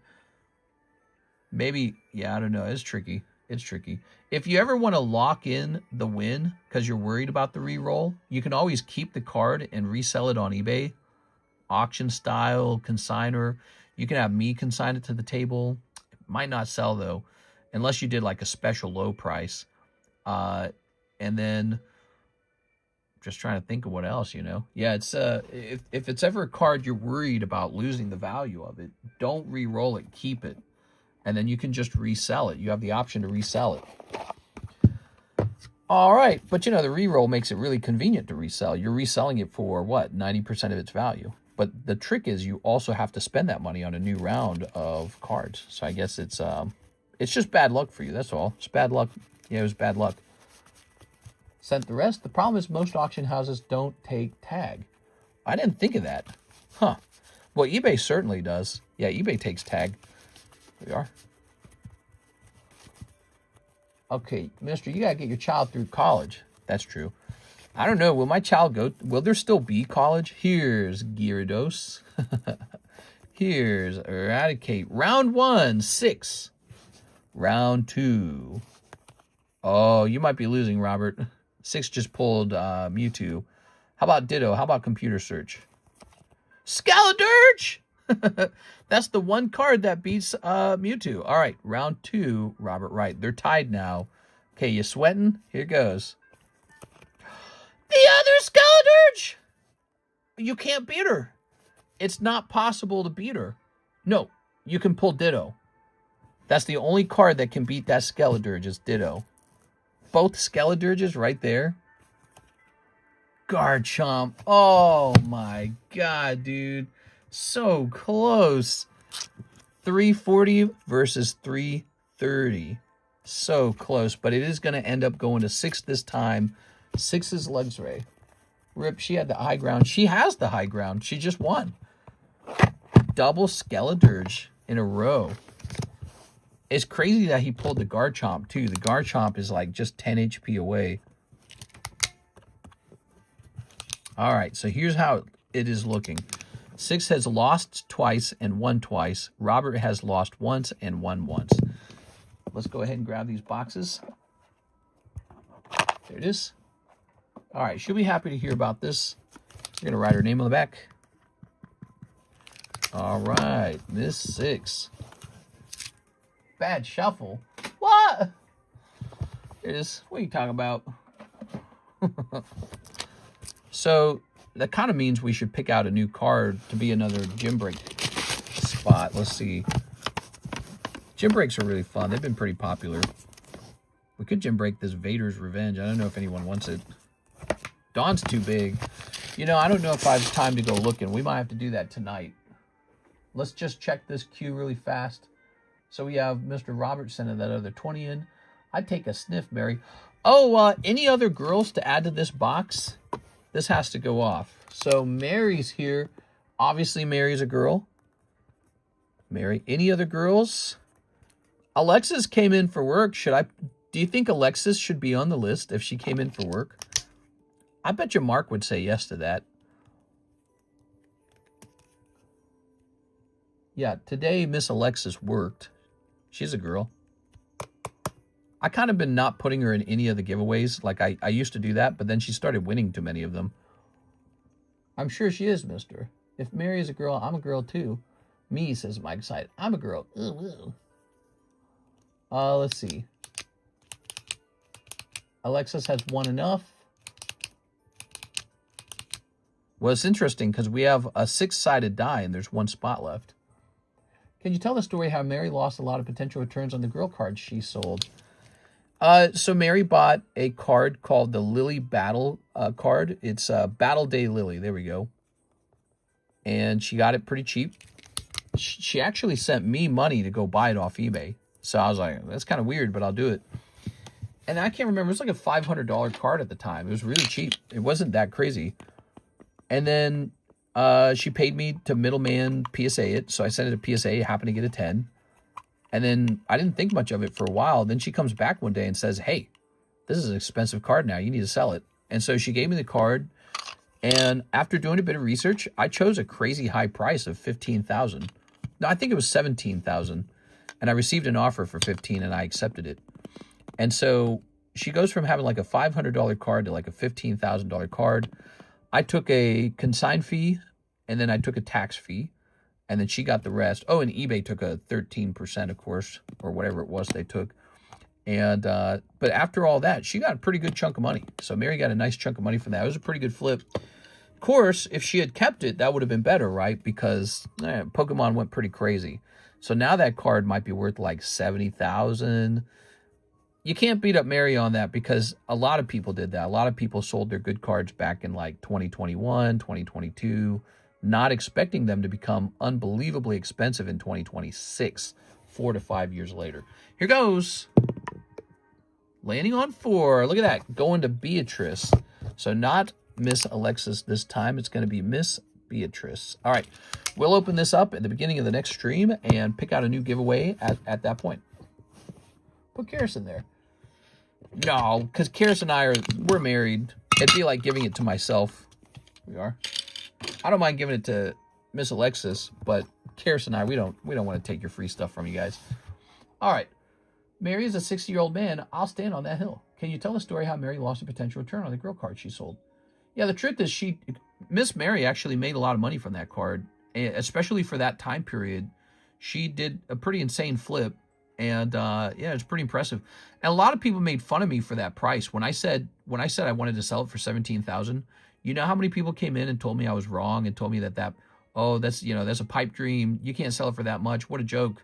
Maybe, yeah, I don't know. It's tricky. It's tricky. If you ever want to lock in the win because you're worried about the re-roll, you can always keep the card and resell it on eBay. Auction style, consigner. You can have me consign it to the table. It might not sell, though, unless you did like a special low price. And then just trying to think of what else, Yeah, it's if it's ever a card you're worried about losing the value of it, don't re-roll it. Keep it. And then you can just resell it. You have the option to resell it. All right. But, the re-roll makes it really convenient to resell. You're reselling it for, what, 90% of its value. But the trick is you also have to spend that money on a new round of cards. So I guess it's just bad luck for you. That's all. It's bad luck. Yeah, it was bad luck. Sent the rest. The problem is most auction houses don't take tag. I didn't think of that. Huh. Well, eBay certainly does. Yeah, eBay takes tag. Here we are. Okay, mister, you got to get your child through college. That's true. I don't know. Will my child go? Will there still be college? Here's Gyarados. Here's Eradicate. Round 1, 6. Round 2. Oh, you might be losing, Robert. 6 just pulled Mewtwo. How about Ditto? How about Computer Search? Scaladirge! That's the one card that beats Mewtwo. All right, round 2, Robert Wright. They're tied now. Okay, you sweating? Here goes. The other Scaladirge! You can't beat her. It's not possible to beat her. No, you can pull Ditto. That's the only card that can beat that Skeledirge is Ditto. Both Skeledirges right there. Garchomp. Oh my god, dude. So close. 340 versus 330. So close, but it is going to end up going to 6 this time. 6 is Luxray. Rip, she had the high ground. She has the high ground. She just won. Double Skeledirge in a row. It's crazy that he pulled the Garchomp, too. The Garchomp is like just 10 HP away. All right, so here's how it is looking. 6 has lost twice and won twice. Robert has lost once and won once. Let's go ahead and grab these boxes. There it is. All right, she'll be happy to hear about this. We're going to write her name on the back. All right, Miss 6. Bad shuffle. What? There it is. What are you talking about? So that kind of means we should pick out a new card to be another gym break spot. Let's see. Gym breaks are really fun. They've been pretty popular. We could gym break this Vader's Revenge. I don't know if anyone wants it. Dawn's too big. You know, I don't know if I have time to go looking. We might have to do that tonight. Let's just check this queue really fast. So we have Mr. Robert sending that other 20 in. I'd take a sniff, Mary. Oh, any other girls to add to this box? This has to go off. So Mary's here. Obviously, Mary's a girl. Mary. Any other girls? Alexis came in for work. Do you think Alexis should be on the list if she came in for work? I bet you Mark would say yes to that. Yeah, today Miss Alexis worked. She's a girl. I kind of been not putting her in any of the giveaways. Like I used to do that, but then she started winning too many of them. I'm sure she is, mister. If Mary is a girl, I'm a girl too. Me, says Mike Side. I'm a girl. Ooh, ooh. Let's see. Alexis has won enough. Well, it's interesting because we have a 6-sided die and there's 1 spot left. Can you tell the story how Mary lost a lot of potential returns on the girl cards she sold? So Mary bought a card called the Lily Battle card. It's Battle Day Lily. There we go. And she got it pretty cheap. She actually sent me money to go buy it off eBay. So I was like, that's kind of weird, but I'll do it. And I can't remember. It was like a $500 card at the time. It was really cheap. It wasn't that crazy. And then she paid me to middleman PSA it. So I sent it to PSA, happened to get a 10. And then I didn't think much of it for a while. Then she comes back one day and says, hey, this is an expensive card now. You need to sell it. And so she gave me the card. And after doing a bit of research, I chose a crazy high price of $15,000. No, I think it was $17,000. And I received an offer for $15,000 and I accepted it. And so she goes from having like a $500 card to like a $15,000 card. I took a consign fee and then I took a tax fee. And then she got the rest. Oh, and eBay took a 13%, of course, or whatever it was they took. And but after all that, she got a pretty good chunk of money. So Mary got a nice chunk of money from that. It was a pretty good flip. Of course, if she had kept it, that would have been better, right? Because Pokemon went pretty crazy. So now that card might be worth like $70,000. You can't beat up Mary on that because a lot of people did that. A lot of people sold their good cards back in like 2021, 2022. Not expecting them to become unbelievably expensive in 2026, 4 to 5 years later. Here goes. Landing on 4. Look at that. Going to Beatrice. So not Miss Alexis this time. It's going to be Miss Beatrice. All right. We'll open this up at the beginning of the next stream and pick out a new giveaway at that point. Put Karis in there. No, because Karis and I we're married. It'd be like giving it to myself. We are. I don't mind giving it to Miss Alexis, but Karis and I, we don't want to take your free stuff from you guys. All right. Mary is a 60-year-old man. I'll stand on that hill. Can you tell the story how Mary lost a potential return on the girl card she sold? Yeah, the truth is Miss Mary actually made a lot of money from that card, especially for that time period. She did a pretty insane flip, and yeah, it's pretty impressive. And a lot of people made fun of me for that price. When I said I wanted to sell it for $17,000, you know how many people came in and told me I was wrong and told me that oh, that's, you know, that's a pipe dream. You can't sell it for that much. What a joke.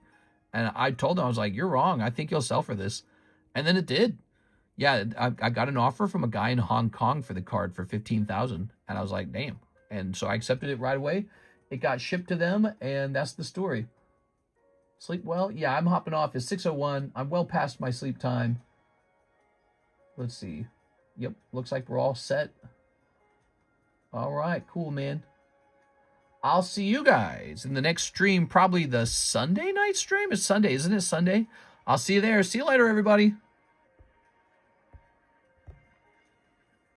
And I told him, I was like, you're wrong. I think you'll sell for this. And then it did. Yeah, I got an offer from a guy in Hong Kong for the card for $15,000. And I was like, damn. And so I accepted it right away. It got shipped to them, and that's the story. Sleep well? Yeah, I'm hopping off. It's 6:01. I'm well past my sleep time. Let's see. Yep, looks like we're all set. All right, cool, man. I'll see you guys in the next stream, probably the Sunday night stream. It's Sunday, isn't it? Sunday. I'll see you there. See you later, everybody.